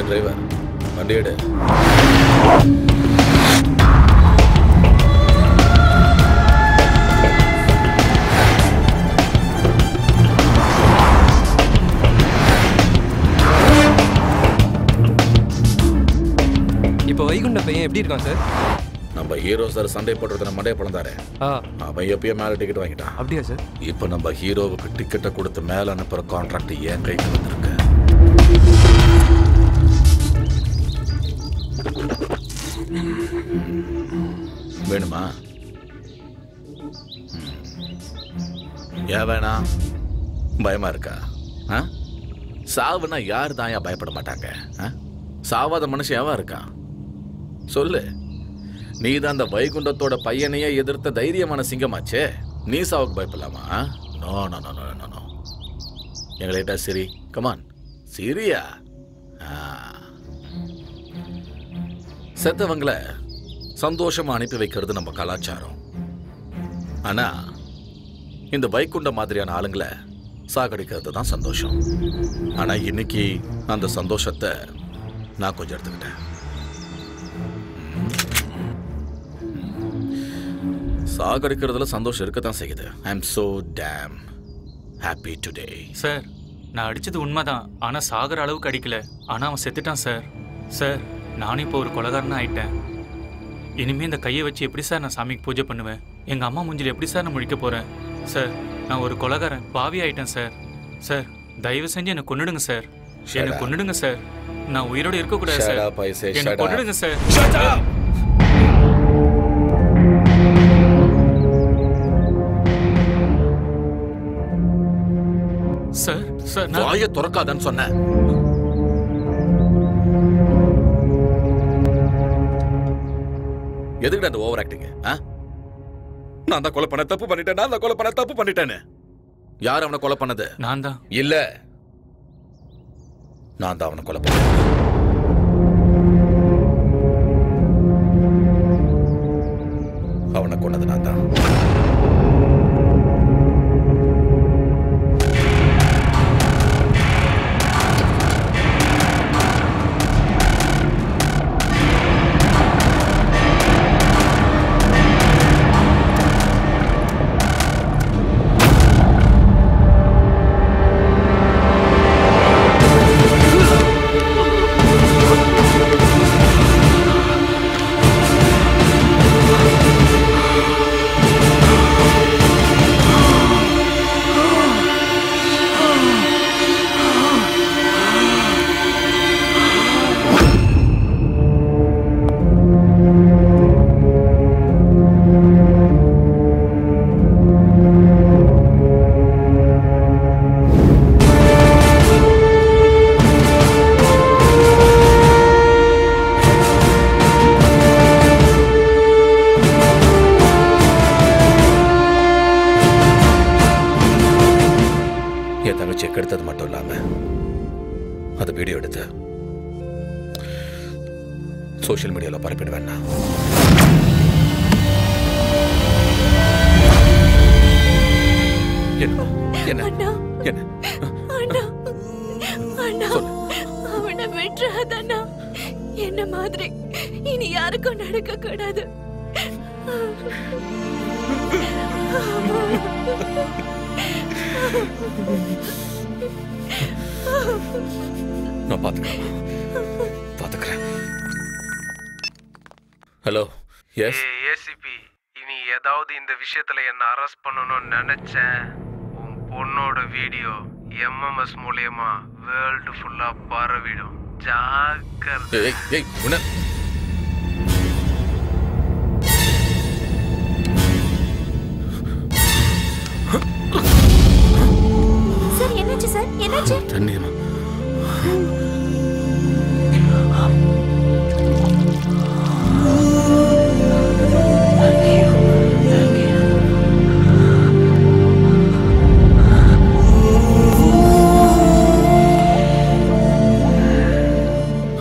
டிரைவர் வண்டி எடு. இப்போ வைகுண்ட பையன் எப்படி இருக்கான் சார்? நம்ம ஹீரோ சார் சண்டை போடுறத மண்டைய பிளந்தாரு. அவன் எப்பயோ மேல டிக்கெட் வாங்கிட்டான். அப்படியா சார்? இப்போ நம்ம ஹீரோவுக்கு டிக்கெட்டை கொடுத்து மேல அனுப்புற கான்ட்ராக்ட் என் கைக்கு வந்திருக்கு. வேணுமா? ஏன் வேணாம்? பயமா இருக்கா? சாவுனா யார் தான் ஏன் பயப்பட மாட்டாங்க? சாவாத மனுஷன் எவன் இருக்கான் சொல்லு. நீ தான் அந்த வைகுண்டத்தோட பையனையே எதிர்த்த தைரியமான சிங்கமாச்சே. நீ சாவுக்கு பயப்படலாமா? No no no no no. எங்களைட்டா சரி கமான் சரியா? செத்தவங்களை சந்தோஷமா அனுப்பி வைக்கிறது நம்ம கலாச்சாரம். ஆனா இந்த வைகுண்ட மாதிரியான ஆளுங்களை சாகடிக்கிறது தான் சந்தோஷம். ஆனா இன்னைக்கு அந்த சந்தோஷத்தை நான் கொஞ்சம் எடுத்துக்கிட்டேன். சாகடிக்கிறதுல சந்தோஷம் இருக்கத்தான் செய்யுது. I am so damn happy today. Sir, நான் அடிச்சது உண்மைதான். ஆனா சாகர அளவுக்கு அடிக்கல. ஆனா அவன் செத்துட்டான் சார். சார், நானும் இப்போ ஒரு கொலைகாரனா ஆயிட்டேன். இனிமே இந்த கையை வச்சு எப்படி சார் நான் சாமிக்கு பூஜை பண்ணுவேன்? எங்க அம்மா மூஞ்சில எப்படி சார் நான் முழிக்க போறேன்? சார், நான் ஒரு கொலைகாரன், பாவி ஆயிட்டேன் சார். சார், தயவு செஞ்சு என்னை கொன்னுடுங்க சார். என்னை கொன்னுடுங்க சார். நான் உயிரோட இருக்க கூடாது சார். என்னை கொன்னுடுங்க சார். சார், சார், வாயை திறக்காதன்னு சொன்னேன். எதுக்கு அந்த ஓவர் ஆக்டிங்? நான் தான் கொலை பண்ண தப்பு பண்ணிட்டேன். நான் தான் கொலை பண்ண தப்பு பண்ணிட்டேன்னு. யார் அவனை கொலை பண்ணது? நான் தான். இல்ல, நான் தான் அவனை கொலை பண்ணேன். அவனை கொன்னது நான் தான். எடுத்தது மட்டும் இல்லாம அது வீடியோ எடுத்து சோஷியல் மீடியால பரப்பிடுவேன். என்ன என்ன என்ன அவனை விட்டுறாதண்ணா. என்ன மாதிரி இனி யாருக்கும் நடக்க கூடாது. நான் பாத்துக்கிறேன். ஹலோ, எஸ் ஏசிபி, இனி ஏதாவது இந்த விஷயத்துல என்ன அரெஸ்ட் பண்ணணும்னு நினைச்சேன், உன் உன்னோட வீடியோ MMS மூலியமா வேர்ல்டு ஃபுல்லா பரவிடும். ஜாக்கிரதை. சார் என்னாச்சு சார்? என்னாச்சு? தண்ணியம்மா.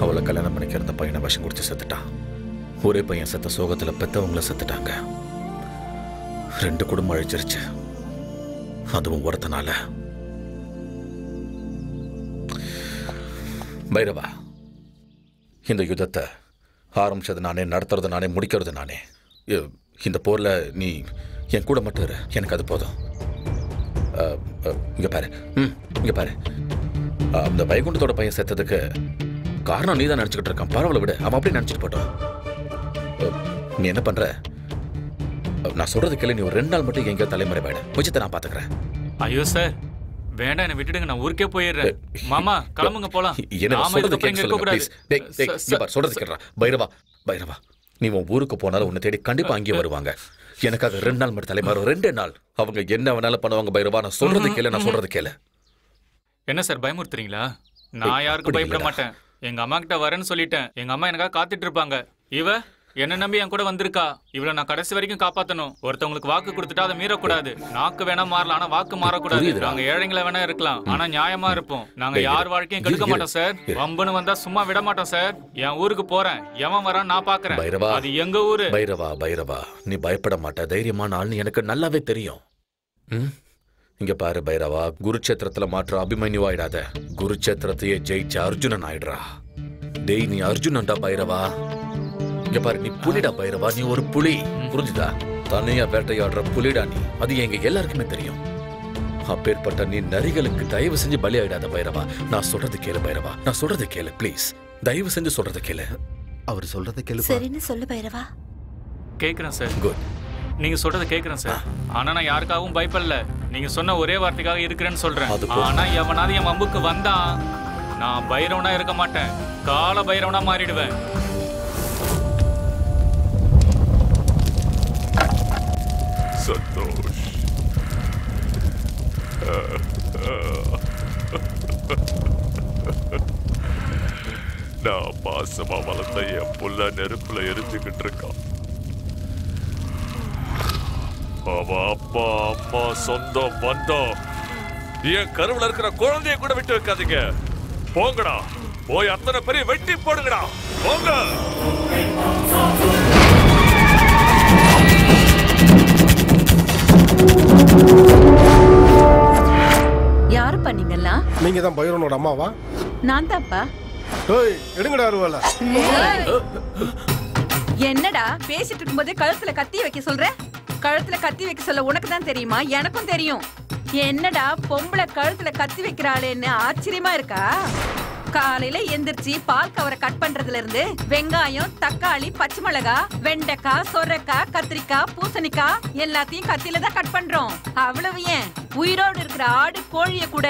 அவளை கல்யாணம் பண்ணிக்கிற பையனை விஷம் குடிச்சு செத்துட்டான். ஒரே பையன் செத்த சோகத்துல பெத்தவங்கள செத்துட்டாங்க. 2 குடும்பம் அழிச்சிருச்சு. அதுவும் ஒருத்தனால. பைரவா, இந்த யுத்தத்தை ஆரம்பிச்சது நானே, நடத்துறது நானே, முடிக்கிறது நானே. இந்த போர்ல நீ என் கூட மட்டும் இரு, எனக்கு அது போதும். இங்க பாரு, இங்க பாரு. அந்த வைகுண்டத்தோட பையன் செத்ததுக்கு காரணம் நீ தான் நினைச்சுக்கிட்டு இருக்கான். பரவாயில்ல விடு, அவன் அப்படியே நினைச்சிட்டு போட்டோம். நீ என்ன பண்ற? நான் சொல்றது கேளு. நீ ஒரு 2 நாள் மட்டும் எங்கேயோ தலைமுறை போயிடு. கொஞ்சத்தை நான் பாத்துக்கிறேன். ஐயோ சார், வேண்டாம், என்ன விட்டுடுங்க. நான் ஊருக்கே போயிடுறேன். மாமா கிளம்புங்க போலாம். என்ன சொல்றது கேட்க ப்ளீஸ். டேய் சொல்றது கேட்றா. பைரவா, நீ உன் ஊருக்கு போனாலும் உன்னை தேடி கண்டிப்பா அங்கேயே வருவாங்க. எனக்காக 2 நாள் மட்டும் தலைமுறை. 2 நாள் அவங்க என்ன வேணாலும் பண்ணுவாங்க. பைரவா, நான் சொல்றது கேளு, நான் சொல்றது கேளு. என்ன சார் பயமுறுத்துறீங்களா? நான் யாருக்கும் பயப்பட மாட்டேன். எங்க அம்மா கிட்ட வரேன்னு சொல்லிட்டேன். எங்க அம்மா எனக்காக காத்துட்டு இருப்பாங்க. இவ என்ன நம்பி என் கூட வந்திருக்கா. இவளை நான் கடைசி வரைக்கும் காப்பாத்தணும். ஒருத்தவங்களுக்கு வாக்கு கொடுத்துட்டா அதை மீறக்கூடாது. நாக்கு வேணா மாறலாம், ஆனா வாக்கு மாறக்கூடாது. நாங்க ஏழைங்களை வேணா இருக்கலாம், ஆனா நியாயமா இருப்போம். நாங்க யார் வாழ்க்கையும் கெடுக்க மாட்டோம் சார். வம்புன்னு வந்தா சும்மா விட மாட்டோம் சார். என் ஊருக்கு போறேன், எவன் வரான் நான் பாக்குறேன். அது எங்க ஊரு. பைரவா, நீ பயப்பட மாட்ட. தைரியமான ஆள்னு எனக்கு நல்லாவே தெரியும். இங்க பாரு பைரவா, குருச்சேத்திரத்துல மாற்ற அபிமன்யுவாயிடாத. குருச்சேத்திரத்தையே ஜெயிச்ச அர்ஜுனன் ஆயிடுறா. டேய், நீ அர்ஜுனன்டா பைரவா. இங்க பாரு, நீ புலிடா பைரவா. நீ ஒரு புலி, புரிஞ்சுதா? தனியா வேட்டையாடுற புலிடா நீ. அது எங்க எல்லாருக்குமே தெரியும். அப்பேற்பட்ட நீ நரிகளுக்கு தயவு செஞ்சு பலி ஆயிடாத பைரவா. நான் சொல்றது கேளு பைரவா, நான் சொல்றது கேளு ப்ளீஸ். தயவு செஞ்சு சொல்றது கேளு. அவர் சொல்றதை கேளு. சரின்னு சொல்லு பைரவா. கேக்குறேன் சார். குட். நீங்க சொல்றத கேக்குறேன் சார். ஆனா நான் யாருக்காகவும் பயப்படல. நீங்க சொன்ன ஒரே வார்த்தைக்காக இருக்கிறேன்னு சொல்றேன். ஆனா எவனாவது என் வம்புக்கு வந்தான், நான் பைரவனா இருக்க மாட்டேன். கால பைரவனா மாறிடுவேன். சந்தோஷ், நான் பாசமா வளர்ந்த என் புள்ள நெருப்புல எரிஞ்சுக்கிட்டு இருக்கான். அவ அப்பா அம்மா சொந்தம் பந்தம் என் கருவுல இருக்கிற குழந்தைய கூட விட்டு வைக்காதீங்க. போங்கடா, போய் அத்தனை பெரிய வெட்டி போடுங்கடா. போங்க. யாரு பண்ணீங்களா? நீங்க தான் பைரவனோட அம்மாவா? நான் தான்ப்பா. ஏய், எடுங்கடா அருவால. என்னடா பேசிட்டு இருக்கும்போதே கழுத்துல கத்தி வைக்க சொல்ற? கழுத்துல கத்தி வைக்க சொல்ல உனக்கு தான் தெரியுமா? எனக்கும் தெரியும். என்னடா பொம்பளை கழுத்துல கத்தி வைக்கிறாளேன்னு ஆச்சரியமா இருக்கா? காலையில எந்திரிச்சு பால் கவரை கட் பண்றதுல இருந்து வெங்காயம், தக்காளி, பச்சை மிளகாய், வெண்டைக்காய், சொரக்காய், கத்திரிக்காய், பூசணிக்காய் எல்லாத்தையும் கத்தியில தான் கட் பண்றோம். அவ்வளவு ஏன், உயிரோடு இருக்கிற ஆடு கோழிய கூட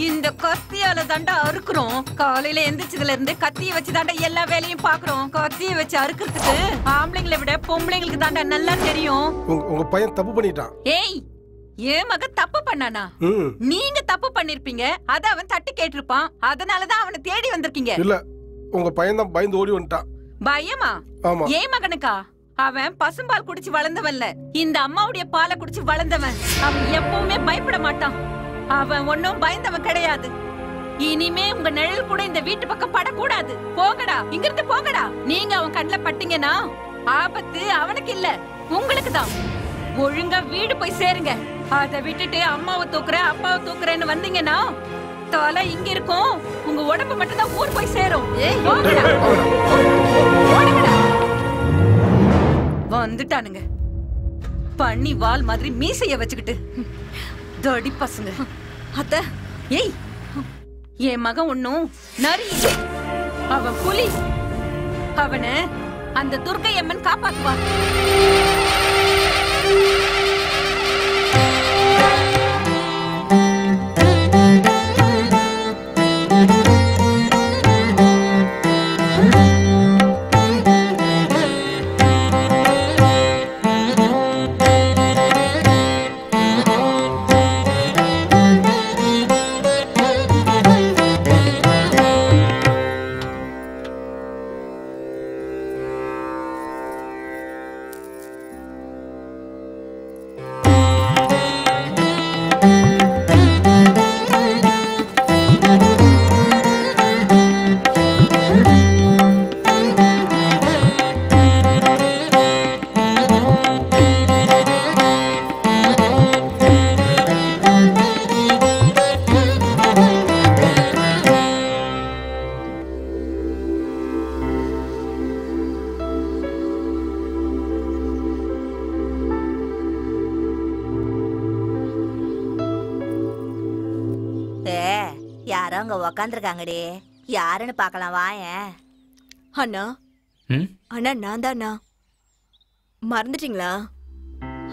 இந்த கத்தியால தாண்டா அறுக்குறோம். காலையில எந்திரிச்சதுல இருந்து கத்திய வச்சு தாண்டா எல்லா வேலையும் பாக்குறோம். கத்திய வச்சு அறுக்கிறதுக்கு ஆம்பளைங்களை விட பொம்பளைங்களுக்கு தாண்டா நல்லா தெரியும். உங்க பையன் தப்பு பண்ணிட்டான். ஏய், என் மக தப்பு பண்ணானா? நீங்க தப்பு பண்ணிருப்பீங்க, அத அவன் தட்டி கேட்டிருப்பான். அதனாலதான் அவனை தேடி வந்திருக்கீங்க. இல்ல, உங்க பையன் தான் பயந்து ஓடி வந்துட்டான். பயமா? ஆமா. ஏன் மகனுக்கா? அவன் பசும்பால் குடிச்சு வளர்ந்தவன்ல, இந்த அம்மாவுடைய பாலை குடிச்சு வளர்ந்தவன். அவன் எப்பவுமே பயப்பட மாட்டான். அவன் ஒன்னும் பயந்தவன் கிடையாது. இனிமே உங்க நிழல் கூட இந்த வீட்டு பக்கம் படக்கூடாது. போங்கடா, இங்க இருந்து போங்கடா. நீங்க அவன் கண்ணுல பட்டீங்கன்னா ஆபத்து அவனுக்கு இல்ல, உங்களுக்கு தான். ஒழுங்கா வீடு போய் சேருங்க. அதை விட்டுட்டு அம்மாவை தூக்குறேன் அப்பாவை தூக்குறேன்னு வந்தீங்கன்னா தலை இங்க இருக்கும், உங்க உடம்பு மட்டும் தான் ஊர் போய் சேரும். வந்துட்டானுங்க பண்ணி வால் மாதிரி மீசைய வச்சுக்கிட்டு தடி பசங்க. அத்த, ஏய், என் மகன் ஒண்ணும் நரி, அவன் புலி. அவனை அந்த துர்க்கை அம்மன் காப்பாத்துவா. யாரோ அங்க உக்காந்துருக்காங்கடி, யாருன்னு பாக்கலாம் வாயேன். அண்ணா அண்ணா நான் தானா, மறந்துட்டீங்களா?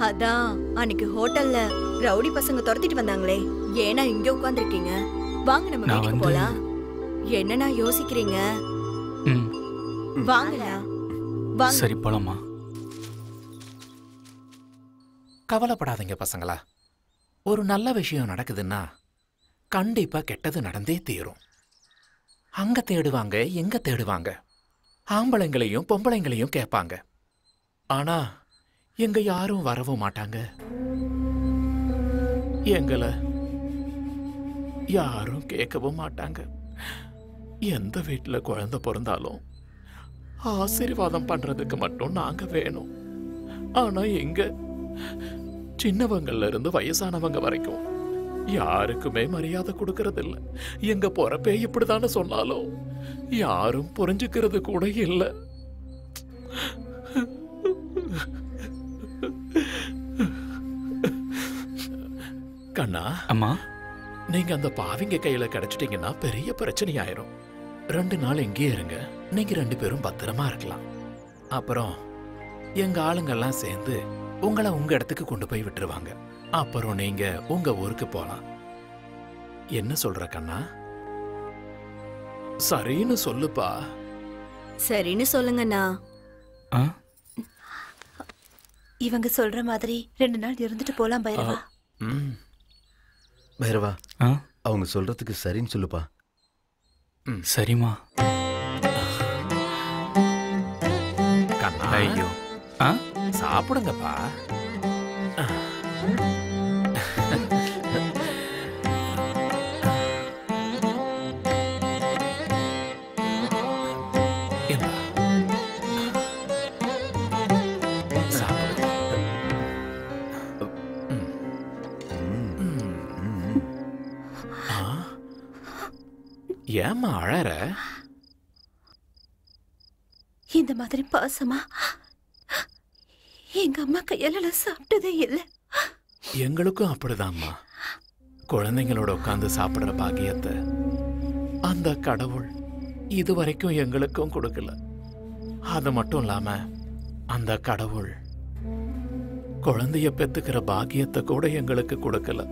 அதான் அன்னைக்கு ஹோட்டல்ல ரவுடி பசங்க துரத்திட்டு வந்தாங்களே, ஏன்னா இங்க உட்காந்துருக்கீங்க? வாங்க நம்ம வீட்டுக்கு போலாம். என்னன்னா யோசிக்கிறீங்க? வாங்கண்ணா வாங்க. சரி போலாமா? கவலைப்படாதீங்க பசங்களா, ஒரு நல்ல விஷயம் நடக்குதுன்னா கண்டிப்பா கெட்டது நடந்தே தீரும். அங்க தேடுவாங்க, எங்க தேடுவாங்க, ஆம்பளைங்களையும் பொம்பளைங்களையும் கேட்பாங்க. ஆனா எங்க யாரும் வரவும் மாட்டாங்க, எங்களை யாரும் கேட்கவும் மாட்டாங்க. எந்த வீட்டுல குழந்தை பிறந்தாலும் ஆசீர்வாதம் பண்றதுக்கு மட்டும் நாங்க வேணும். ஆனா எங்க சின்னவங்கள்ல இருந்து வயசானவங்க வரைக்கும் யாருக்குமே மரியாதை கொடுக்கறது இல்ல. எங்க பொறப்பே இப்படிதானே சொன்னாலும் யாரும் புரிஞ்சுக்கிறது கூட இல்ல. கண்ணா, அம்மா, நீங்க அந்த பாவிங்க கையில கிடைச்சிட்டீங்கன்னா பெரிய பிரச்சனை ஆயிரும். 2 நாள் எங்கே இருங்க, நீங்க 2 பேரும் பத்திரமா இருக்கலாம். அப்புறம் எங்க ஆளுங்கெல்லாம் சேர்ந்து உங்களை உங்க இடத்துக்கு கொண்டு போய் விட்டுருவாங்க. அப்புறம் நீங்க உங்க ஊருக்கு போலாம். என்ன சொல்ற கண்ணா? சரின்னு சொல்லுப்பா. சரின்னு சொல்லுங்கண்ணா. இவங்க சொல்ற மாதிரி 2 நாள் இருந்துட்டு போலாம் பைரவா. பைரவா, அவங்க சொல்றதுக்கு சரின்னு சொல்லுப்பா. சரிமா. கண்ணா, ஐயோ சாப்பிடுங்கப்பா. ஏம்மா அழற? இந்த மாதிரி பாசமா எங்க அம்மா கையால சாப்பிட்டதே இல்லை. எங்களுக்கும் அப்படிதாம்மா. குழந்தைங்களோட உட்கார்ந்து சாப்பிடுற பாக்கியத்தை அந்த கடவுள் இதுவரைக்கும் எங்களுக்கும் கொடுக்கல. அது மட்டும் இல்லாம அந்த கடவுள் குழந்தைய பெத்துக்கிற பாக்கியத்தை கூட எங்களுக்கு கொடுக்கல.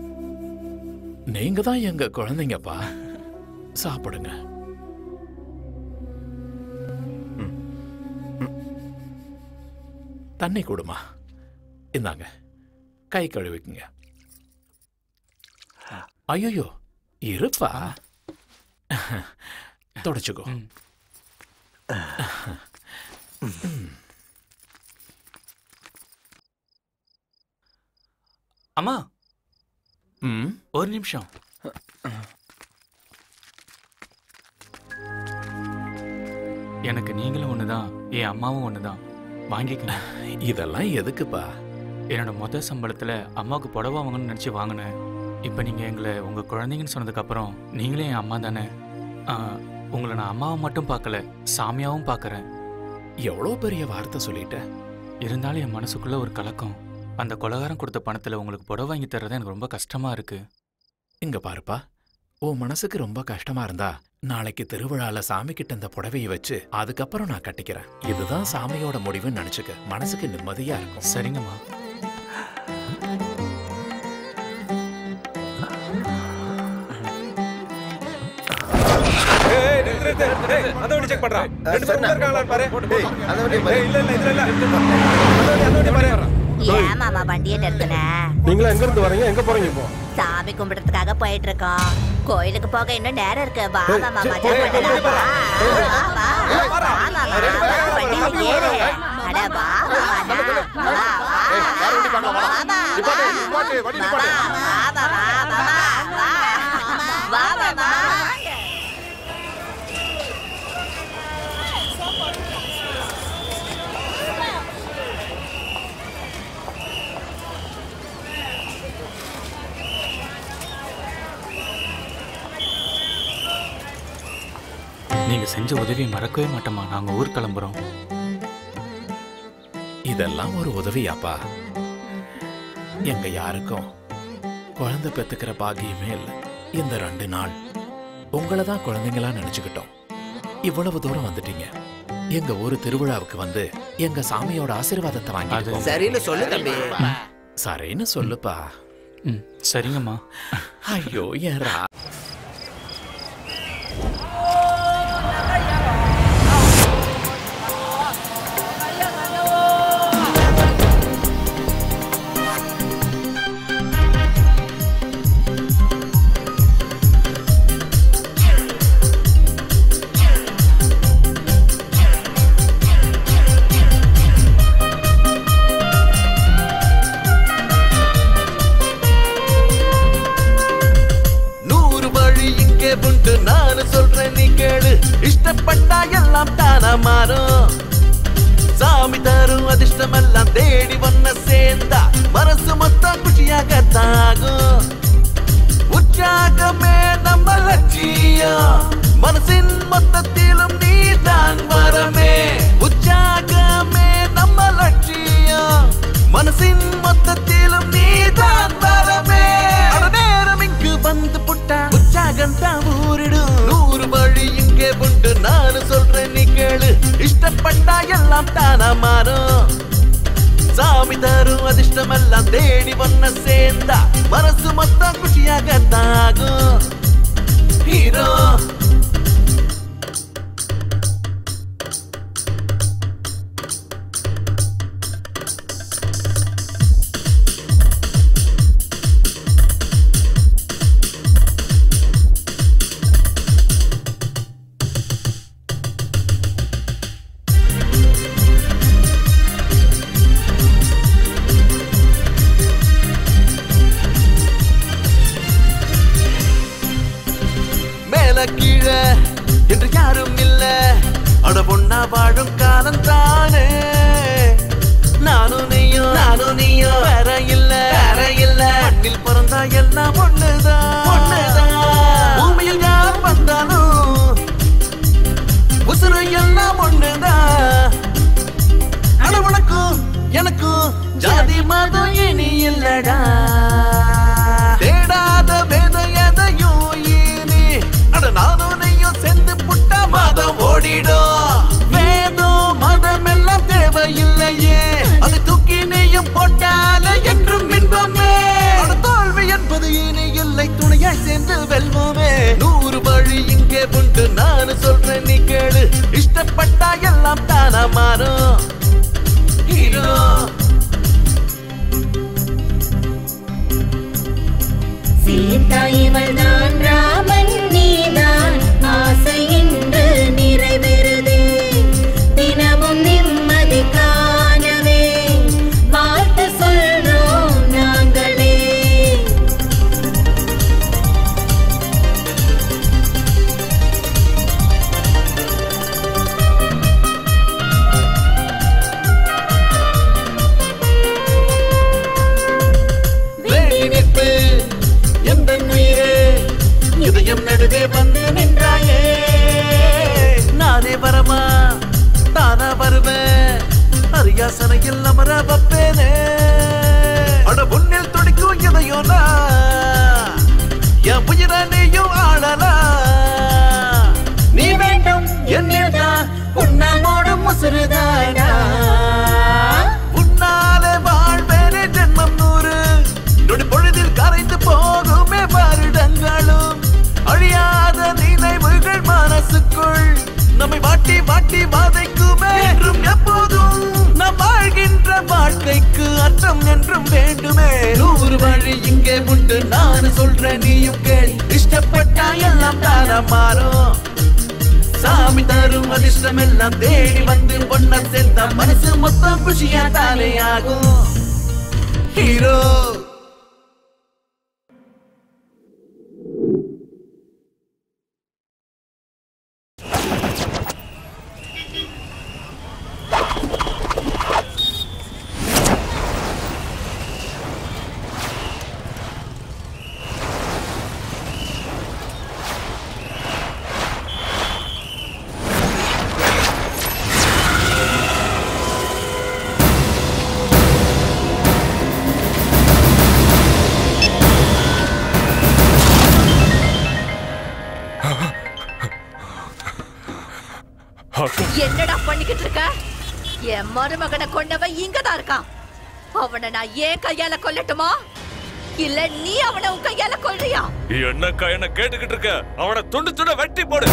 நீங்க தான் எங்க குழந்தைங்கப்பா. சாப்பிடுங்க. தண்ணி கொடுமா. இந்தாங்க, கை கழுவிக்குங்க. ஐயோ இருப்பா, தொடச்சுக்கோ. அம்மா, ஒரு நிமிஷம். எனக்கு நீங்களும் ஒண்ணுதான், என் அம்மாவும் ஒண்ணுதான். வாங்கிக்கலாம். இதெல்லாம் எதுக்குப்பா? என்னோட மொதல் சம்பளத்துல அம்மாவுக்கு புடவை வாங்கணும்னு நினைச்சு வாங்கினேன். இப்ப நீங்க எங்களை உங்க குழந்தைங்கன்னு சொன்னதுக்கு அப்புறம் நீங்களே என் அம்மா தானே. உங்களை நான் அம்மாவை மட்டும் பார்க்கல, சாமியாவும் பார்க்கறேன். எவ்வளோ பெரிய வார்த்தை சொல்லிட்ட. இருந்தாலும் என் மனசுக்குள்ள ஒரு கலக்கம். அந்த கொலகாரம் கொடுத்த பணத்துல உங்களுக்கு புடவை வாங்கி தர்றது எனக்கு ரொம்ப கஷ்டமா இருக்கு. இங்க பாருப்பா, உன் மனசுக்கு ரொம்ப கஷ்டமா இருந்தா நாளைக்கு திருவிழால சாமி கிட்ட இந்த புடவையை வச்சு அதுக்கப்புறம் நான் கட்டிக்கிறேன். இதுதான் சாமியோட முடிவுன்னு நினைச்சுக்க, மனசுக்கு நிம்மதியா இருக்கும். சரிங்கம்மா. அந்த வண்டி செக் பண்றா. ரெண்டு பேரும் உள்ள இருக்காங்களான்னு பாரு. அந்த வண்டி பாரு. இல்ல இதுல இல்ல. அந்த வண்டி பாரு. ஏன் மாமா வண்டியை நிறுத்துன? நீங்களா எங்க இருந்து வரீங்க? எங்க போறீங்க இப்போ? சாமி கும்பிடுறதுக்காக போயிட்டு இருக்கோம். கோயிலுக்கு போக இன்னும் நேரம் இருக்கு. வா மாமா மஜா பண்ணலாம். வா வண்டியில ஏறு. அட வா நீங்க செஞ்ச உதவியை மறக்கவே மாட்டோமா. நாங்க ஊர் கிளம்புறோம். இதெல்லாம் ஒரு உதவியாப்பா? எங்க யாருக்கும் குழந்தை பெத்துக்கிற பாக்கியமே இல்லை. இந்த 2 நாள் உங்களை தான் குழந்தைங்களா நினைச்சுக்கிட்டோம். இவ்வளவு தூரம் வந்துட்டீங்க. எங்க ஊரு திருவிழாவுக்கு வந்து எங்க சாமியோட ஆசீர்வாதத்தை வாங்கி சரின்னு சொல்லு தம்பி. சரின்னு சொல்லுப்பா. சரிங்கம்மா. ஐயோ ஏறா. நான் சொல்றேன் நீ கேளு. இஷ்டப்பட்டா எல்லாம் தானா மாறும். சாமி தரும் அதிர்ஷ்டம் எல்லாம் தேடி வந்த சேர்ந்தா மனசு மொத்தம் குஷியாக தாகும். உற்சாகமே நம்ம லட்சியம். மனசின் மொத்தத்திலும் நீ தான் வரமே. உற்சாகமே நம்ம லட்சியம். மனசின் மொத்தத்திலும் நீ தான் வரமே. நேரம் இங்கு வந்து புட்டா உற்சாகம் தான் ஊரிடும். 100 வழி இங்கே உண்டு. நான் சொல்றேன் நீ கேளு. இஷ்டப்பட்டா எல்லாம் தானா மாறும். சாமி தரும் அதிர்ஷ்டம் எல்லாம் தேடி வந்த சேர்ந்தா மனசு மொத்தம் குஷியாக தாகும். ஹீரோ கீழே என்று யாரும் இல்ல. அட பொண்ணா வாழும் காலம் தானே. நானும் நீயும் வேற இல்ல. மண்ணில் பிறந்தா எல்லாம் ஒண்ணுதான். பூமியில் யார் வந்தாலும் உசுறு எல்லாம் ஒண்ணுதான். அட உனக்கும் எனக்கும் ஜாதி மதம் இனி இல்லடா. தேடாத வேதம் எதையும் நானும் நீயும் சேர்ந்து புட்டா மதம் ஓடிடும். வேதம் மதம் எல்லாம் தேவையில்லையே. அது தூக்கி நீயும் போட்டால என்றும் இன்பமே. தோல்வி என்பது இனி இல்லை. துணையாய் சேர்ந்து வெல்வோமே. 100 வழி இங்கே உண்டு. நான் சொல்றேன் நீ கேளு. இஷ்டப்பட்டா எல்லாம் தானா மாறும். ஹீரோ சீதா இவள் தான், ராமன் நீதான். ஆசை இன்று நிறைவேறுதே. தினமும் நிம்மதி காணவே வாழ்த்து சொல்றோம் நாங்களே. இதயம் நடுவே வந்து நின்றாயே. நானே வரமா தானா வருவேன். அரியாசனையில் அமர வப்பேனே. அட உன்னில் துடிக்கும் இதயம் என் புயிர நீயும் ஆளலா. நீ வேண்டும் என்னில்தான். உன்னாமோடும் முசுறுதாடா. உன்னாலே வாழ்வேனே ஜென்மம் 100. நொடி பொழுதில் கரைந்து போகுமே வருடங்களும். அழியாத நினைவுகள் மனசுக்குள். வாட்டி வதைக்குமே என்றும் எப்போதும் நாம் வாழ்கின்ற வாழ்க்கைக்கு அர்த்தம் என்றும் வேண்டுமே 100 வழி இங்கே உண்டு நான் சொல்றேன் நீயும் கேள் இஷ்டப்பட்டா எல்லாம் தானா மாறும் சாமி தரும் அதிர்ஷ்டம் எல்லாம் தேடி வந்து பொண்ண சேர்த்தா மனசு மொத்தம் குஷியா தானே ஆகும் ஹீரோ என்னடா பண்ணிக்கிட்டு இருக்க? என் மருமகனை கொண்டவன் இங்கதான் இருக்கான். அவனை நான் ஏன் கையால கொல்லட்டுமா இல்ல நீ அவனை உன் கையால கொல்றியா? என்ன கேட்டுக்கிட்டு இருக்க? அவனை துண்டு துண்ட வெட்டி போடு.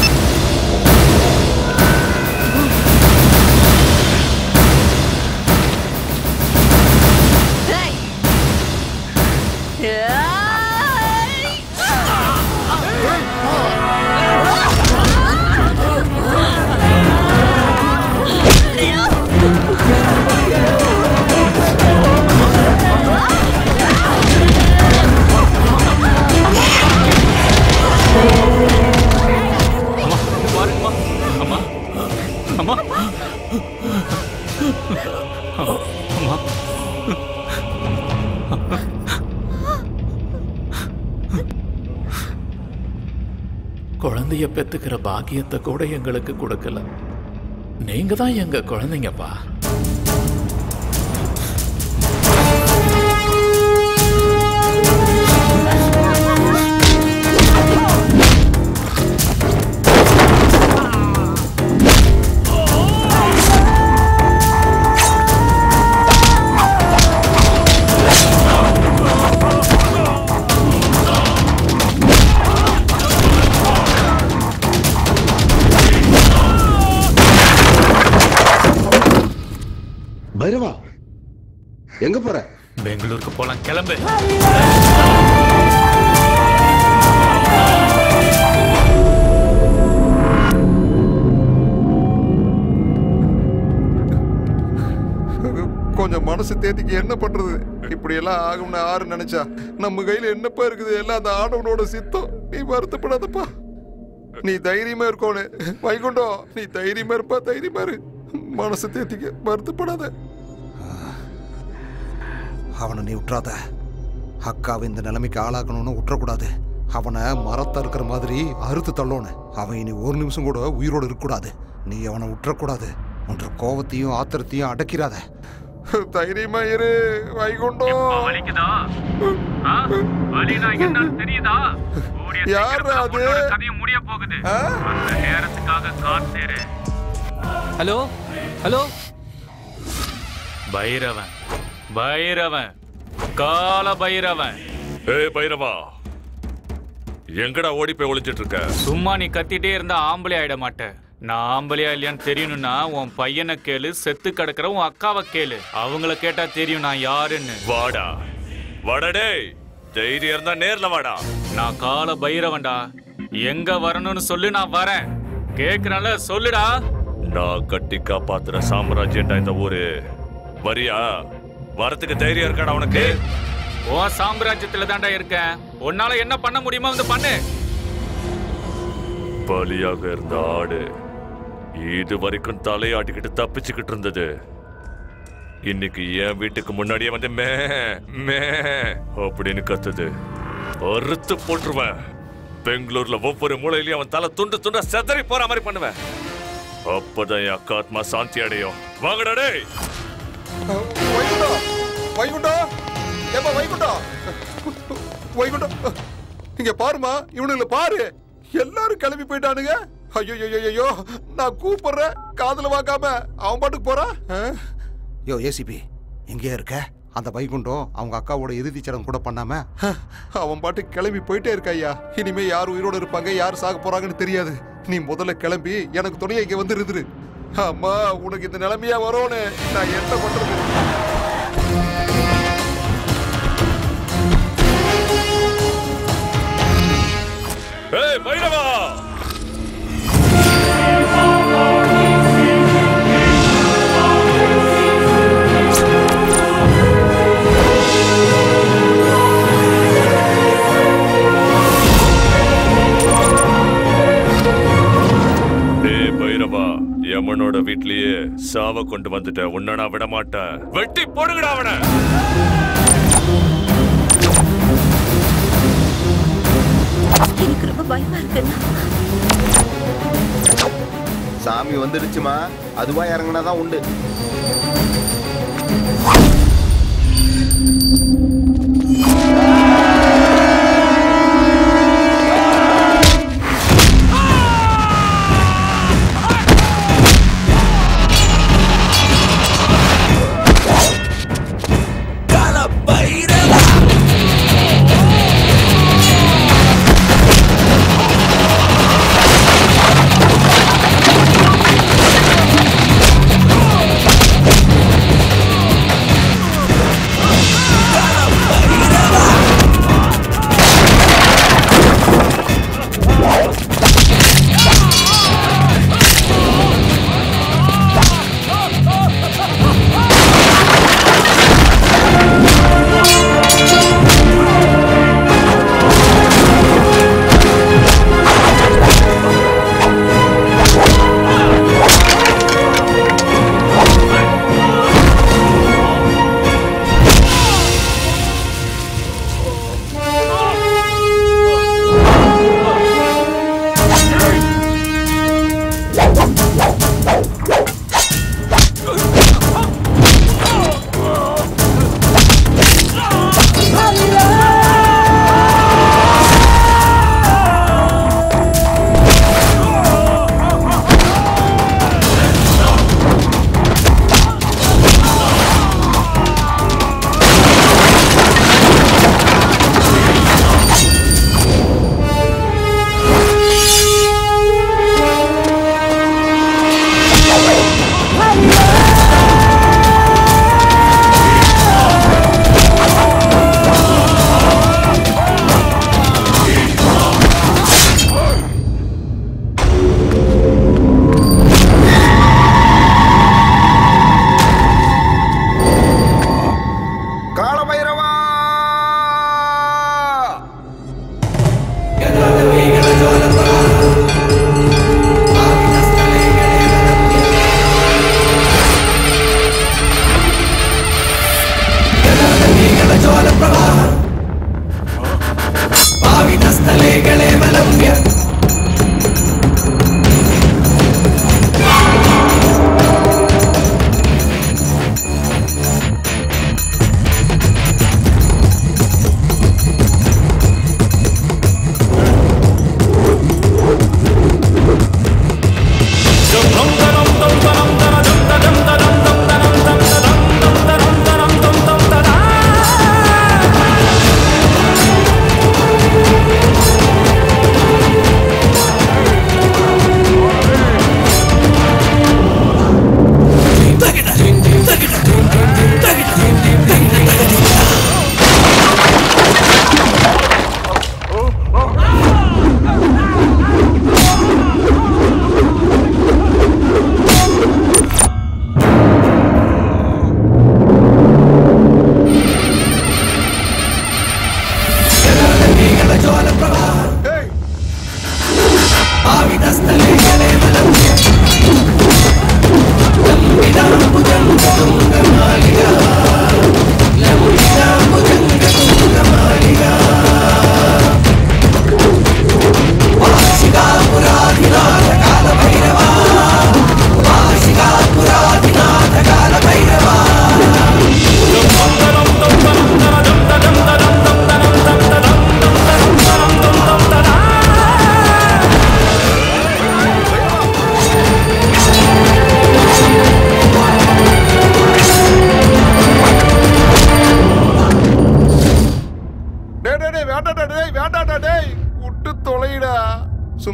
குழந்தைய பெத்துக்கிற பாக்கியத்தை கூட எங்களுக்கு கொடுக்கல. நீங்க தான் எங்க குழந்தைங்கப்பா. பைரவா எங்க போற? பெங்களூருக்கு போலாம், கிளம்பு. கொஞ்சம் மனசு தேதிக்கு என்ன பண்றது? இப்படி எல்லாம் ஆகும்னு ஆறு நினைச்சா நம்ம கையில என்னப்பா இருக்குது? எல்லாம் அந்த ஆடவனோட சித்தம். நீ வருத்தப்படாதப்பா, நீ தைரியமா இருக்கோனே. வைகுண்டம், நீ தைரியமா இருப்பா, தைரியமா இரு. மனசு தேத்திக்க, வருத்தப்படாத. அவனை நீ விட்டுறாத. அக்காவை இந்த நிலைமைக்கு ஆளாக்கணும்னு விட்டுறக்கூடாது. அவனை மரத்தை இருக்கிற மாதிரி அறுத்து தள்ளோன்னு. அவன் இனி ஒரு நிமிஷம் கூட உயிரோடு இருக்கக்கூடாது. நீ அவனை விட்டுறக்கூடாது. உன்ற கோவத்தையும் ஆத்திரத்தையும் அடக்கிறாத. தைரியமா இரு வைகுண்டம். யார் அது? முடிய போகுது. அந்த நேரத்துக்காக காத்திரு. Hello hello. பைரவன், பைரவன், கால பைரவன். ஏய் பைரவா, எங்கடா ஓடி போய் ஒளிஞ்சிட்டு இருக்க? சும்மா நீ கத்திட்டே இருந்தா ஆம்பளை ஆயிட மாட்டேன். நான் ஆம்பளையா இல்லையான்னு தெரியணும்னா உன் பையனை கேளு, செத்து கிடக்குற உன் அக்காவை கேளு. அவங்கள கேட்டா தெரியும் நான் யாருன்னு. வாடா வாடடே, தைரியம் இருந்தா நேர்ல வாடா. நான் கால பைரவன்டா. எங்க வரணும்னு சொல்லு, நான் வரேன். கேக்குறேன்ல, சொல்லுடா. நான் கட்டி காப்பாத்துற சாம்ராஜ்யம்டா இந்த ஊரு. வரியா? வரத்துக்கு தைரியம் இருக்காடா உனக்கு? உன் சாம்ராஜ்யத்துல தான்டா இருக்கேன். உன்னால என்ன பண்ண முடியுமோ வந்து பண்ணு. பலியாக இருந்த ஆடு இது வரைக்கும் தலையாட்டிக்கிட்டு தப்பிச்சுக்கிட்டு இருந்தது. இன்னைக்கு என் வீட்டுக்கு முன்னாடியே வந்து மே மே அப்படின்னு கத்துது. அறுத்து போட்டுருவேன். பெங்களூர்ல ஒவ்வொரு மூலையிலயும் அவன் தலை துண்டு துண்டா செதறி போற மாதிரி பண்ணுவேன். அப்பதான் என் அக்கா ஆத்மா சாந்தி அடையும். வாங்கடா டேய். வைகுண்டம், ஏப்பா வைகுண்டம், வைகுண்டம், இங்க பாருமா, இவனுங்களை பாரு. எல்லாரும் கிளம்பி போயிட்டானுங்க. ஐயோ, நான் கூப்பிடுறேன், காதுல வாங்காம அவன் பாட்டுக்கு போறான். யோ ஏசிபி, எங்கே இருக்க? அந்த வைகுண்டம் அவங்க அக்காவோட இறுதி சடங்கு கூட பண்ணாம அவன் பாட்டுக்கு கிளம்பி போயிட்டே இருக்க. ஐயா, இனிமே யார் உயிரோடு இருப்பாங்க, யார் சாக போறாங்கன்னு தெரியாது. நீ முதல்ல கிளம்பி எனக்கு துணையை இங்க வந்து இருந்துரு. அம்மா உனக்கு இந்த நிலைமையா வரும்னு நான் என்ன பண்றது? ஏய் பைரவா, யமனோட வீட்லயே சாவ கொண்டு வந்துட்ட. உன்ன நான் விட மாட்டேன். வெட்டி போடுங்கடா அவனை. எனக்கு ரொம்ப பயமா இருக்கு. சாமி வந்துடுச்சுமா, அதுவா இறங்கினாதான் உண்டு.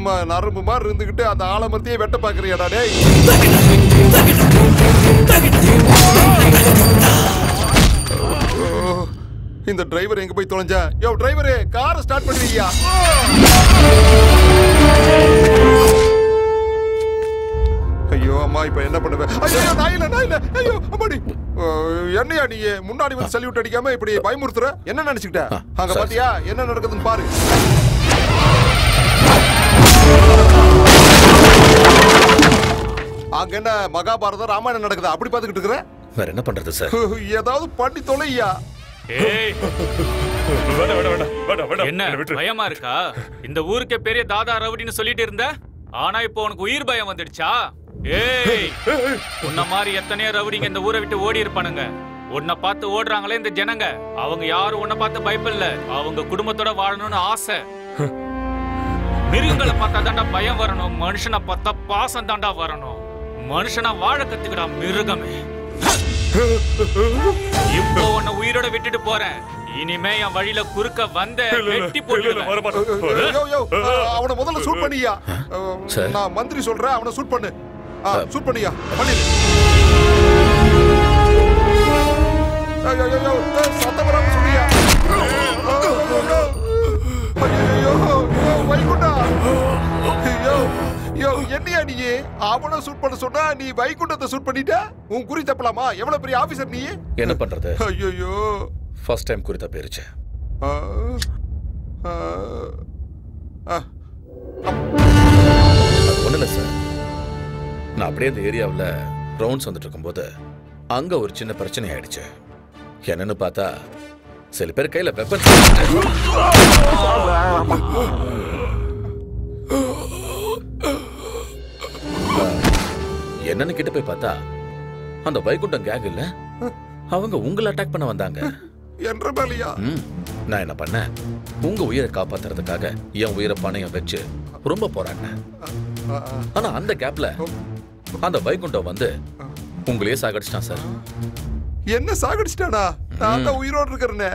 எரும நரம்பு மாதிரி இருந்துகிட்டு அந்த ஆலமரத்தையே வெட்ட பாக்குறியாடா டேய்? இந்த டிரைவர் எங்க போய் தொலைஞ்சா? யோ டிரைவரே, காரை ஸ்டார்ட் பண்ணுவீயா? ஐயோ அம்மா, இப்ப என்ன பண்ணுவேன்? ஐயோ நாயில ஐயோ அம்மாடி. என்னையா நீ முன்னாடி வந்து சல்யூட் அடிக்காம இப்படி பயமுறுத்துற? என்ன நினைச்சுக்கிட்ட? அங்க பாத்தியா என்ன நடக்குதுன்னு பாரு. அங்க என்ன மகாபாரதம் ராமாயணம் நடக்குதா? அப்படி பாத்துக்கிட்டு இருக்கிற? வேற என்ன பண்றது சார்? ஏதாவது பண்ணி தொலையா. என்ன பயமா இருக்கா? இந்த ஊருக்கே பெரிய தாதா ரவுடின்னு சொல்லிட்டு இருந்த, ஆனா இப்போ உனக்கு உயிர் பயம் வந்துடுச்சா? ஏய், உன்ன மாதிரி எத்தனையோ ரவுடிங்க இந்த ஊரை விட்டு ஓடி இருப்பானுங்க. உன்னை பார்த்து ஓடுறாங்களே இந்த ஜனங்க, அவங்க யாரும் உன்னை பார்த்து பயப்படல. அவங்க குடும்பத்தோட வாழணும்னு ஆசை. மிருகங்களை பார்த்தா தாண்டா பயம் வரணும், மனுஷனை பார்த்தா பாசம் தாண்டா வரணும். மனுஷனா வாழ கத்துக்கடா மிருகமே. இப்போ உன்னை உயிரோட விட்டுட்டு போறேன். இனிமே என் வழியில குறுக்க வந்த வெட்டி போட்டுடுவேன். அவனை முதல்ல சூட் பண்ணியா. நான் மந்திரி சொல்றேன், அவனை சூட் பண்ணு. சூட் பண்ணியா, பண்ணிடு. சத்தம் வராம சொல்லியா. வைகுண்டா, என்னையா நீ அவனை சூட் பண்ண சொன்னா நீ வைகுண்டத்தை சூட் பண்ணிட்ட? உன் குறி தப்பலாமா? எவ்வளவு பெரிய ஆபீசர் நீ. என்ன பண்றது? ஐயோ, ஃபர்ஸ்ட் டைம் குறி தப்பிருச்சு. ஒண்ணு இல்ல சார், நான் அப்படியே இந்த ஏரியாவில் ரவுண்ட்ஸ் வந்துட்டு இருக்கும்போது அங்க ஒரு சின்ன பிரச்சனை ஆயிடுச்சு. என்னன்னு பார்த்தா சில பேர் கையில வெப்பன் என்னன்னு கிட்ட போய் பார்த்தா அந்த வைகுண்டம் கேங் இல்ல, அவங்க உங்களை அட்டாக் பண்ண வந்தாங்க. நான் என்ன பண்ணேன், உங்க உயிரை காப்பாத்துறதுக்காக என் உயிரை பணையம் வச்சு ரொம்ப போராடினேன். ஆனா அந்த கேப்ல அந்த வைகுண்டம் வந்து உங்களையே சாகடிச்சிட்டான் சார். என்ன சாகடிச்சிட்டானா? நான் தான் உயிரோடு இருக்கிறேனே.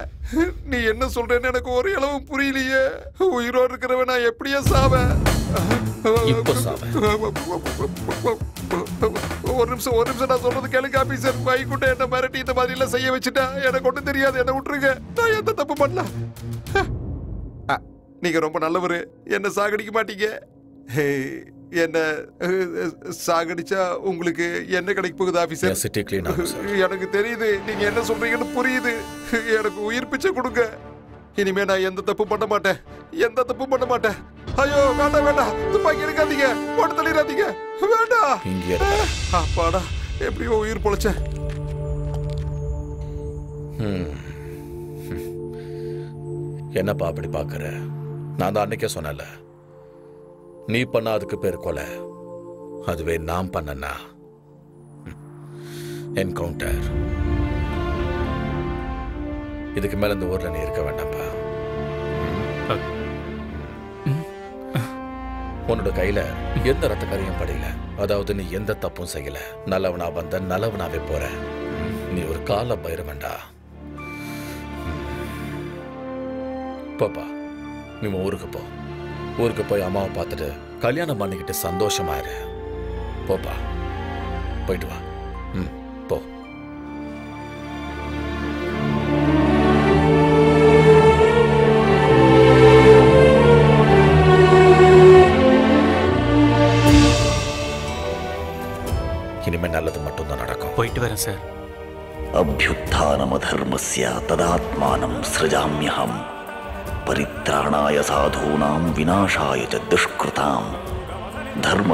நீ என்ன சொல்றேன்னு எனக்கு ஒரு அளவும் புரியலையே. உயிரோடு இருக்கிறவன் நான் எப்படியே சாவேன்? ஒரு நிமிஷம் நான் சொல்றது கேளுங்க ஆபீசர். வைகுண்டம் என்ன மிரட்டி இந்த மாதிரி எல்லாம் செய்ய வச்சுட்டா. எனக்கு ஒண்ணும் தெரியாது, என்ன விட்டுருங்க. நான் எந்த தப்பு பண்ணல. நீங்க ரொம்ப நல்லவரு, என்ன சாகடிக்க மாட்டீங்க. என்ன சாகடிச்சா உங்களுக்கு என்ன கிடைக்க போகுது ஆபீசர்? சிட்டி கிளீன் ஆகும் சார். எனக்கு தெரியுது, நீங்க என்ன சொல்றீங்கன்னு புரியுது. எனக்கு உயிர் பிச்சை கொடுங்க. இனிமே நான் எந்த தப்பு பண்ண மாட்டேன், எந்த தப்பு பண்ண மாட்டேன். ஐயோ வேண்டாம் வேண்டாம், துப்பாக்கி எடுக்காதீங்க, போட்டு தள்ளிடாதீங்க, வேண்டாம். அப்பாடா, எப்படியோ உயிர் பொழைச்ச. என்னப்பா அப்படி பாக்குற? நான் தான் அன்னைக்கே சொன்னல, நீ பண்ண அதுக்கு பேர் கொலை, அதுவே நான் பண்ணனா என்கவுண்டர். இதுக்கு மேல இந்த ஊர்ல நீ இருக்க வேண்டாம்ப்பா. உன்னோட கையில எந்த ரத்த கரையும் படையில, அதாவது நீ எந்த தப்பும் செய்யல. நல்லவனா வந்த நல்லவனாவே போற. நீ ஒரு கால பைரவன்டா. போப்பா, நீ ஊருக்கு போ. ஊருக்கு போய் அம்மாவை பார்த்துட்டு கல்யாணம் பண்ணிக்கிட்டு சந்தோஷமா இரு. போப்பா, போயிட்டு வா. போ. இனிமே நல்லது மட்டும்தான் நடக்கும். போயிட்டு வரேன் சார். அபியுத்தானமதர்மஸ்ய ததாத்மானம் ஸ்ருஜாம்யஹம் பரித்ராணாய சாதூனாம் விநாசாய ச துஷ்கிருதாம் தர்ம